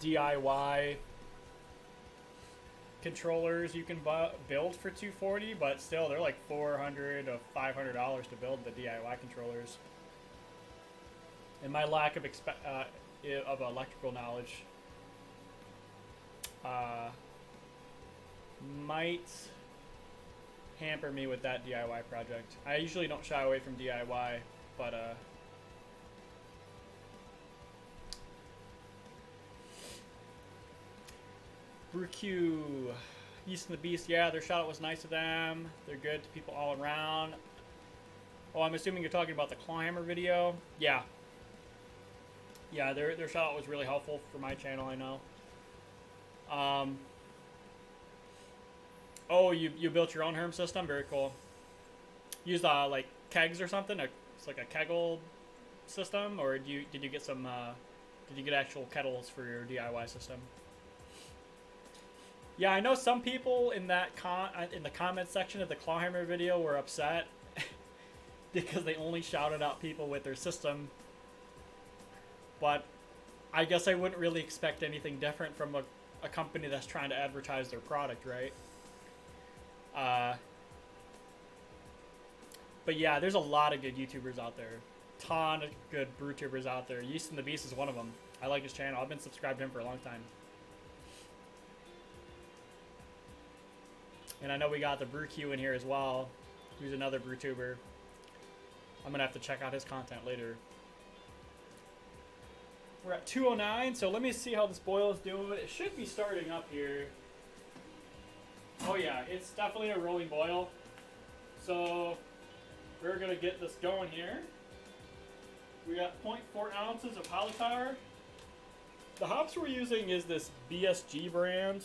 DIY controllers you can build for 240, but still they're like $400 to $500 to build the DIY controllers. And my lack of electrical knowledge might hamper me with that DIY project. I usually don't shy away from DIY, but Brew, Yeast and the Beast, yeah, their shout out was nice of them. They're good to people all around. Oh, I'm assuming you're talking about the Clawhammer video. Yeah. Yeah, their shout out was really helpful for my channel, I know. Oh, you built your own Herm system? Very cool. Used like kegs or something? It's like a kegel system, or did you get some? Did you get actual kettles for your DIY system? Yeah, I know some people in that in the comment section of the Clawhammer video were upset because they only shouted out people with their system. But I guess I wouldn't really expect anything different from a company that's trying to advertise their product, right? But yeah, there's a lot of good YouTubers out there. Ton of good brew tubers out there. Yeast and the Beast is one of them. I like his channel. I've been subscribed to him for a long time. And I know we got the Brew Q in here as well, who's another brew tuber. I'm gonna have to check out his content later. We're at 209, so let me see how this boil is doing. It should be starting up here. Oh yeah, it's definitely a rolling boil. So we're gonna get this going here. We got 0.4 ounces of Polytar. The hops we're using is this BSG brand.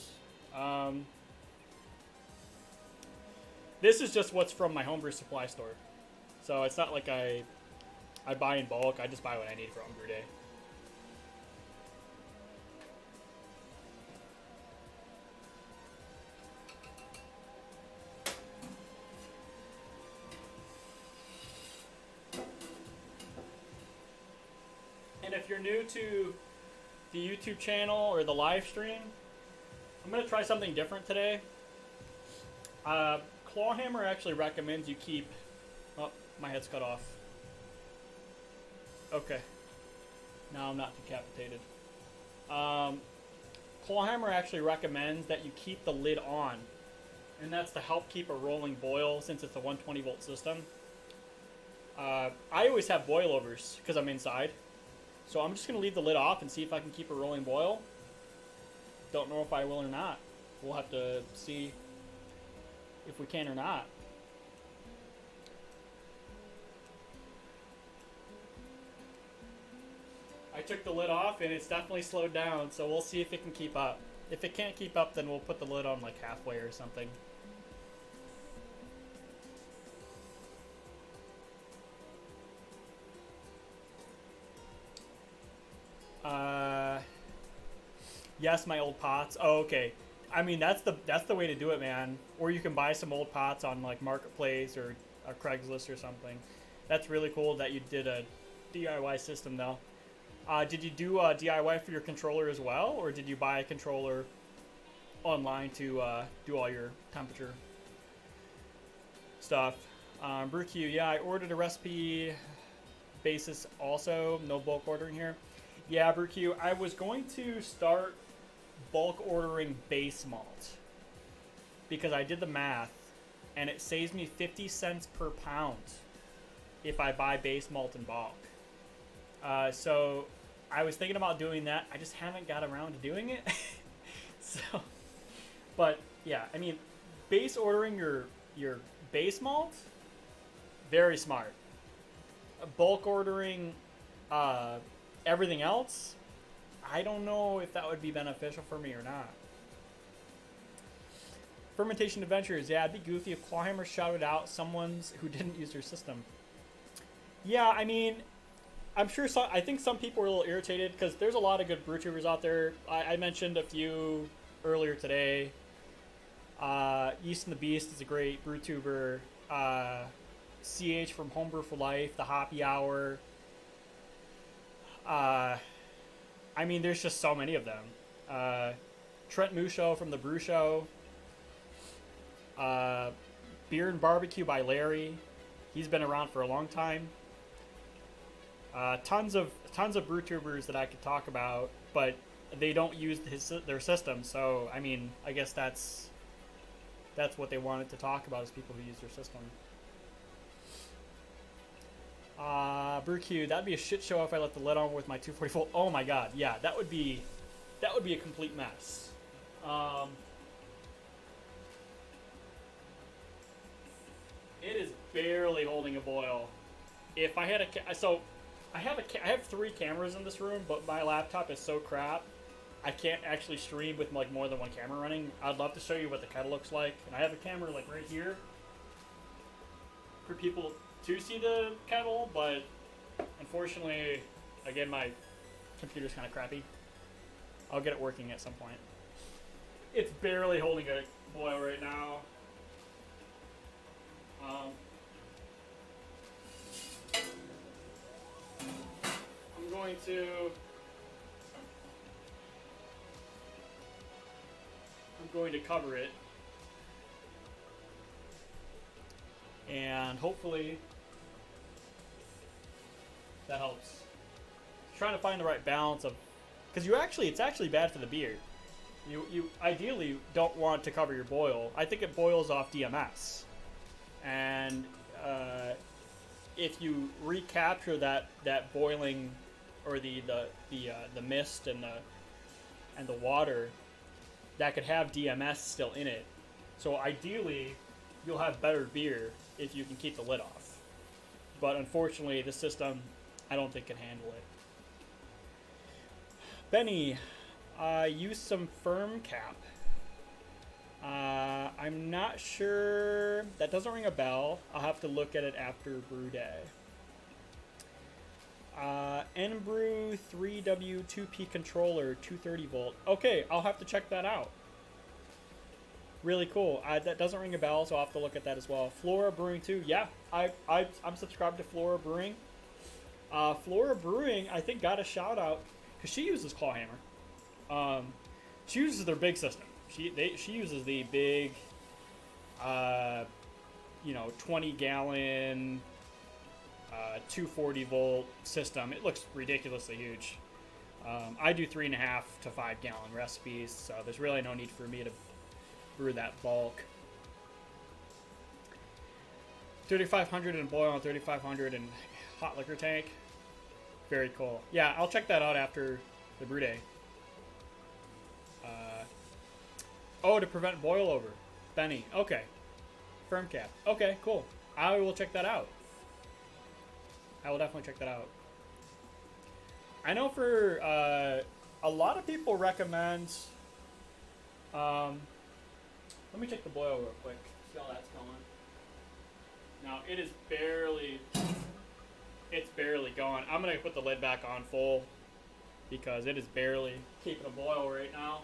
This is just what's from my homebrew supply store. So it's not like I buy in bulk. I just buy what I need for homebrew day. And if you're new to the YouTube channel or the live stream, I'm going to try something different today. Clawhammer actually recommends you keep... Oh, my head's cut off. Okay. Now I'm not decapitated. Clawhammer actually recommends that you keep the lid on. And that's to help keep a rolling boil since it's a 120 volt system. I always have boilovers because I'm inside. So I'm just going to leave the lid off and see if I can keep a rolling boil. Don't know if I will or not. We'll have to see if we can or not. I took the lid off and it's definitely slowed down, so we'll see if it can keep up. If it can't keep up, then we'll put the lid on like halfway or something. Yes, my old pots. Oh, okay. I mean, that's the way to do it, man. Or you can buy some old pots on like Marketplace or a Craigslist or something. That's really cool that you did a DIY system though. Did you do DIY for your controller as well, or did you buy a controller online to do all your temperature stuff? BrewQ, yeah, I ordered a recipe basis also, no bulk ordering here. Yeah, BrewQ, I was going to start bulk ordering base malt because I did the math and it saves me 50 cents per pound if I buy base malt in bulk. So I was thinking about doing that. I just haven't got around to doing it. So, but yeah, I mean, base ordering your base malt, very smart. Bulk ordering everything else, I don't know if that would be beneficial for me or not. Fermentation Adventures, yeah, it'd be goofy if Clawhammer shouted out someone's who didn't use their system. Yeah, I mean, I'm sure I think some people are a little irritated because there's a lot of good brew tubers out there. I mentioned a few earlier today. Yeast and the Beast is a great brew tuber. CH from Homebrew for Life, the Hoppy Hour. I mean, there's just so many of them. Trent Musho from the Brew Show. Beer and Barbecue by Larry. He's been around for a long time. Tons of brew tubers that I could talk about, but they don't use their system. So I mean, I guess that's what they wanted to talk about, is people who use their system. BrewQ, that'd be a shit show if I let the lid on with my 240 volt. Oh my god, yeah, that would be a complete mess. It is barely holding a boil. If I had I have 3 cameras in this room, but my laptop is so crap, I can't actually stream with like more than one camera running. I'd love to show you what the kettle looks like, and I have a camera like right here for people to see the kettle, but unfortunately, again, my computer's kind of crappy. I'll get it working at some point. It's barely holding a boil right now. I'm going to cover it, and hopefully that helps. Trying to find the right balance of, because it's actually bad for the beer. You ideally don't want to cover your boil. I think it boils off DMS, and if you recapture that boiling, or the mist and the water, that could have DMS still in it. So ideally, you'll have better beer if you can keep the lid off. But unfortunately, the system, I don't think, can handle it. Benny, use some firm cap. I'm not sure. That doesn't ring a bell. I'll have to look at it after brew day. Nbrew 3W 2P controller, 230 volt. Okay, I'll have to check that out. Really cool. That doesn't ring a bell, so I'll have to look at that as well. Flora Brewing too. Yeah, I'm subscribed to Flora Brewing. Flora Brewing, I think, got a shout out because she uses Clawhammer. She uses their big system. She uses the big, 20 gallon, 240 volt system. It looks ridiculously huge. I do 3.5 to 5 gallon recipes, so there's really no need for me to brew that bulk. 3500 and boil on 3500 and hot liquor tank. Very cool. Yeah, I'll check that out after the brew day. To prevent boil over. Benny. Okay. Firm cap. Okay, cool. I will check that out. I will definitely check that out. I know for a lot of people recommend. Let me check the boil real quick. See how that's going. Now it is barely. It's barely going. I'm gonna put the lid back on full because it is barely keeping a boil right now.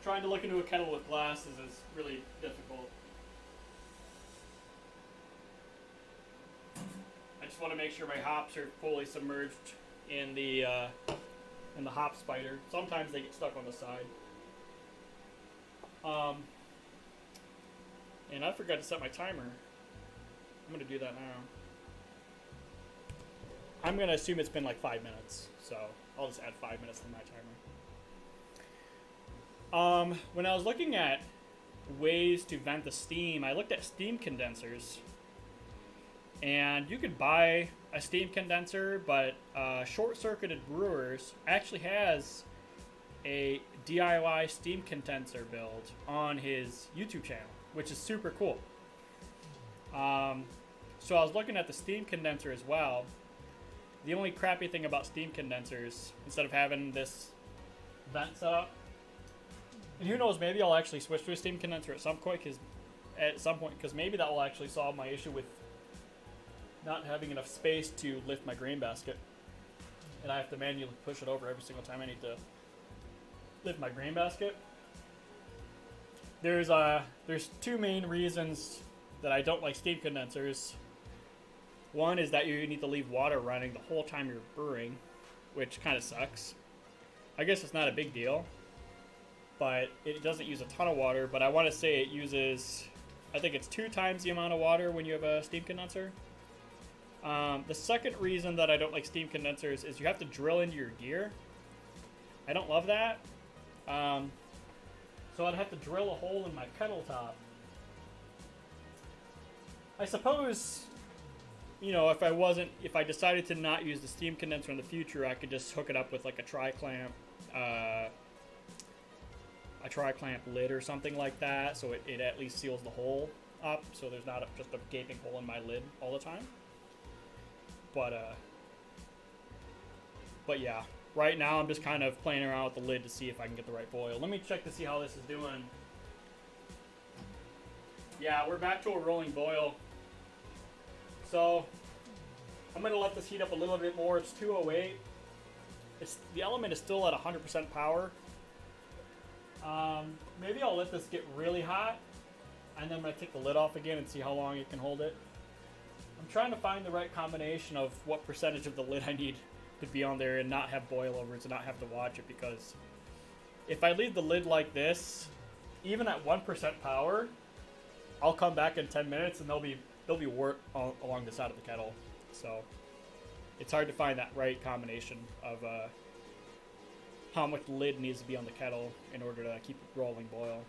Trying to look into a kettle with glasses is really difficult. just want to make sure my hops are fully submerged in the hop spider. Sometimes they get stuck on the side. And I forgot to set my timer. I'm going to do that now. I'm going to assume it's been like 5 minutes, so I'll just add 5 minutes to my timer. When I was looking at ways to vent the steam, I looked at steam condensers. And you could buy a steam condenser, but Short Circuited Brewers actually has a DIY steam condenser build on his YouTube channel, which is super cool. So I was looking at the steam condenser as well. The only crappy thing about steam condensers, instead of having this vent set up, and who knows, maybe I'll actually switch to a steam condenser at some point, because maybe that will actually solve my issue with not having enough space to lift my grain basket, and I have to manually push it over every single time I need to lift my grain basket. There's two main reasons that I don't like steam condensers. One is that you need to leave water running the whole time you're brewing, which kind of sucks. I guess it's not a big deal, but it doesn't use a ton of water. But I want to say it uses, I think it's 2 times the amount of water when you have a steam condenser. The second reason that I don't like steam condensers is you have to drill into your gear. I don't love that. So I'd have to drill a hole in my kettle top. I suppose, you know, if I decided to not use the steam condenser in the future, I could just hook it up with like a tri-clamp lid or something like that, so it at least seals the hole up, so there's not just a gaping hole in my lid all the time. But yeah, right now I'm just kind of playing around with the lid to see if I can get the right boil. Let me check to see how this is doing. Yeah, we're back to a rolling boil. So I'm going to let this heat up a little bit more. It's 208. The element is still at 100% power. Maybe I'll let this get really hot, and then I'm going to take the lid off again and see how long it can hold it. I'm trying to find the right combination of what percentage of the lid I need to be on there and not have boilovers and not have to watch it, because if I leave the lid like this, even at 1% power, I'll come back in 10 minutes and there'll be wort along the side of the kettle. So it's hard to find that right combination of how much lid needs to be on the kettle in order to keep it rolling boil.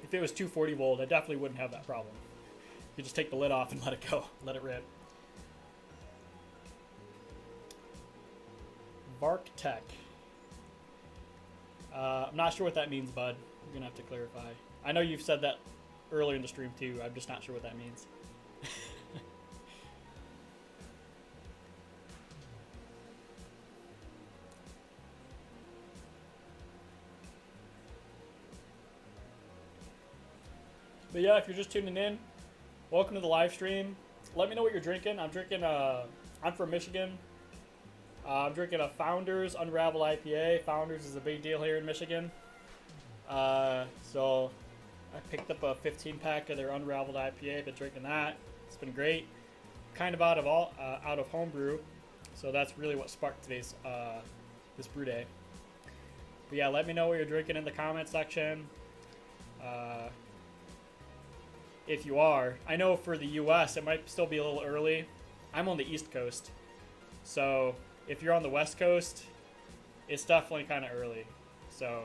If it was 240 volt, I definitely wouldn't have that problem. You just take the lid off and let it go, let it rip. Vark Tech. I'm not sure what that means, bud. You're gonna have to clarify. I know you've said that earlier in the stream too. I'm just not sure what that means. But yeah, if you're just tuning in, welcome to the live stream. Let me know what you're drinking. I'm drinking I'm from Michigan. I'm drinking a Founders Unraveled IPA. Founders is a big deal here in Michigan. So I picked up a 15-pack of their Unraveled IPA. Been drinking that. It's been great. Kind of out of homebrew. So that's really what sparked today's this brew day. But yeah, let me know what you're drinking in the comment section. If you are. I know for the US it might still be a little early. I'm on the East Coast. So if you're on the West Coast, it's definitely kind of early. So,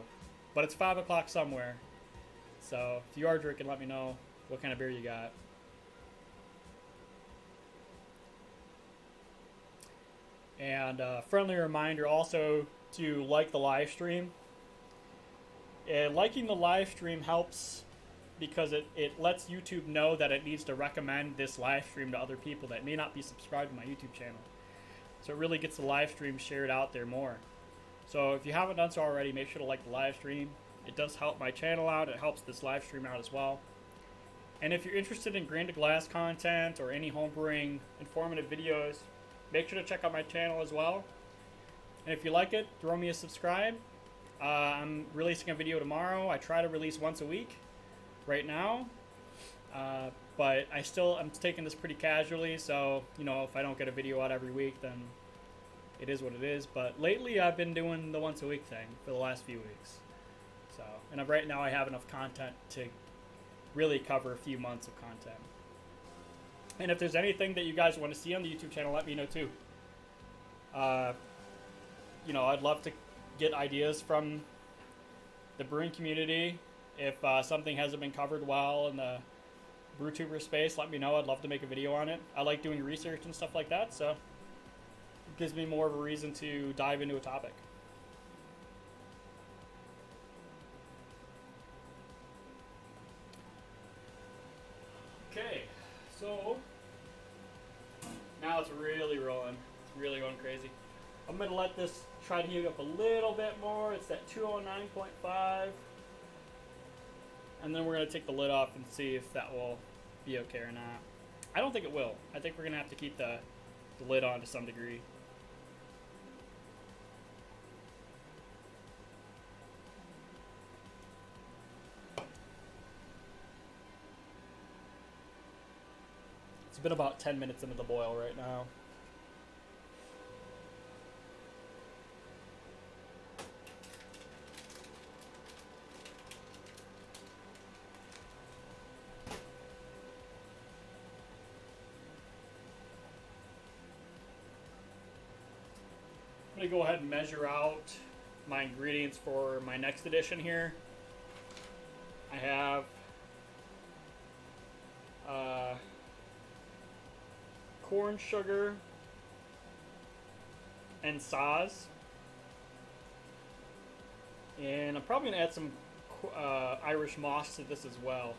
but it's 5 o'clock somewhere. So if you are drinking, let me know what kind of beer you got. And friendly reminder also to like the live stream. And liking the live stream helps because it lets YouTube know that it needs to recommend this live stream to other people that may not be subscribed to my YouTube channel. So it really gets the live stream shared out there more. So if you haven't done so already, make sure to like the live stream. It does help my channel out. It helps this live stream out as well. And if you're interested in grain to glass content or any homebrewing informative videos, make sure to check out my channel as well. And if you like it, throw me a subscribe. I'm releasing a video tomorrow. I try to release once a week right now. but I'm taking this pretty casually, so, you know, if I don't get a video out every week, then it is what it is. But lately I've been doing the once a week thing for the last few weeks. So, and right now I have enough content to really cover a few months of content. And if there's anything that you guys want to see on the YouTube channel, let me know too. You know, I'd love to get ideas from the brewing community. If something hasn't been covered well in the BrewTuber space, let me know. I'd love to make a video on it. I like doing research and stuff like that, so it gives me more of a reason to dive into a topic. Okay, so now it's really rolling. It's really going crazy. I'm going to let this try to heat up a little bit more. It's at 209.5. And then we're going to take the lid off and see if that will be okay or not. I don't think it will. I think we're going to have to keep the lid on to some degree. It's been about 10 minutes into the boil right now. I'm going to go ahead and measure out my ingredients for my next edition here. I have corn sugar and Saaz, and I'm probably going to add some Irish moss to this as well.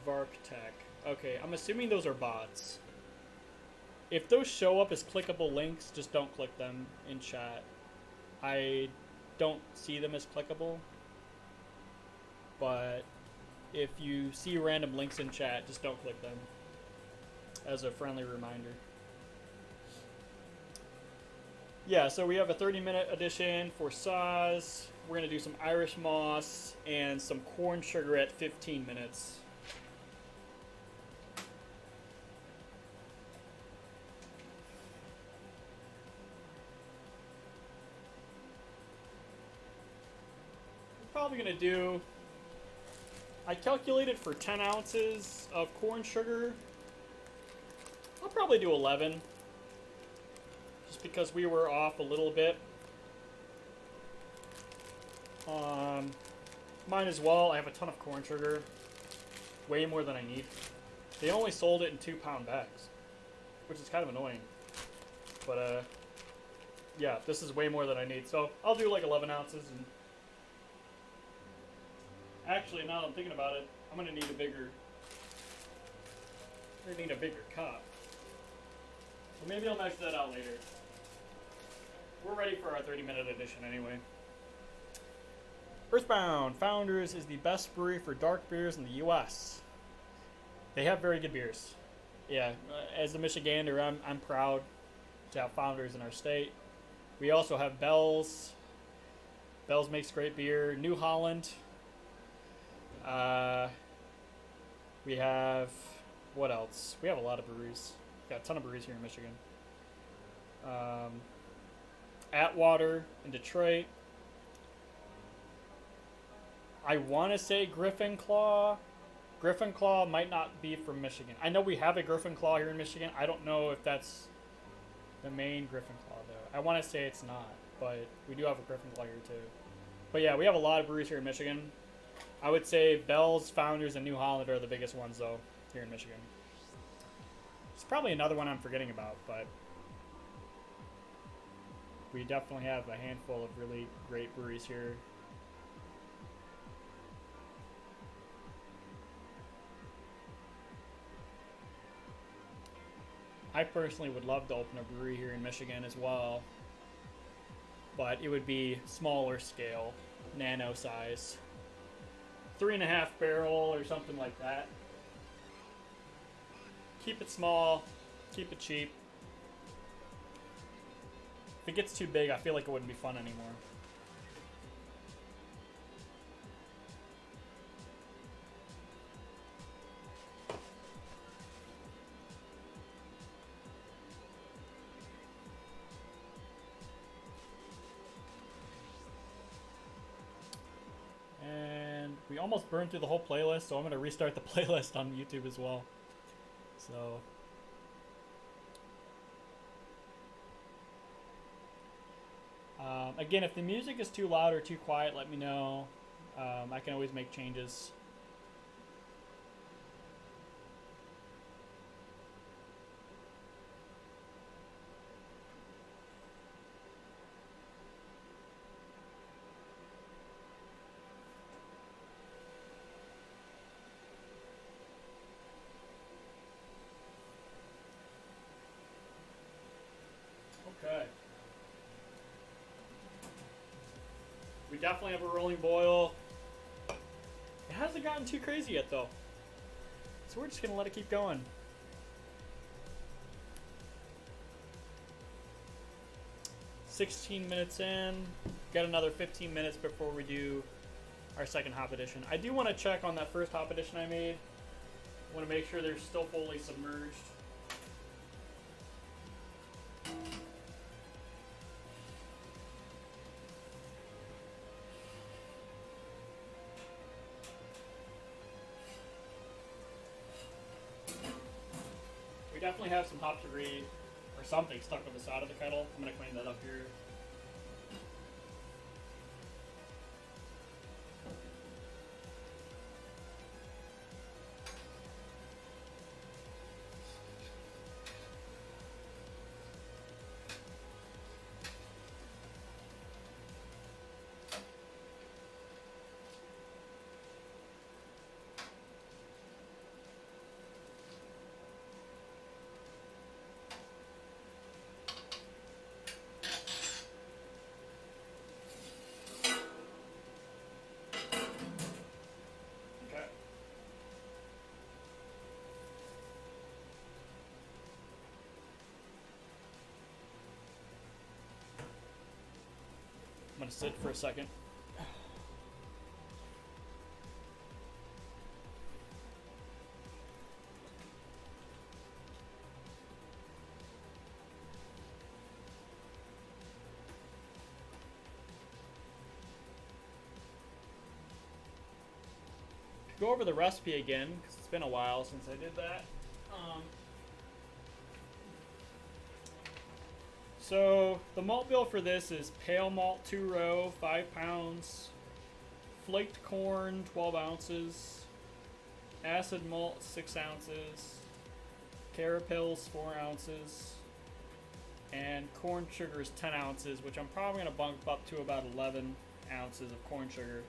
Varktech. Okay, I'm assuming those are bots. If those show up as clickable links, just don't click them in chat. I don't see them as clickable, but if you see random links in chat, just don't click them, as a friendly reminder. Yeah, so we have a 30-minute edition for Saaz. We're going to do some Irish moss and some corn sugar at 15 minutes. Probably going to do, I calculated for 10 ounces of corn sugar. I'll probably do 11, just because we were off a little bit. Mine as well. I have a ton of corn sugar, way more than I need. They only sold it in 2-pound bags, which is kind of annoying. But yeah, this is way more than I need, so I'll do like 11 ounces. And actually, now that I'm thinking about it, I'm gonna need a bigger cup. So maybe I'll measure that out later. We're ready for our 30-minute edition anyway. Earthbound Founders is the best brewery for dark beers in the U.S. They have very good beers. Yeah, as a Michigander, I'm proud to have Founders in our state. We also have Bell's. Bell's makes great beer. New Holland. We have, what else? We have a lot of breweries. Got a ton of breweries here in Michigan. Atwater in Detroit. I want to say Griffin Claw. Griffin Claw might not be from Michigan. I know we have a Griffin Claw here in Michigan. I don't know if that's the main Griffin Claw though. I want to say it's not, but we do have a Griffin Claw here too. But yeah, we have a lot of breweries here in Michigan. I would say Bell's, Founders, and New Holland are the biggest ones though here in Michigan. There's probably another one I'm forgetting about, but we definitely have a handful of really great breweries here. I personally would love to open a brewery here in Michigan as well, but it would be smaller scale, nano size, 3.5 barrel or something like that. Keep it small, keep it cheap. If it gets too big, I feel like it wouldn't be fun anymore. We almost burned through the whole playlist, so I'm going to restart the playlist on YouTube as well. So... again, if the music is too loud or too quiet, let me know. I can always make changes. Okay. We definitely have a rolling boil. It hasn't gotten too crazy yet though. So we're just gonna let it keep going. "16 minutes in. Got another 15 minutes before we do our second hop addition. I do want to check on that first hop addition I made. I want to make sure they're still fully submerged. Definitely have some hop debris or something stuck on the side of the kettle. I'm going to clean that up here. I'm going to sit for a second. Go over the recipe again because it's been a while since I did that. So the malt bill for this is pale malt 2-row, 5 pounds, flaked corn 12 ounces, acid malt 6 ounces, carapils 4 ounces, and corn sugar is 10 ounces, which I'm probably going to bump up to about 11 ounces of corn sugar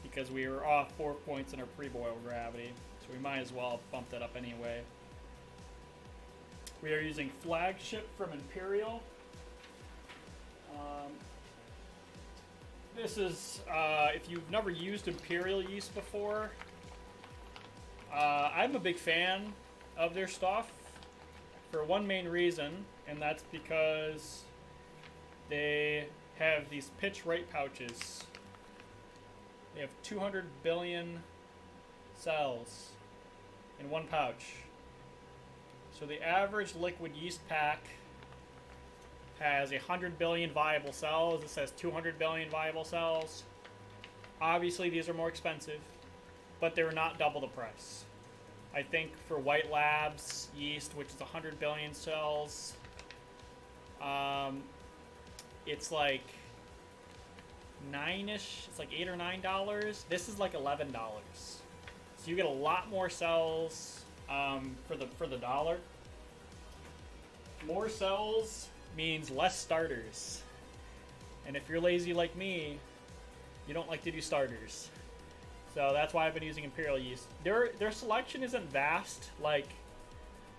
because we were off 4 points in our pre-boil gravity, so we might as well bump that up anyway. We are using Flagship from Imperial. This is, if you've never used Imperial Yeast before, I'm a big fan of their stuff for one main reason, and that's because they have these pitch rate pouches. They have 200 billion cells in one pouch. So the average liquid yeast pack has 100 billion viable cells. This has 200 billion viable cells. Obviously these are more expensive, but they're not double the price. I think for White Labs yeast, which is 100 billion cells, it's like $9-ish. It's like $8 or $9. This is like $11. So you get a lot more cells for the dollar. More cells means less starters. And if you're lazy like me, you don't like to do starters. So that's why I've been using Imperial Yeast. Their selection isn't vast like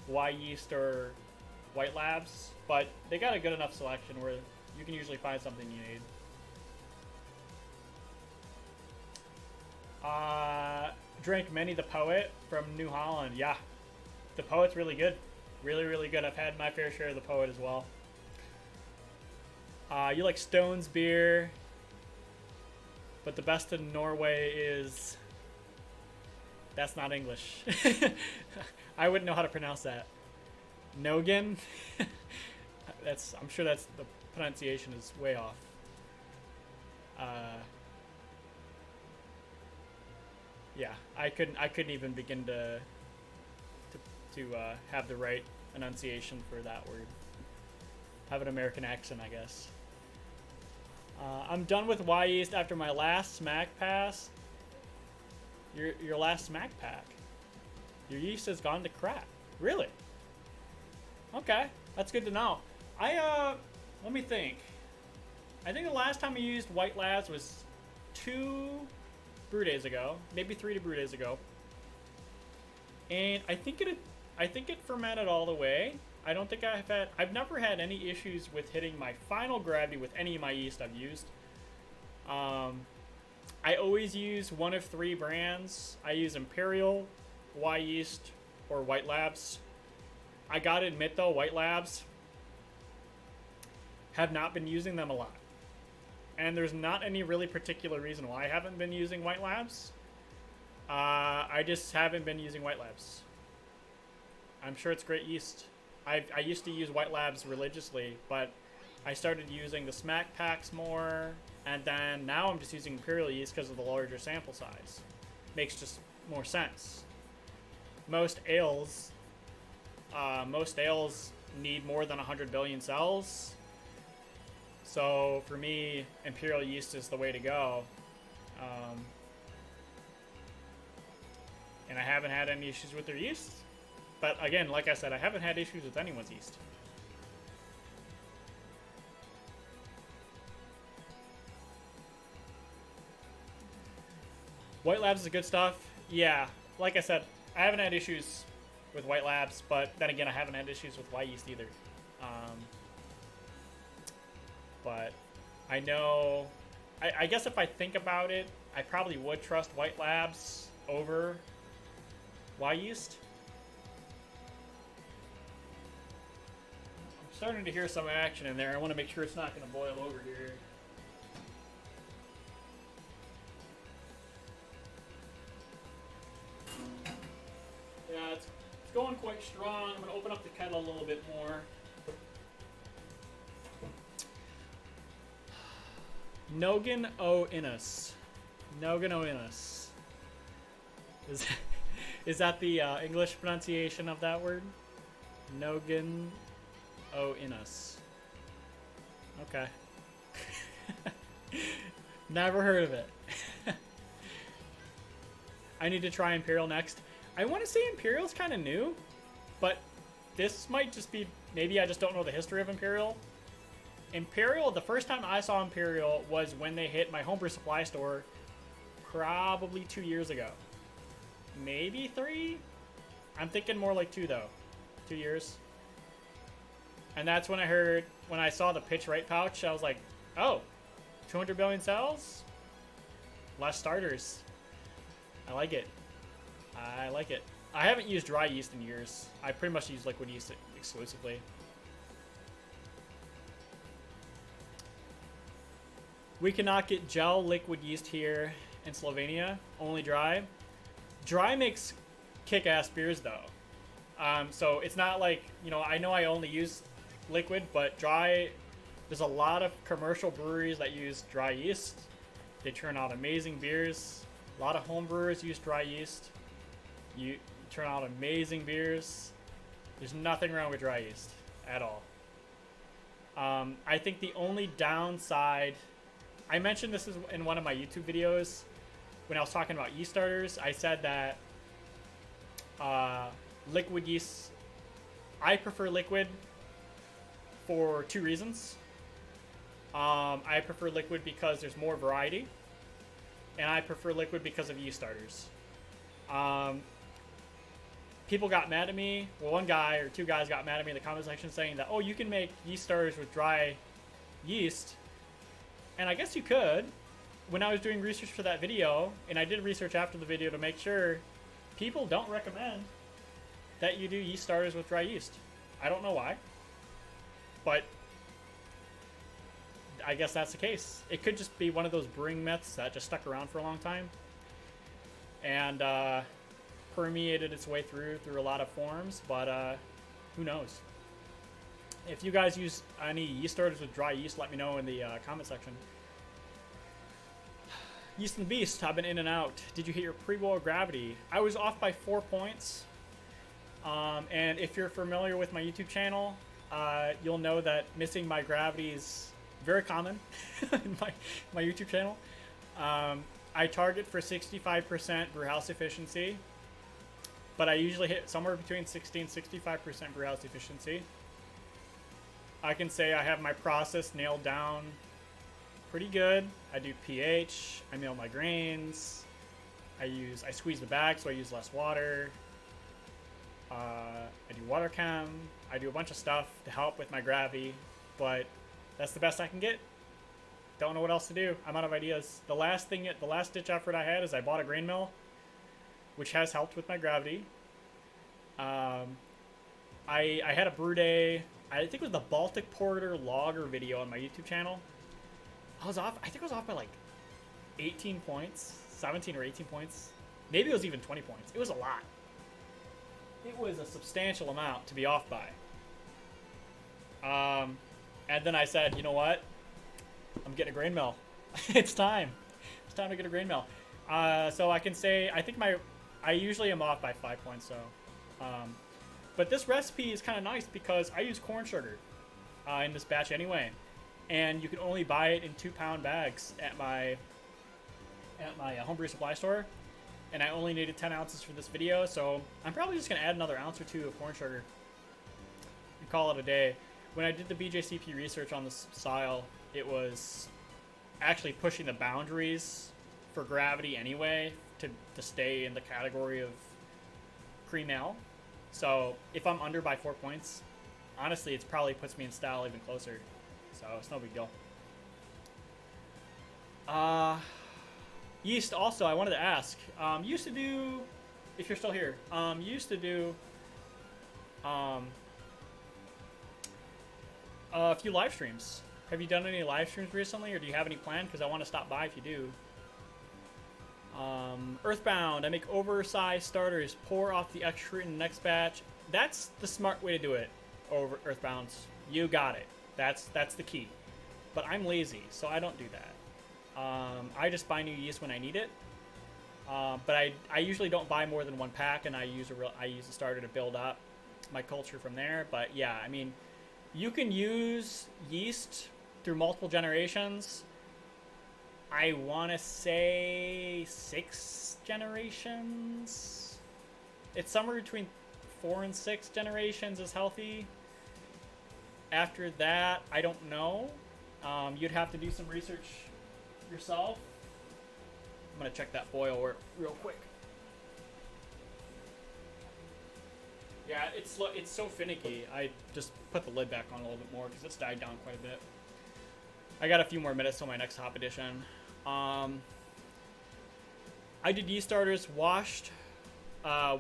Y Yeast or White Labs, but they got a good enough selection where you can usually find something you need. Drank Many the Poet from New Holland. Yeah, the Poet's really good. Really, really good. I've had my fair share of the Poet as well. You like Stone's beer, but the best in Norway is... That's not English. I wouldn't know how to pronounce that. Nogan? I'm sure that's the pronunciation is way off. Yeah, I couldn't even begin to have the right enunciation for that word. Have an American accent, I guess. I'm done with Y yeast after my last smack pass. Your last smack pack. Your yeast has gone to crap. Really? Okay, that's good to know. Let me think. I think the last time I used White Labs was 2 brew days ago, maybe 3 brew days ago, and I think it fermented all the way. I don't think I've never had any issues with hitting my final gravity with any of my yeast I've used. I always use one of 3 brands. I use Imperial, Y Yeast, or White Labs. I gotta admit though, White Labs, have not been using them a lot. And there's not any really particular reason why I haven't been using White Labs. I just haven't been using White Labs. I'm sure it's great yeast. I used to use White Labs religiously, but I started using the smack packs more, and then now I'm just using Imperial Yeast because of the larger sample size. Makes just more sense. Most ales need more than 100 billion cells. So for me, Imperial Yeast is the way to go. And I haven't had any issues with their yeast. But again, like I said, I haven't had issues with anyone's yeast. White Labs is good stuff. Yeah, like I said, I haven't had issues with White Labs, but then again, I haven't had issues with Y yeast either. But I know, I guess if I think about it, I probably would trust White Labs over Y yeast. I'm starting to hear some action in there. I want to make sure it's not going to boil over here. Yeah, it's going quite strong. I'm going to open up the kettle a little bit more. Nogan o Inus. Nogan o Inus. Is that the English pronunciation of that word? Nogan o Inus. Okay. Never heard of it. I need to try Imperial next. I want to say Imperial's kind of new, but this might just be, maybe I just don't know the history of Imperial. Imperial, the first time I saw Imperial was when they hit my homebrew supply store probably 2 years ago. Maybe 3? I'm thinking more like 2 though. 2 years. And that's when I saw the pitch right pouch, I was like, oh, 200 billion cells? Less starters. I like it. I like it. I haven't used dry yeast in years. I pretty much use liquid yeast exclusively. We cannot get gel liquid yeast here in Slovenia, only dry. Dry makes kick-ass beers though. So it's not like, you know I only use liquid, but dry, there's a lot of commercial breweries that use dry yeast. They turn out amazing beers. A lot of home brewers use dry yeast. You turn out amazing beers. There's nothing wrong with dry yeast at all. I think the only downside, I mentioned this in one of my YouTube videos when I was talking about yeast starters. I said that liquid yeast, I prefer liquid for 2 reasons. I prefer liquid because there's more variety, and I prefer liquid because of yeast starters. People got mad at me. Well, 1 guy or 2 guys got mad at me in the comment section saying that, oh, you can make yeast starters with dry yeast. And I guess you could. When I was doing research for that video, and I did research after the video to make sure, people don't recommend that you do yeast starters with dry yeast. I don't know why, but I guess that's the case. It could just be one of those brewing myths that just stuck around for a long time and permeated its way through a lot of forums, but who knows. If you guys use any yeast starters with dry yeast, let me know in the comment section. Yeast and Beast, I've been in and out. Did you hit your pre-boil gravity? I was off by 4 points. And if you're familiar with my YouTube channel, you'll know that missing my gravity is very common in my YouTube channel. I target for 65% brewhouse efficiency, but I usually hit somewhere between 60 and 65% brewhouse efficiency. I can say I have my process nailed down pretty good. I do pH, I mill my grains, I squeeze the bag so I use less water. I do water chem, I do a bunch of stuff to help with my gravity, but that's the best I can get. Don't know what else to do. I'm out of ideas. The last ditch effort I had is I bought a grain mill, which has helped with my gravity. I had a brew day. I think it was the Baltic Porter Lager video on my YouTube channel. I think I was off by like 18 points, 17 or 18 points. Maybe it was even 20 points. It was a lot. It was a substantial amount to be off by. And then I said, you know what? I'm getting a grain mill. It's time. It's time to get a grain mill. So I can say, I usually am off by 5 points, so. But this recipe is kind of nice because I use corn sugar in this batch anyway. And you can only buy it in 2-pound bags at my homebrew supply store. And I only needed 10 ounces for this video, so I'm probably just going to add another ounce or two of corn sugar and call it a day. When I did the BJCP research on this style, it was actually pushing the boundaries for gravity anyway to stay in the category of cream ale. So if I'm under by 4 points, honestly, it probably puts me in style even closer. So it's no big deal. Yeast also, I wanted to ask, used to do, if you're still here, used to do a few live streams. Have you done any live streams recently, or do you have any planned? Because I want to stop by if you do. Earthbound, I make oversized starters, pour off the extra in the next batch. That's the smart way to do it, over Earthbound. You got it. That's the key. But I'm lazy, so I don't do that. I just buy new yeast when I need it. But I usually don't buy more than one pack, and I use a starter to build up my culture from there. But yeah, I mean, you can use yeast through multiple generations. I want to say 6 generations. It's somewhere between 4 and 6 generations is healthy. After that, I don't know. You'd have to do some research yourself. I'm gonna check that boil real quick. Yeah, it's so finicky. I just put the lid back on a little bit more because it's died down quite a bit. I got a few more minutes till my next hop edition. I did yeast starters washed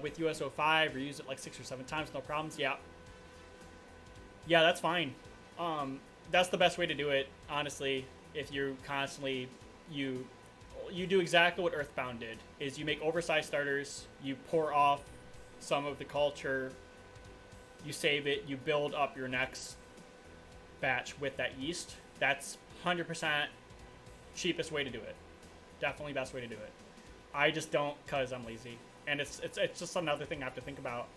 with USO5, or used it like 6 or 7 times, no problems. Yeah, that's fine. That's the best way to do it, honestly. If you constantly you do exactly what Earthbound did, is you make oversized starters, you pour off some of the culture, you save it, you build up your next batch with that yeast. That's 100% cheapest way to do it. Definitely best way to do it. I just don't, because I'm lazy, and it's just another thing I have to think about.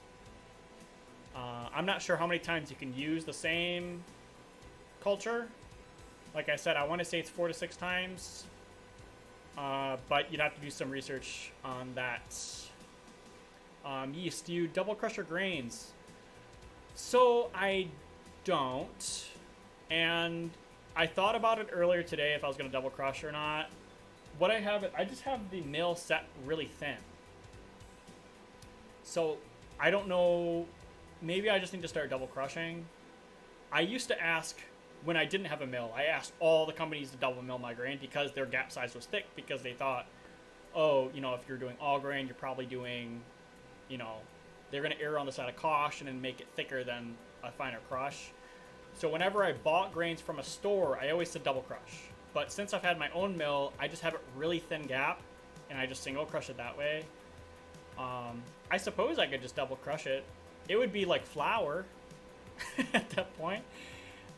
I'm not sure how many times you can use the same culture. Like I said, I want to say it's 4 to 6 times, but you'd have to do some research on that. Yeast, do you double crush your grains? So I don't, and I thought about it earlier today if I was going to double crush or not. What I just have the mill set really thin. So I don't know, maybe I just need to start double crushing. I used to ask, when I didn't have a mill, I asked all the companies to double mill my grain because their gap size was thick, because they thought, oh, you know, if you're doing all grain, you're probably doing, you know, they're going to err on the side of caution and make it thicker than a finer crush. So whenever I bought grains from a store, I always said double crush. But since I've had my own mill, I just have a really thin gap, and I just single crush it that way. I suppose I could just double crush it. It would be like flour at that point.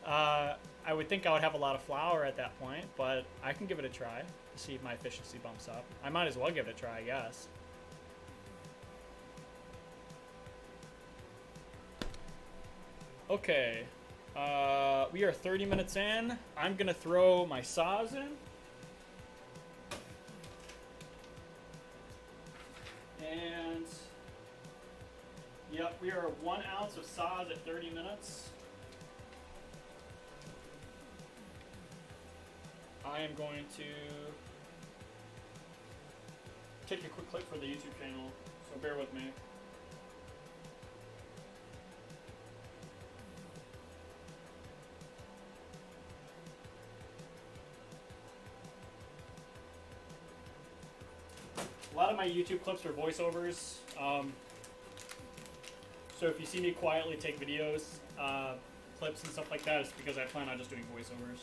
I would think I would have a lot of flour at that point, but I can give it a try. to see if my efficiency bumps up. I might as well give it a try, I guess. Okay, we are 30 minutes in. I'm gonna throw my saws in. And, yep, we are 1 ounce of saws at 30 minutes. I am going to take a quick clip for the YouTube channel, so bear with me. A lot of my YouTube clips are voiceovers, so if you see me quietly take videos, clips and stuff like that, it's because I plan on just doing voiceovers.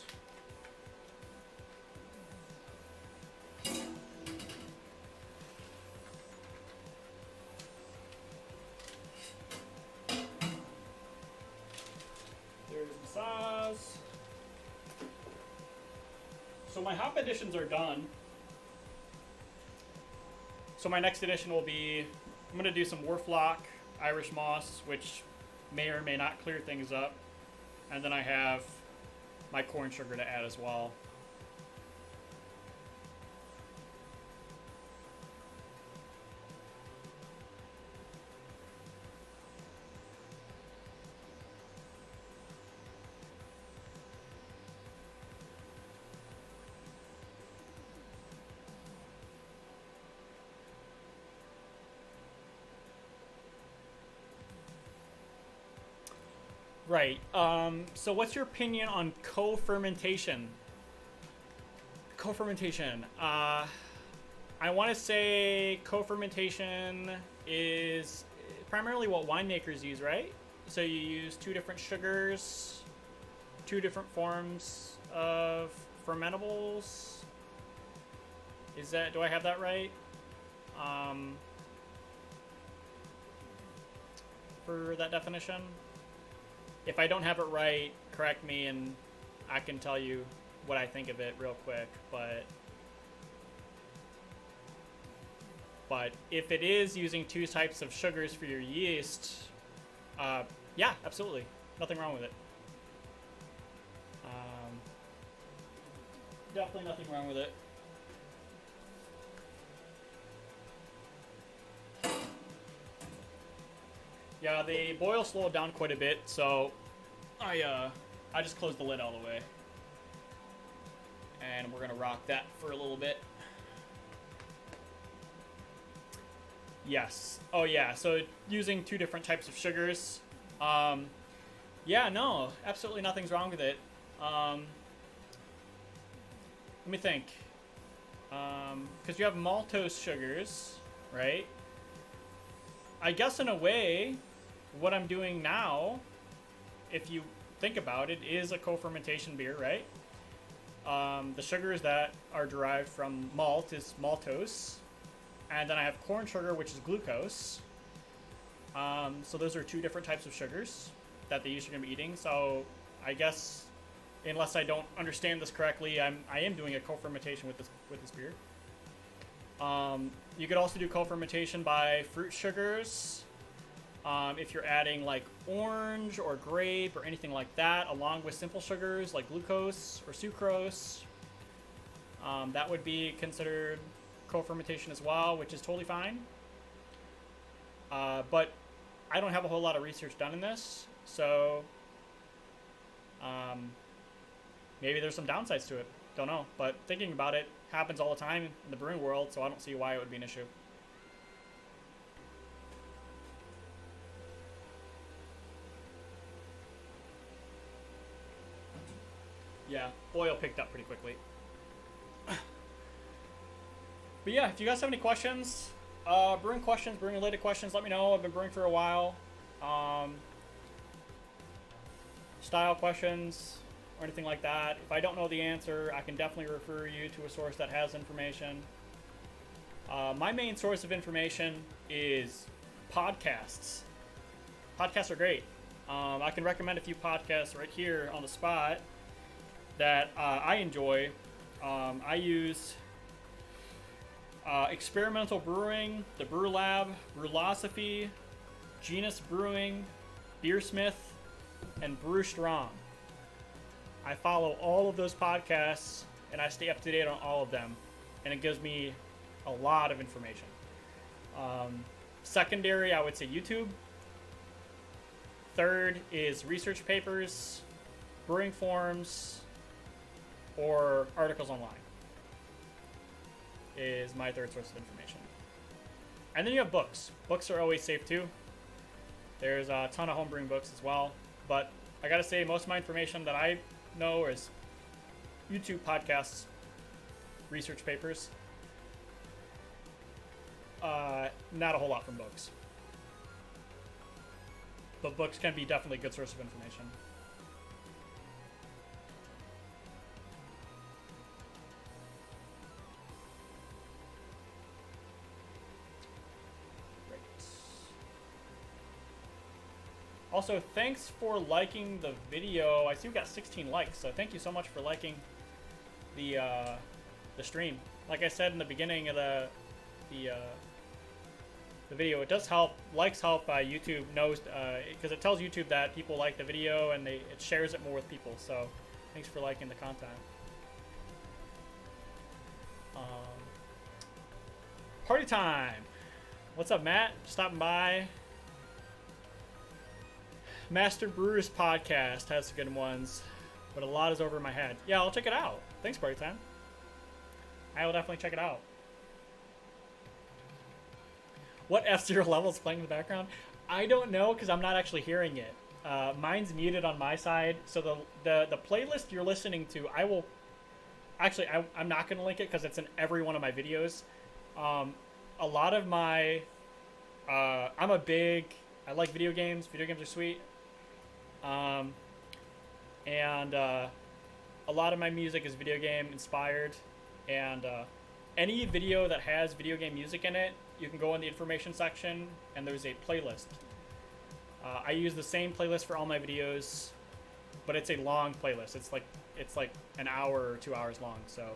There's the sauce. So my hop additions are done. So my next addition will be, I'm going to do some Wurflock Irish Moss, which may or may not clear things up. And then I have my corn sugar to add as well. Right. So what's your opinion on co-fermentation? Co-fermentation. I want to say co-fermentation is primarily what winemakers use, right? So you use 2 different sugars, 2 different forms of fermentables. Is that, do I have that right? For that definition? If I don't have it right, correct me and I can tell you what I think of it real quick, but if it is using 2 types of sugars for your yeast, yeah, absolutely. Nothing wrong with it. Definitely nothing wrong with it. Yeah, the boil slowed down quite a bit, so I just closed the lid all the way. And we're gonna rock that for a little bit. Yes. Oh yeah, so using 2 different types of sugars. Yeah, no, absolutely nothing's wrong with it. Let me think. Because you have maltose sugars, right? I guess in a way, what I'm doing now, if you think about it, is a co-fermentation beer, right? The sugars that are derived from malt is maltose, and then I have corn sugar, which is glucose. So those are 2 different types of sugars that the yeast are going to be eating. So I guess, unless I don't understand this correctly, I am doing a co-fermentation with this beer. You could also do co-fermentation by fruit sugars. If you're adding like orange or grape or anything like that, along with simple sugars like glucose or sucrose, that would be considered co-fermentation as well, which is totally fine. But I don't have a whole lot of research done in this, so maybe there's some downsides to it. Don't know, but thinking about it happens all the time in the brewing world, so I don't see why it would be an issue. Yeah, oil picked up pretty quickly. But yeah, if you guys have any questions, brewing related questions, let me know. I've been brewing for a while. Style questions or anything like that. If I don't know the answer, I can definitely refer you to a source that has information. My main source of information is podcasts. Podcasts are great. I can recommend a few podcasts right here on the spot that I enjoy. I use Experimental Brewing, the Brew Lab, Brewlosophy, Genus Brewing, Beersmith, and Brew Strong. I follow all of those podcasts, and I stay up to date on all of them, and it gives me a lot of information. Secondary, I would say YouTube. Third is research papers, brewing forums, or articles online is my third source of information. And then you have books. Books are always safe too. There's a ton of homebrewing books as well. But I gotta say, most of my information that I know is YouTube, podcasts, research papers. Not a whole lot from books. But books can be definitely a good source of information. Great. Also, thanks for liking the video. I see we got 16 likes, so thank you so much for liking the stream. Like I said in the beginning of the video, it does help. Likes help. YouTube knows because it tells YouTube that people like the video and it shares it more with people. So, thanks for liking the content. Party time. What's up, Matt? Just stopping by. Master Brewers podcast has some good ones, but a lot is over my head. Yeah, I'll check it out. Thanks, Party time. I will definitely check it out. What F-Zero level is playing in the background? I don't know because I'm not actually hearing it. Mine's muted on my side, so the playlist you're listening to, I will... Actually, I'm not going to link it because it's in every one of my videos. A lot of my... I like video games. Video games are sweet. And a lot of my music is video game inspired. And any video that has video game music in it, you can go in the information section and there's a playlist. I use the same playlist for all my videos, but it's a long playlist. It's like an hour or 2 hours long. So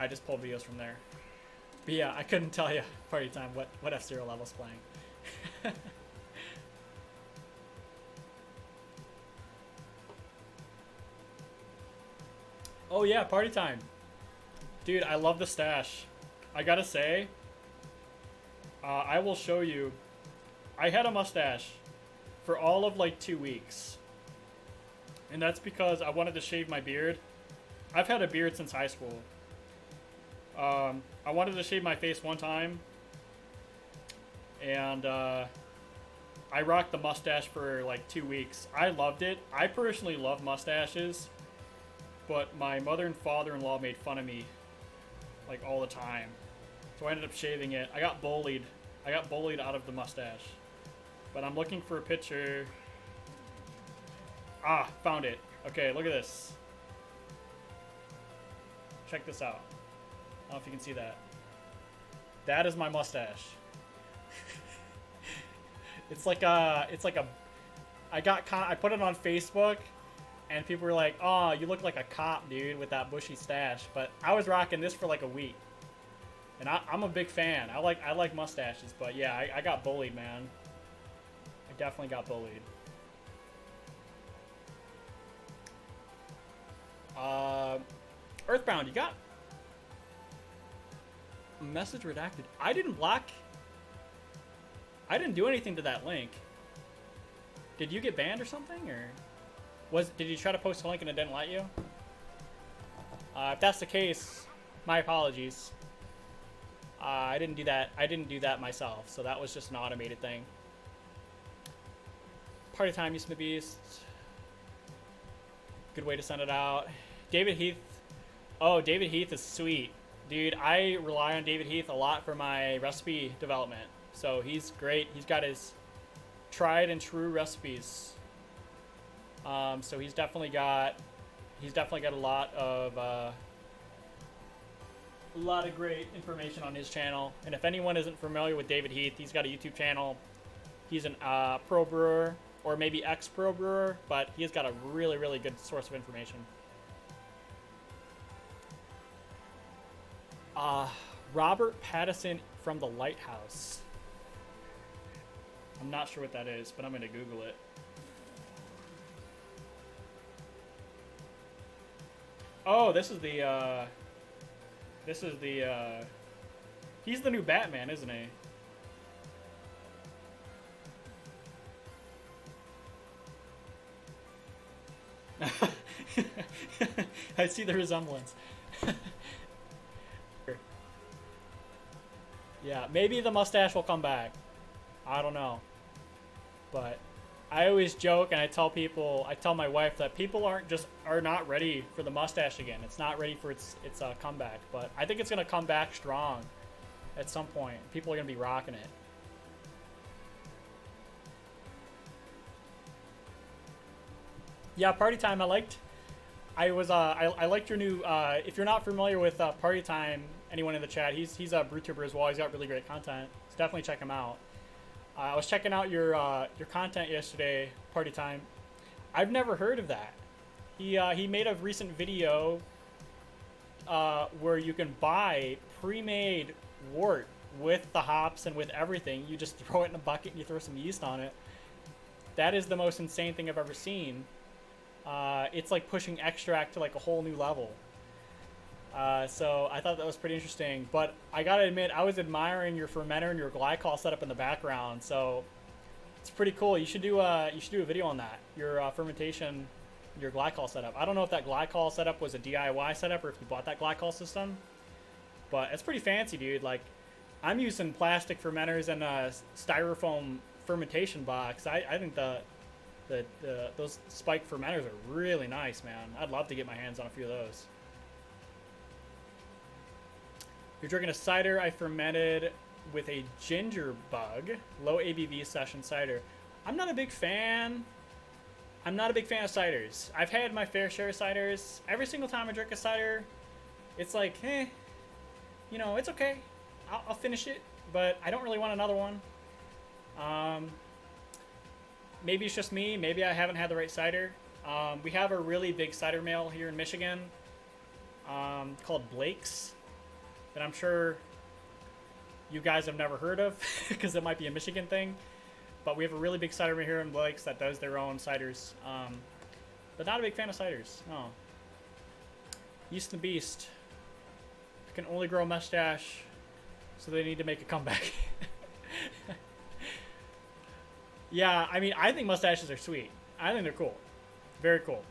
I just pull videos from there. But yeah, I couldn't tell you party time what F-Zero level's playing. Oh yeah, party time. Dude, I love the stash. I gotta say, I will show you. I had a mustache for all of like 2 weeks. And that's because I wanted to shave my beard. I've had a beard since high school. I wanted to shave my face one time. And I rocked the mustache for like 2 weeks. I loved it. I personally love mustaches. But my mother and father-in-law made fun of me like all the time. So I ended up shaving it. I got bullied. I got bullied out of the mustache. But I'm looking for a picture. Ah, found it. Okay, look at this. Check this out. I don't know if you can see that. That is my mustache. I put it on Facebook. And people were like, oh, you look like a cop, dude, with that bushy stash. But I was rocking this for like a week. And I'm a big fan. I like mustaches. But yeah, I got bullied, man. I definitely got bullied. Earthbound, you got a message redacted. I didn't do anything to that link. Did you get banned or something, or... Did you try to post a link and it didn't let you? If that's the case, my apologies. I didn't do that. I didn't do that myself, so that was just an automated thing. Party time, Yeast the Beast. Good way to send it out. David Heath. Oh, David Heath is sweet. Dude, I rely on David Heath a lot for my recipe development. So he's great. He's got his tried and true recipes. So he's definitely got a lot of great information on his channel. And if anyone isn't familiar with David Heath, he's got a YouTube channel. He's an pro brewer, or maybe ex-pro brewer, but he's got a really, really good source of information. Uh, Robert Pattinson from the Lighthouse. I'm not sure what that is, but I'm gonna Google it. Oh, this is the, he's the new Batman, isn't he? I see the resemblance. Yeah, maybe the mustache will come back. I don't know. But I always joke and I tell my wife that people are not ready for the mustache again. It's not ready for its comeback. But I think it's gonna come back strong at some point. People are gonna be rocking it. Yeah, Party Time. I liked your new. If you're not familiar with Party Time, anyone in the chat, he's a BrewTuber as well. He's got really great content. So definitely check him out. I was checking out your content yesterday, Party Time. I've never heard of that. He made a recent video where you can buy pre-made wort with the hops and with everything. You just throw it in a bucket and you throw some yeast on it. That is the most insane thing I've ever seen. It's like pushing extract to like a whole new level. So I thought that was pretty interesting. But I gotta admit, I was admiring your fermenter and your glycol setup in the background. So it's pretty cool. You should do a video on that. Your fermentation, your glycol setup. I don't know if that glycol setup was a DIY setup or if you bought that glycol system. But it's pretty fancy, dude. Like, I'm using plastic fermenters and a styrofoam fermentation box. I think those spike fermenters are really nice, man. I'd love to get my hands on a few of those. You're drinking a cider I fermented with a ginger bug, low ABV session cider. I'm not a big fan. I'm not a big fan of ciders. I've had my fair share of ciders. Every single time I drink a cider, it's like, you know, it's okay. I'll finish it, but I don't really want another one. Maybe it's just me. Maybe I haven't had the right cider. We have a really big cider mill here in Michigan called Blake's that I'm sure you guys have never heard of because it might be a Michigan thing. But we have a really big cider mill here in Blake's that does their own ciders. But not a big fan of ciders, no. Yeast the Beast. Can only grow a mustache, so they need to make a comeback. Yeah, I mean, I think mustaches are sweet. I think they're cool. Very cool.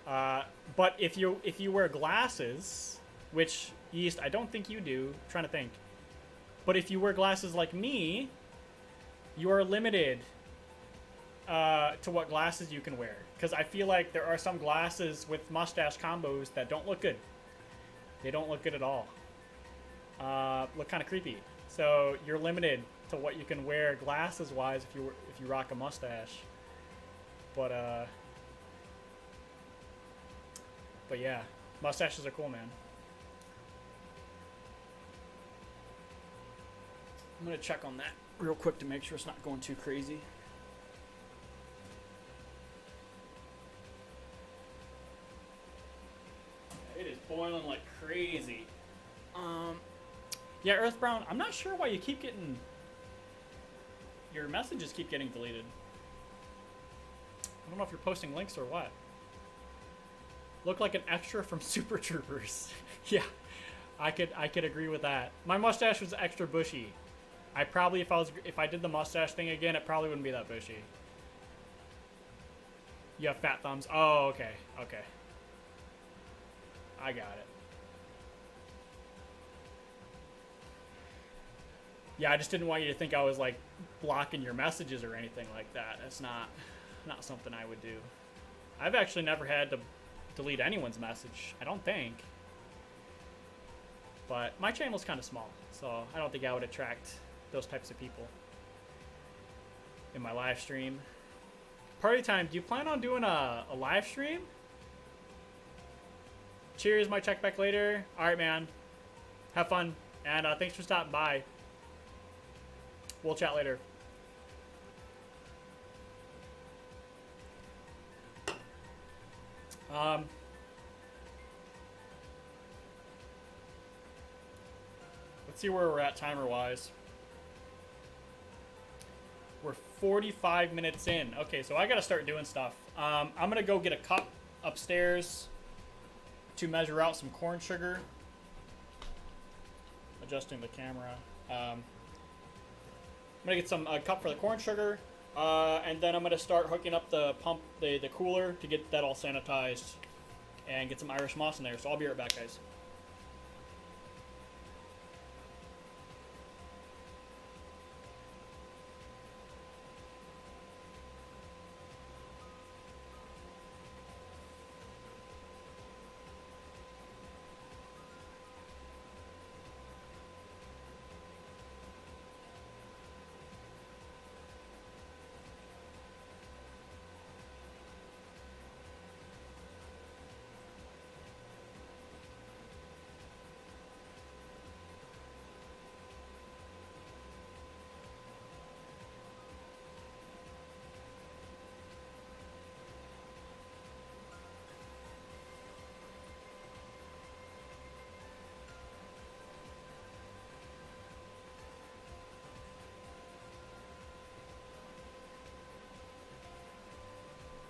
But if you wear glasses, which Yeast, I don't think you do. I'm trying to think. But if you wear glasses like me, you are limited to what glasses you can wear. Because I feel like there are some glasses with mustache combos that don't look good. They don't look good at all. Look kind of creepy. So you're limited to what you can wear glasses wise if you rock a mustache. But yeah, mustaches are cool, man. I'm gonna check on that real quick to make sure it's not going too crazy. It is boiling like crazy. Yeah, Earth Brown, I'm not sure why you keep getting... Your messages keep getting deleted. I don't know if you're posting links or what. Look like an extra from Super Troopers. Yeah, I could agree with that. My mustache was extra bushy. I probably, if I did the mustache thing again, it probably wouldn't be that bushy. You have fat thumbs. Oh, okay, okay. I got it. Yeah, I just didn't want you to think I was like blocking your messages or anything like that. That's not something I would do. I've actually never had to delete anyone's message, I don't think. But my channel's kind of small, so I don't think I would attract those types of people in my live stream. Party Time, do you plan on doing a live stream? Cheers, might check back later. All right, man. Have fun, and thanks for stopping by. We'll chat later. see where we're at timer-wise. We're 45 minutes in. Okay, so I gotta start doing stuff. I'm gonna go get a cup upstairs to measure out some corn sugar. Adjusting the camera. I'm gonna get some cup for the corn sugar, and then I'm gonna start hooking up the pump, the cooler, to get that all sanitized, and get some Irish moss in there. So I'll be right back, guys.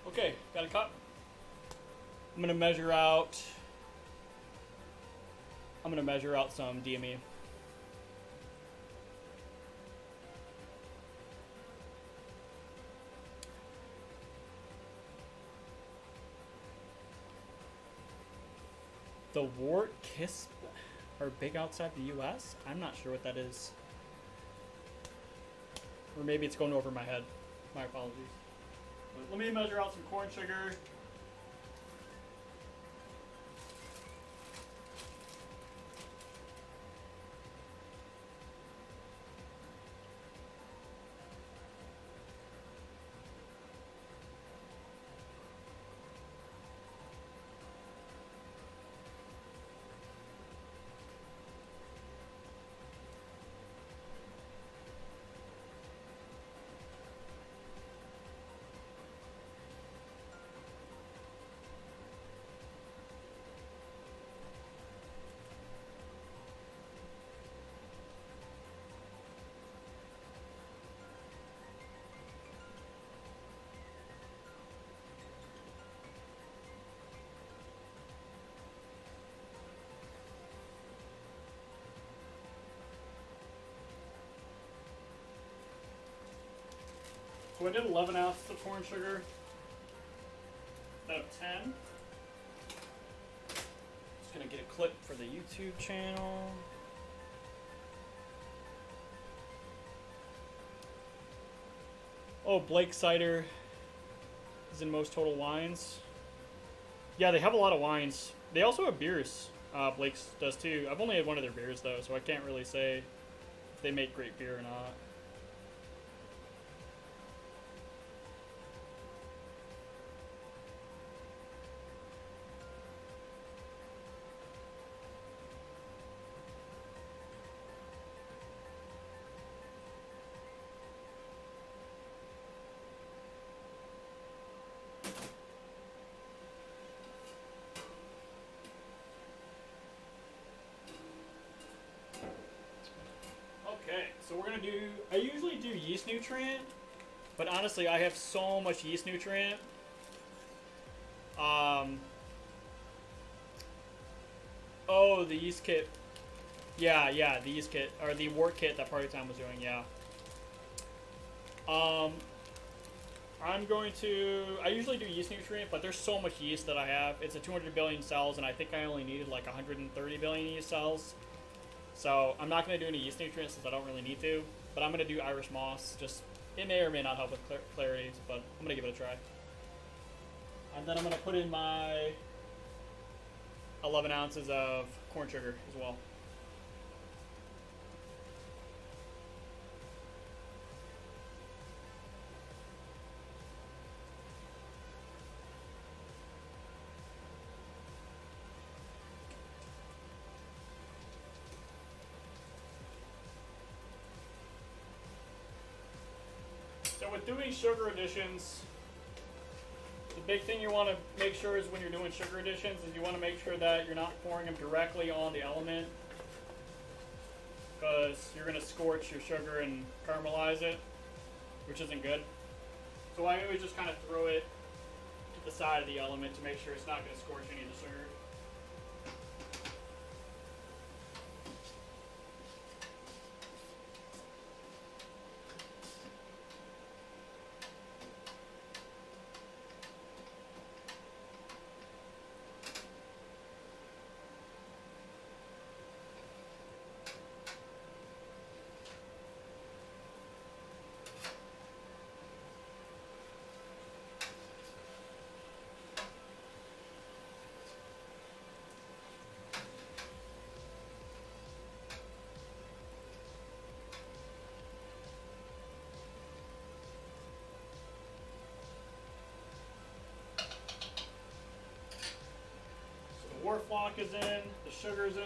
Okay, got a cup. I'm gonna measure out some DME. The wort kiss are big outside the US? I'm not sure what that is. Or maybe it's going over my head. My apologies. But let me measure out some corn sugar. So I did 11 ounces of corn sugar instead of 10. Just gonna get a clip for the YouTube channel. Oh, Blake Cider is in most Total Wines. Yeah, they have a lot of wines. They also have beers. Blake's does too. I've only had one of their beers though, so I can't really say if they make great beer or not. So we're gonna do, I usually do Yeast Nutrient, but honestly I have so much Yeast Nutrient. Oh, the yeast kit. Yeah, the yeast kit, or the wort kit that Party Time was doing, yeah. I'm going to, I usually do Yeast Nutrient, but there's so much yeast that I have. It's a 200 billion cells, and I think I only needed like 130 billion yeast cells. So I'm not going to do any Yeast Nutrients since I don't really need to, but I'm going to do Irish moss. Just, it may or may not help with clarity, but I'm going to give it a try. And then I'm going to put in my 11 ounces of corn sugar as well. So with doing sugar additions, the big thing you want to make sure is when you're doing sugar additions is you want to make sure that you're not pouring them directly on the element, because you're going to scorch your sugar and caramelize it, which isn't good. So I always just kind of throw it to the side of the element to make sure it's not going to scorch any of the sugar. Wort flock is in, the sugar's in.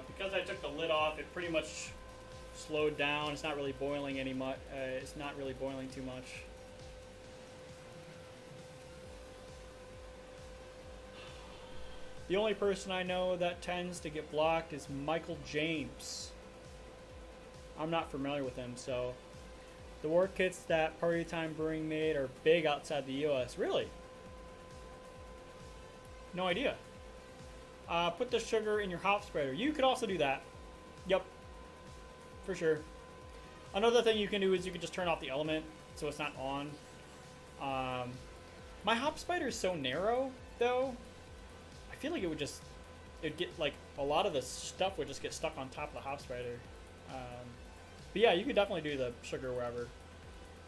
Because I took the lid off, it pretty much slowed down. It's not really boiling any much. It's not really boiling too much. The only person I know that tends to get blocked is Michael James. I'm not familiar with him, so. The wort kits that Party Time Brewing made are big outside the US. Really? No idea. Put the sugar in your hop spreader. You could also do that. Yep. For sure. Another thing you can do is you can just turn off the element so it's not on. My hop spider is so narrow, though. I feel like it'd get like a lot of the stuff would just get stuck on top of the hop spider. But yeah, you could definitely do the sugar wherever.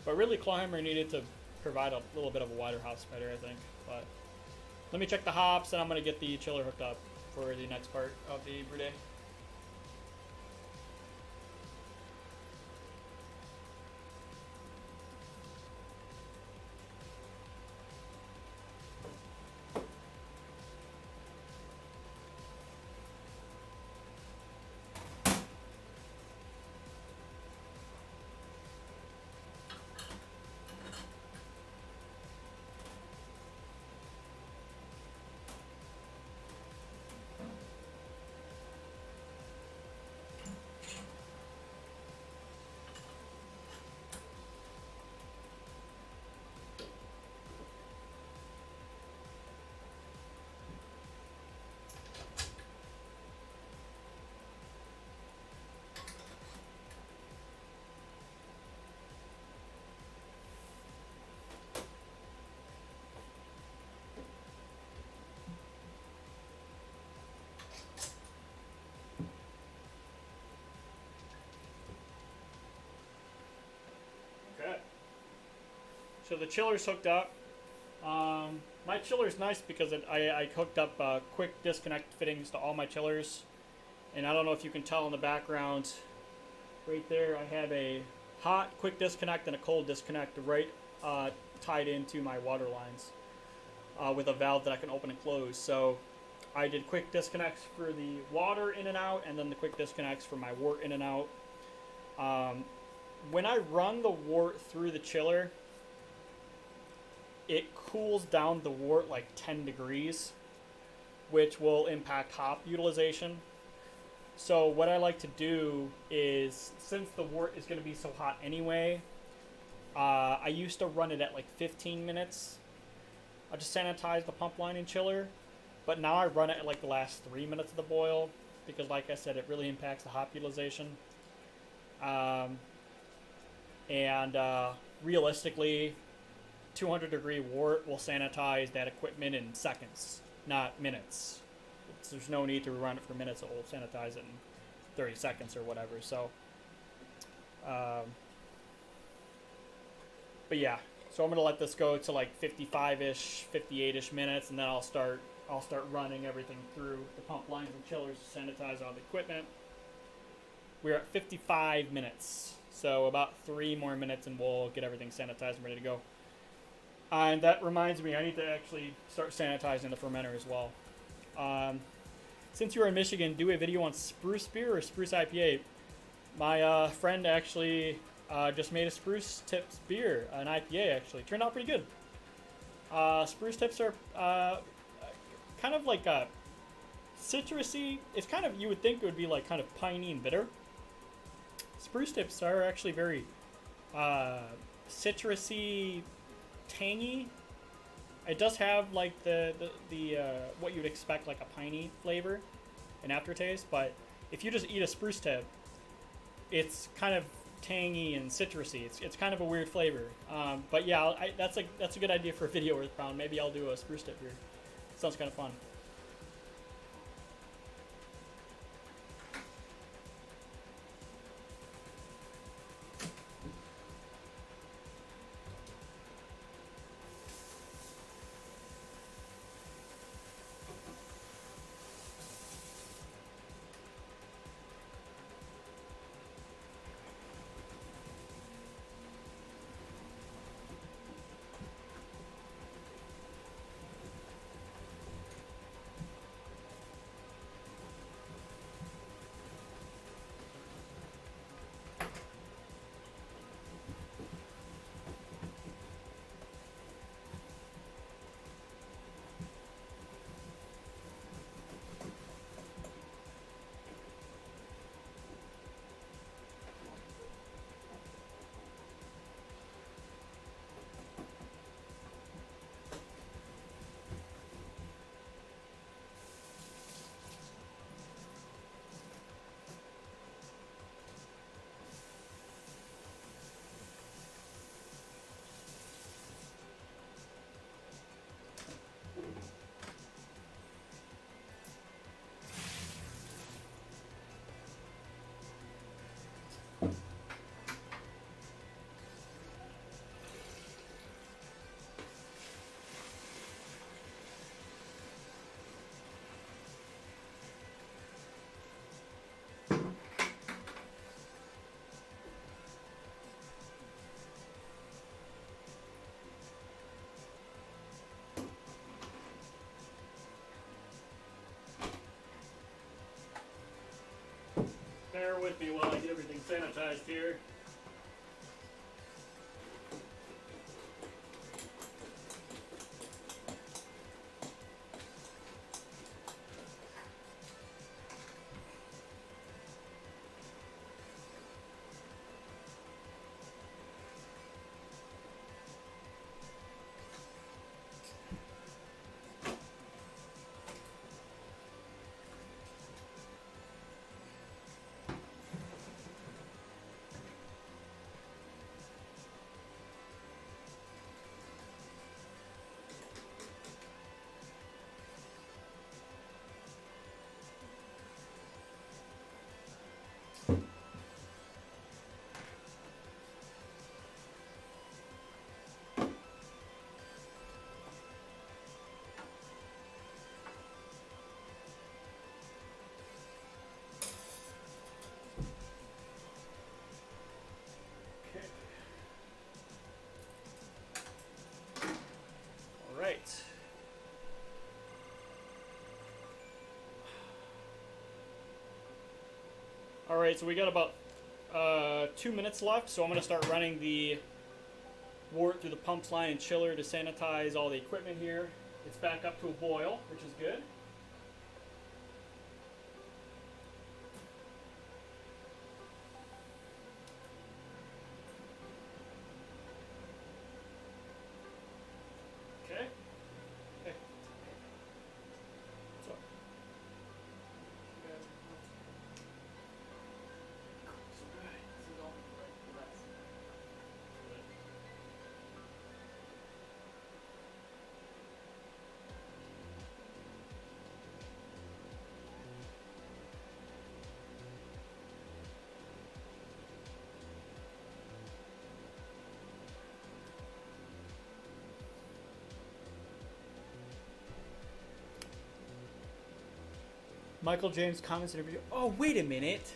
But really, Clawhammer needed to provide a little bit of a wider hop spider, I think. But let me check the hops, and I'm going to get the chiller hooked up for the next part of the brew day. So the chiller's hooked up. My chiller's nice because I hooked up quick disconnect fittings to all my chillers. And I don't know if you can tell in the background, right there I have a hot quick disconnect and a cold disconnect right tied into my water lines with a valve that I can open and close. So I did quick disconnects for the water in and out, and then the quick disconnects for my wort in and out. When I run the wort through the chiller, it cools down the wort like 10 degrees, which will impact hop utilization. So what I like to do is, since the wort is going to be so hot anyway, I used to run it at like 15 minutes. I just sanitize the pump line and chiller, but now I run it at like the last 3 minutes of the boil because, like I said, it really impacts the hop utilization. Realistically, 200 degree wort will sanitize that equipment in seconds, not minutes. There's no need to run it for minutes. It will sanitize it in 30 seconds or whatever. So, but yeah. So I'm gonna let this go to like 55-ish, 58-ish minutes, and then I'll start running everything through the pump lines and chillers to sanitize all the equipment. We're at 55 minutes, so about 3 more minutes, and we'll get everything sanitized and ready to go. And that reminds me, I need to actually start sanitizing the fermenter as well. Since you're in Michigan, do a video on spruce beer or spruce IPA. My friend actually just made a spruce tips beer, an IPA actually. Turned out pretty good. Spruce tips are kind of like a citrusy. It's kind of, you would think it would be like kind of piney and bitter. Spruce tips are actually very citrusy, tangy. It does have like the what you'd expect, like a piney flavor and aftertaste, but if you just eat a spruce tip, it's kind of tangy and citrusy. It's kind of a weird flavor. But yeah, that's a good idea for a video, Earthbound. Maybe I'll do a spruce tip here. Sounds kind of fun. Bear with me while I get everything sanitized here. Right. All right, so we got about 2 minutes left, so I'm going to start running the wort through the pumps line and chiller to sanitize all the equipment here. It's back up to a boil, which is good. Michael James comments in a video. Oh, wait a minute.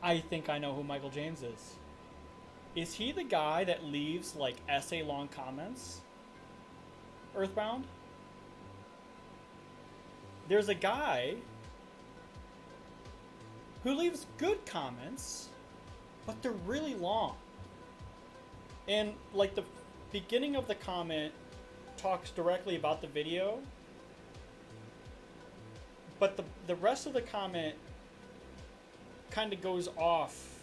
I think I know who Michael James is. Is he the guy that leaves like essay-long comments? Earthbound? There's a guy who leaves good comments, but they're really long. And like the beginning of the comment talks directly about the video, but the rest of the comment kind of goes off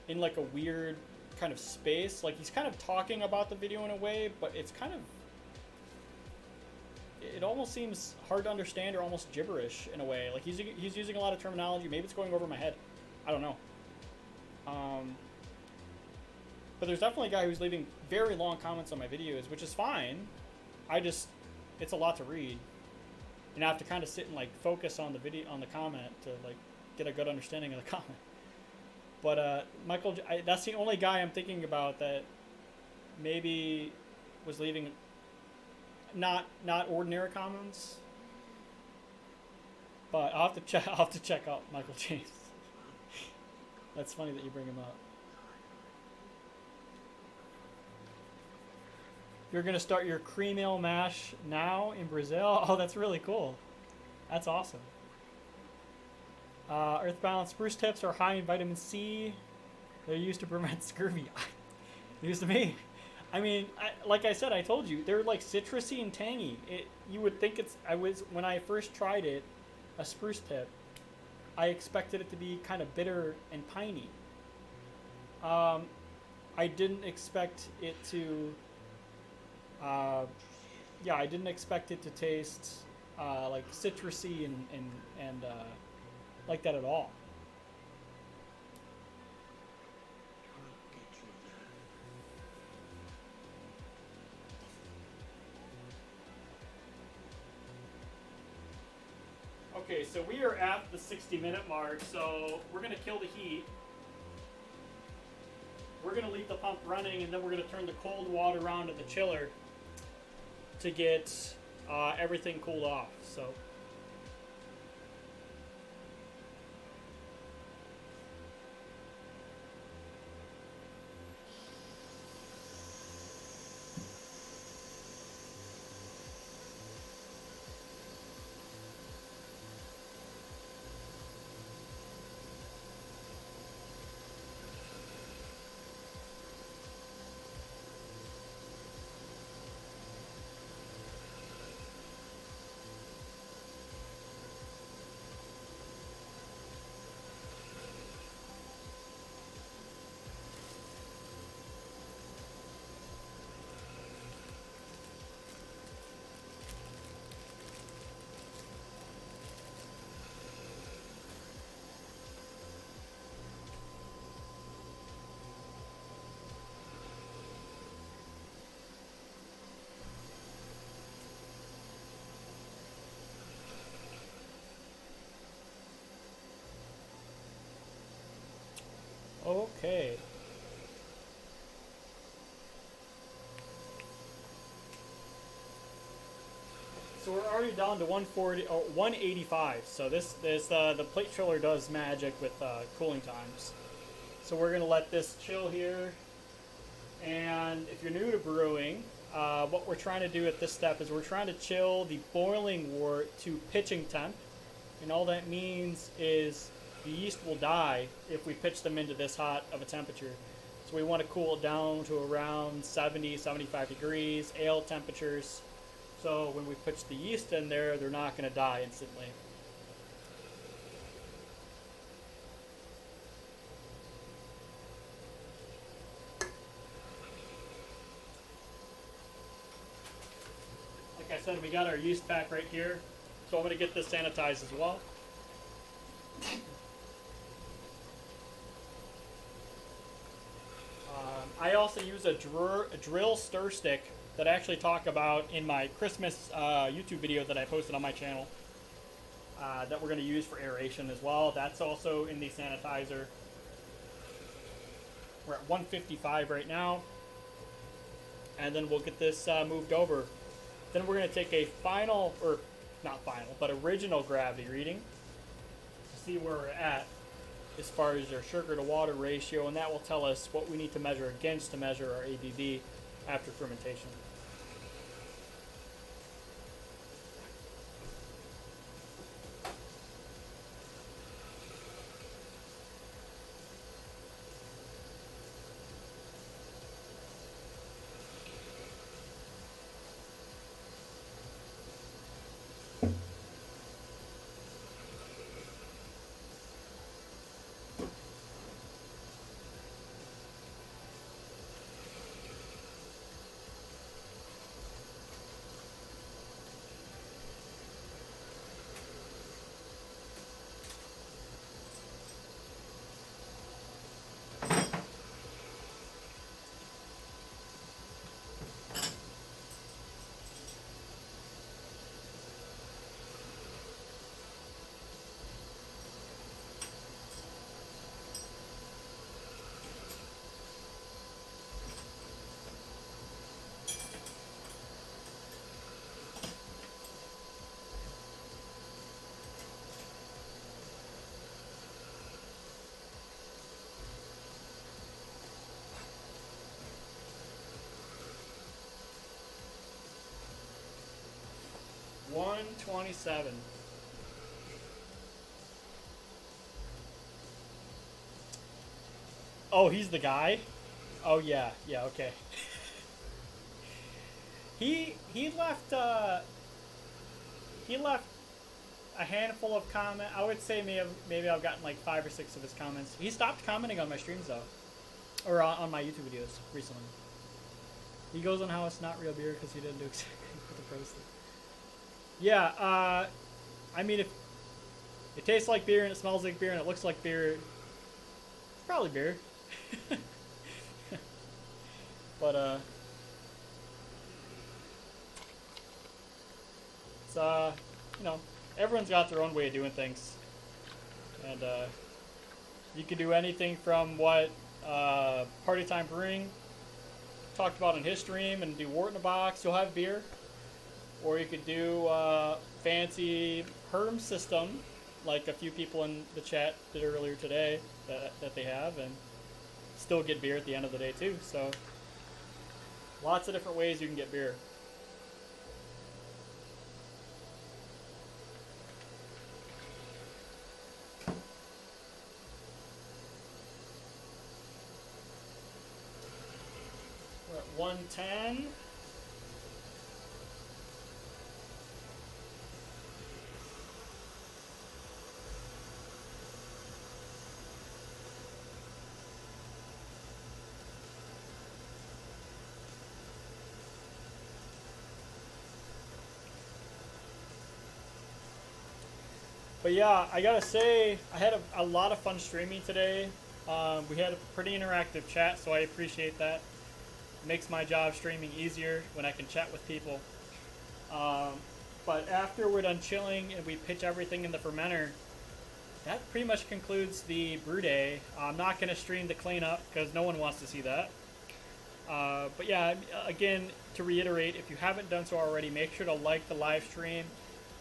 in like a weird kind of space. Like he's kind of talking about the video in a way, but it's kind of, it almost seems hard to understand or almost gibberish in a way. Like he's using a lot of terminology. Maybe it's going over my head. I don't know. But there's definitely a guy who's leaving very long comments on my videos, which is fine. It's a lot to read. And I have to kind of sit and like focus on the video, on the comment to like get a good understanding of the comment. But Michael, that's the only guy I'm thinking about that maybe was leaving not ordinary comments. But I'll have to check out Michael James. That's funny that you bring him up. You're gonna start your cream ale mash now in Brazil? Oh, that's really cool. That's awesome. Earthbound spruce tips are high in vitamin C. They're used to prevent scurvy. News to me. I mean, like I said, I told you, they're like citrusy and tangy. You would think when I first tried it, a spruce tip, I expected it to be kind of bitter and piney. I didn't expect it to, I didn't expect it to taste like citrusy and like that at all. Okay, so we are at the 60-minute mark, so we're going to kill the heat. We're going to leave the pump running, and then we're going to turn the cold water around to the chiller to get everything cooled off. So. Okay. So we're already down to 140 or 185. So the plate chiller does magic with cooling times. So we're gonna let this chill here. And if you're new to brewing, what we're trying to do at this step is we're trying to chill the boiling wort to pitching temp, and all that means is the yeast will die if we pitch them into this hot of a temperature. So we want to cool it down to around 70, 75 degrees, ale temperatures. So when we pitch the yeast in there, they're not going to die instantly. Like I said, we got our yeast pack right here. So I'm going to get this sanitized as well. I also use a drill stir stick that I actually talk about in my Christmas YouTube video that I posted on my channel that we're going to use for aeration as well. That's also in the sanitizer. We're at 155 right now. And then we'll get this moved over. Then we're going to take a final, or not final, but original gravity reading to see where we're at as far as our sugar to water ratio, and that will tell us what we need to measure against to measure our ABV after fermentation. 227. Oh, he's the guy? Oh yeah, yeah, okay. he left he left a handful of comments. I would say maybe I've gotten like 5 or 6 of his comments. He stopped commenting on my streams though, or on my YouTube videos recently. He goes on how it's not real beer because he didn't do exactly what the pros did. Yeah, I mean, if it tastes like beer and it smells like beer and it looks like beer, it's probably beer. But it's you know, everyone's got their own way of doing things, and you can do anything from what Party Time Brewing talked about in his stream and do wort in a box. You'll have beer, or you could do fancy herm system, like a few people in the chat did earlier today that they have, and still get beer at the end of the day too. So lots of different ways you can get beer. We're at 110. But yeah, I gotta say, I had a lot of fun streaming today. We had a pretty interactive chat, so I appreciate that. It makes my job streaming easier when I can chat with people. But after we're done chilling and we pitch everything in the fermenter, that pretty much concludes the brew day. I'm not gonna stream the cleanup because no one wants to see that. But yeah, again, to reiterate, if you haven't done so already, make sure to like the live stream.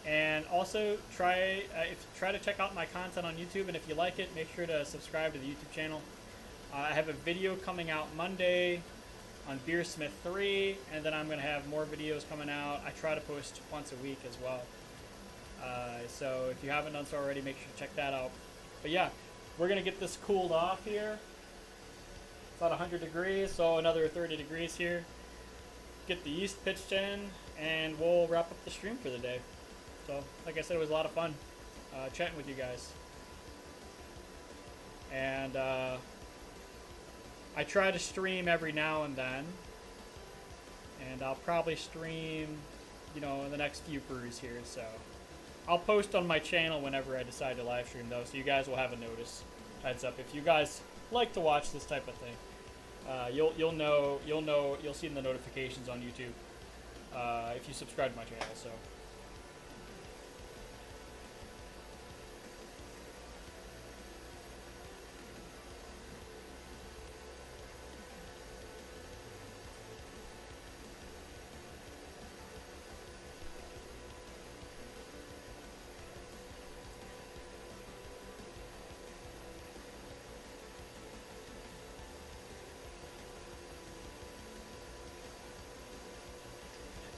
And also try to check out my content on YouTube, and if you like it, make sure to subscribe to the YouTube channel. I have a video coming out Monday on Beersmith 3, and then I'm going to have more videos coming out. I try to post once a week as well. So if you haven't done so already, make sure to check that out. But yeah, we're going to get this cooled off here. It's about 100 degrees, so another 30 degrees here. Get the yeast pitched in, and we'll wrap up the stream for the day. So, like I said, it was a lot of fun chatting with you guys. And I try to stream every now and then. And I'll probably stream, you know, in the next few brews here. So, I'll post on my channel whenever I decide to live stream, though. So you guys will have a notice. Heads up. If you guys like to watch this type of thing, you'll see in the notifications on YouTube if you subscribe to my channel. So.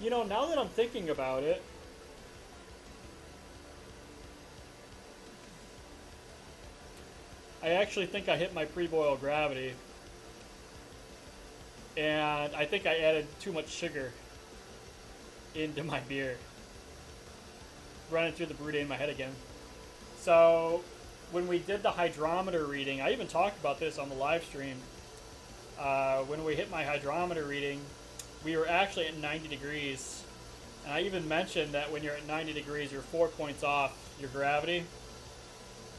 You know, now that I'm thinking about it, I actually think I hit my pre-boil gravity, and I think I added too much sugar into my beer. Running through the brew day in my head again. So, when we did the hydrometer reading, I even talked about this on the live stream. When we hit my hydrometer reading, we were actually at 90 degrees. And I even mentioned that when you're at 90 degrees, you're 4 points off your gravity.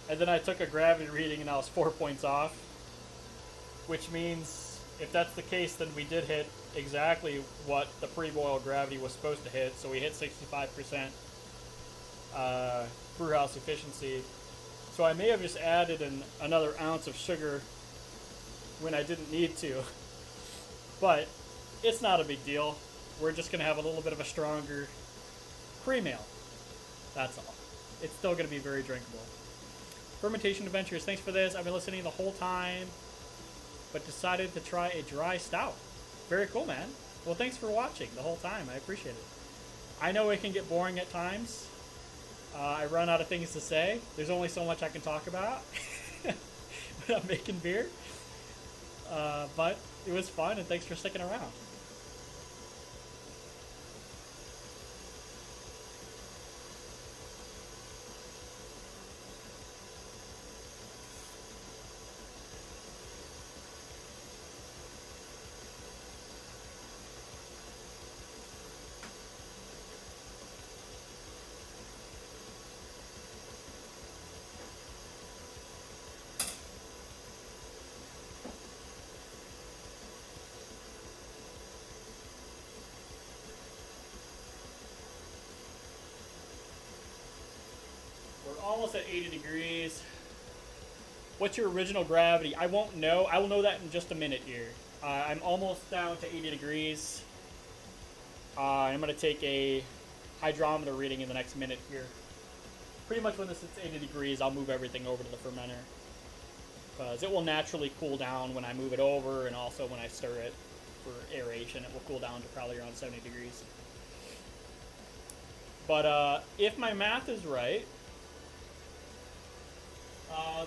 And then I took a gravity reading and I was 4 points off. Which means, if that's the case, then we did hit exactly what the pre-boil gravity was supposed to hit. So we hit 65% brewhouse efficiency. So I may have just added another ounce of sugar when I didn't need to. But it's not a big deal. We're just going to have a little bit of a stronger pre-mail. That's all. It's still going to be very drinkable. Fermentation Adventures, thanks for this. I've been listening the whole time, but decided to try a dry stout. Very cool, man. Well, thanks for watching the whole time. I appreciate it. I know it can get boring at times, I run out of things to say. There's only so much I can talk about when I'm making beer. But it was fun, and thanks for sticking around. Almost at 80 degrees. What's your original gravity? I won't know. I will know that in just a minute here. I'm almost down to 80 degrees. I'm going to take a hydrometer reading in the next minute here. Pretty much when this hits 80 degrees, I'll move everything over to the fermenter. Because it will naturally cool down when I move it over, and also when I stir it for aeration, it will cool down to probably around 70 degrees. But if my math is right,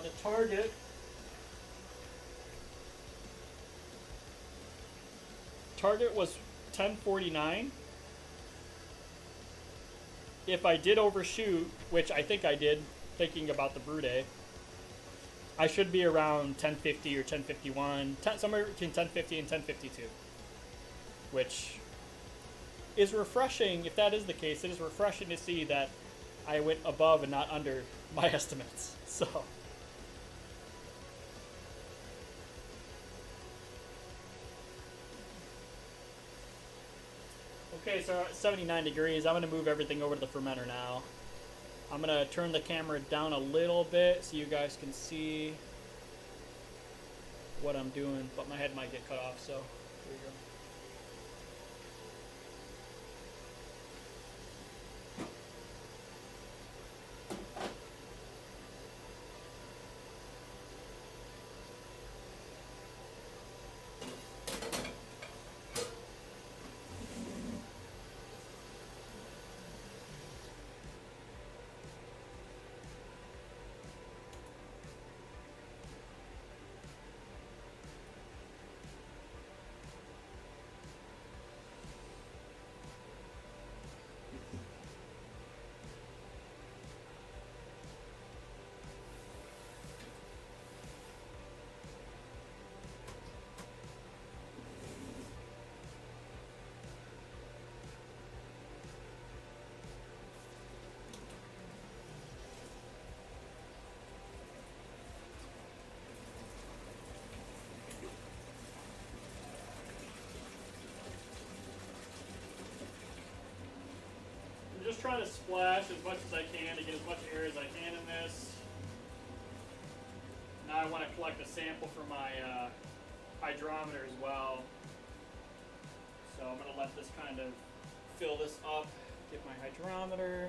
the target was 1049. If I did overshoot, which I think I did, thinking about the brew day, I should be around 1050 or 1051, somewhere between 1050 and 1052, which is refreshing. If that is the case, it is refreshing to see that I went above and not under my estimates. So okay, so at 79 degrees, I'm going to move everything over to the fermenter now. I'm going to turn the camera down a little bit so you guys can see what I'm doing, but my head might get cut off, so here we go. Just trying to splash as much as I can to get as much air as I can in this. Now I want to collect a sample for my hydrometer as well. So I'm going to let this kind of fill this up, get my hydrometer.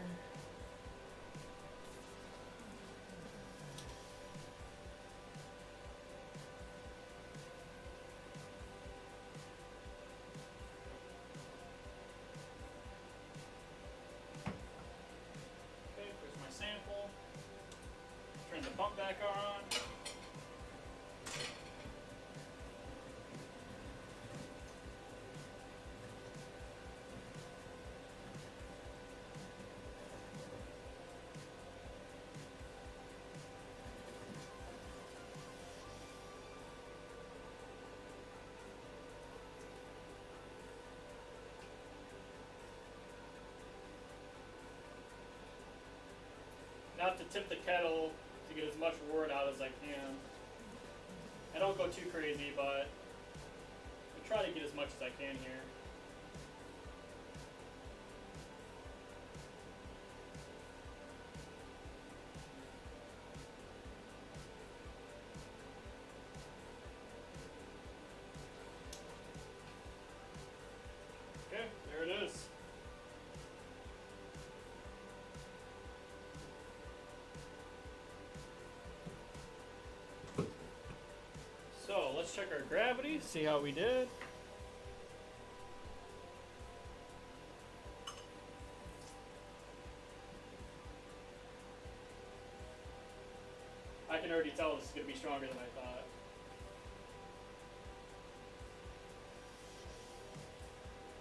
Sample. Turn the pump back on. Now I have to tip the kettle to get as much wort out as I can. I don't go too crazy, but I try to get as much as I can here. Okay, there it is. So let's check our gravity, see how we did. can already tell this is going to be stronger than I thought.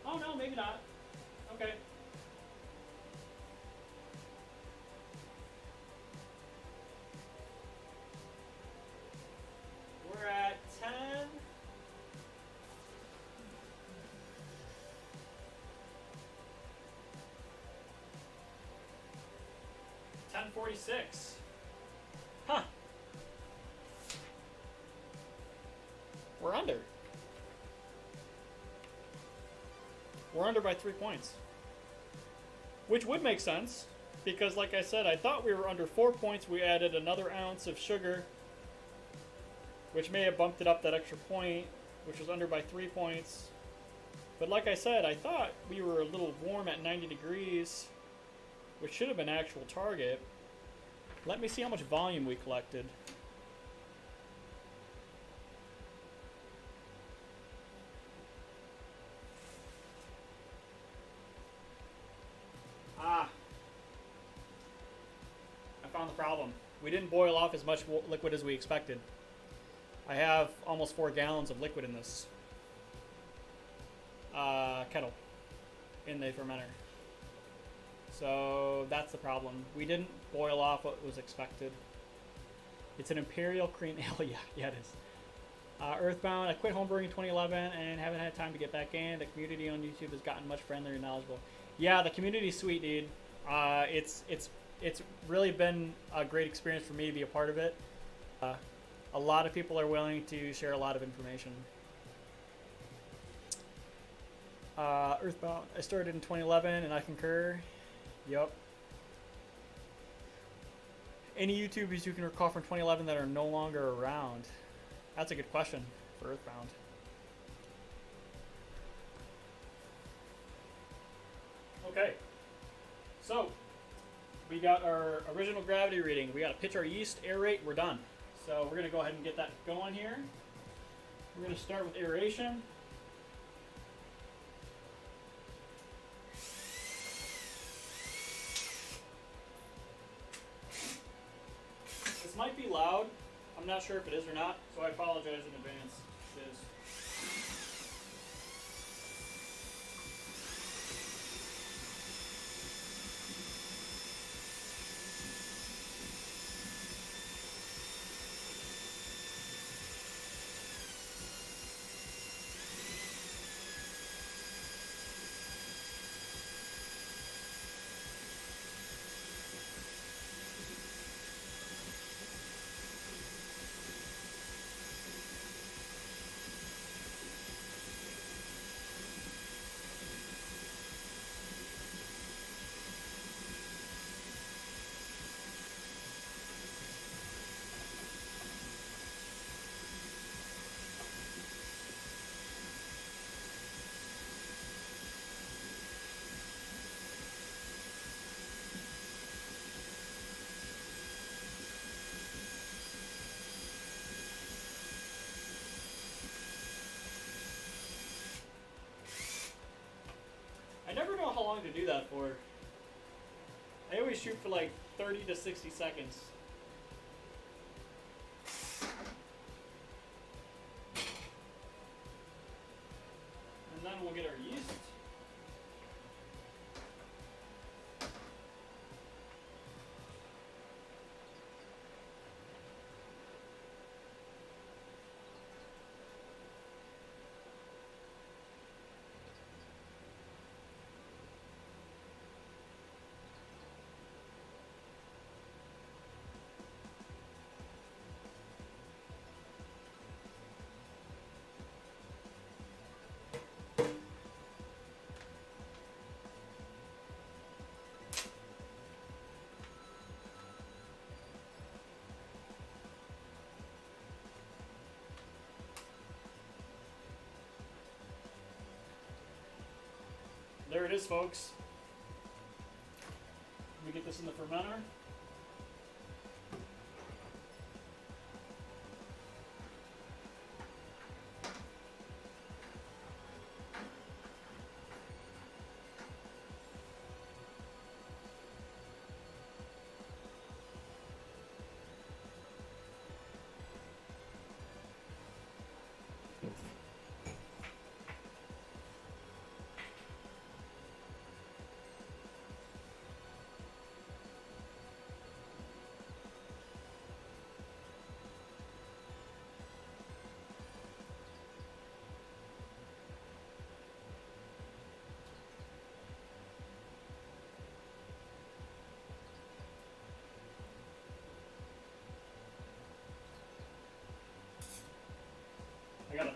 Oh no, maybe not. Okay. We're at 10. $10.46. Huh. We're under. We're under by 3 points. Which would make sense, because like I said, I thought we were under 4 points. We added another ounce of sugar, which may have bumped it up that extra point, which was under by 3 points. But like I said, I thought we were a little warm at 90 degrees, which should have been actual target. Let me see how much volume we collected. Ah, I found the problem. We didn't boil off as much liquid as we expected. I have almost 4 gallons of liquid in this kettle in the fermenter. So that's the problem. We didn't boil off what was expected. It's an Imperial cream ale. Yeah, it is. Earthbound. I quit homebrewing in 2011 and haven't had time to get back in. The community on YouTube has gotten much friendlier and knowledgeable. Yeah, the community's sweet, dude. It's really been a great experience for me to be a part of it. A lot of people are willing to share a lot of information. Earthbound. I started in 2011 and I concur. Yep. Any YouTubers you can recall from 2011 that are no longer around? That's a good question for Earthbound. Okay. So, we got our original gravity reading. We got to pitch our yeast, aerate, we're done. So we're going to go ahead and get that going here. We're going to start with aeration. Might be loud. I'm not sure if it is or not, so I apologize in advance if it is. I never know how long to do that for. I always shoot for like 30 to 60 seconds. And then we'll get our yeast. There it is, folks. Let me get this in the fermenter.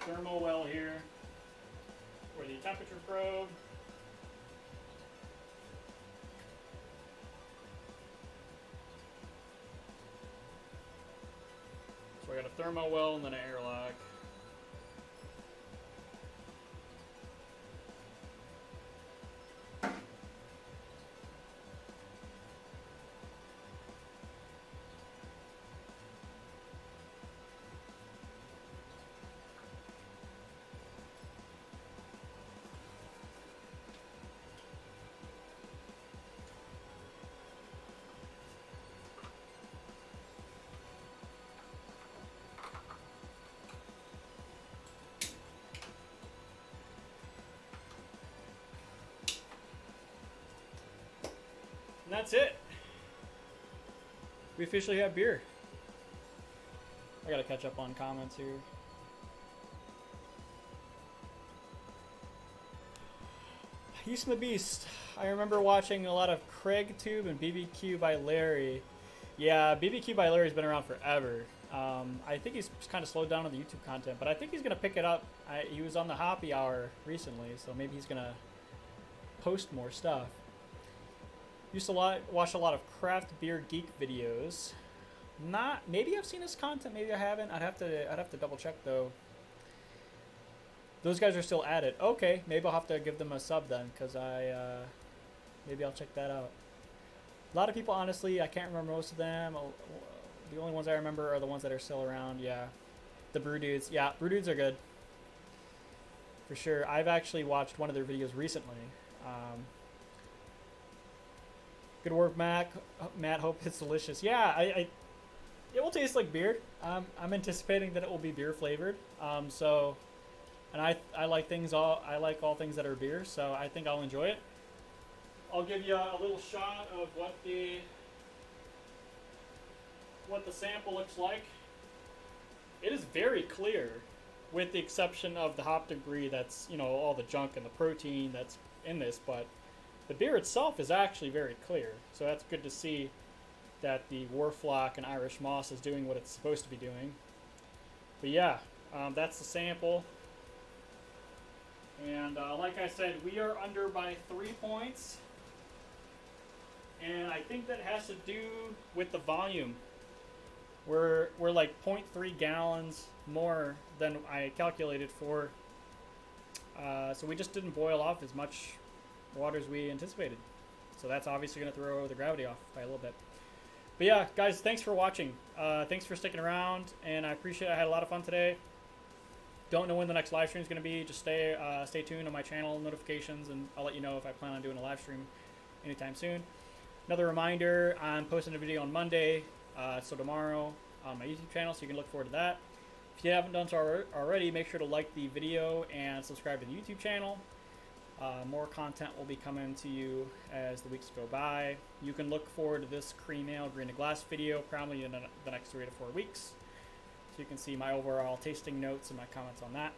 thermo well here for the temperature probe. So I got a thermo well and then an airlock. And that's it. We officially have beer. I gotta catch up on comments here. Yeast and the Beast. I remember watching a lot of Craig Tube and BBQ by Larry. Yeah, BBQ by Larry's been around forever. I think he's kind of slowed down on the YouTube content, but I think he's gonna pick it up. He was on the Hoppy Hour recently, so maybe he's gonna post more stuff. Used to watch a lot of craft beer geek videos. Maybe I've seen his content, maybe I haven't. I'd have to double check though. Those guys are still at it. Okay, maybe I'll have to give them a sub then, because maybe I'll check that out. A lot of people, honestly, I can't remember most of them. The only ones I remember are the ones that are still around. Yeah, the Brew Dudes. Yeah, Brew Dudes are good for sure. I've actually watched one of their videos recently. Good work, Matt. Hope it's delicious. Yeah, it will taste like beer. I'm anticipating that it will be beer flavored. And I like all things that are beer, so I think I'll enjoy it. I'll give you a little shot of what the sample looks like. It is very clear, with the exception of the hop degree. That's, all the junk and the protein that's in this, but the beer itself is actually very clear, so that's good to see that the Warflock and Irish Moss is doing what it's supposed to be doing. But yeah, that's the sample. And like I said, we are under by 3 points. And I think that has to do with the volume. We're like 0.3 gallons more than I calculated for. So we just didn't boil off as much water as we anticipated. So that's obviously going to throw the gravity off by a little bit. But yeah, guys, thanks for watching. Thanks for sticking around, and I appreciate it. I had a lot of fun today. Don't know when the next live stream is going to be. Just stay tuned on my channel notifications, and I'll let you know if I plan on doing a live stream anytime soon. Another reminder, I'm posting a video on Monday, so tomorrow, on my YouTube channel, so you can look forward to that. If you haven't done so already, make sure to like the video and subscribe to the YouTube channel. More content will be coming to you as the weeks go by. You can look forward to this cream ale green to glass video probably in the next 3 to 4 weeks. So you can see my overall tasting notes and my comments on that.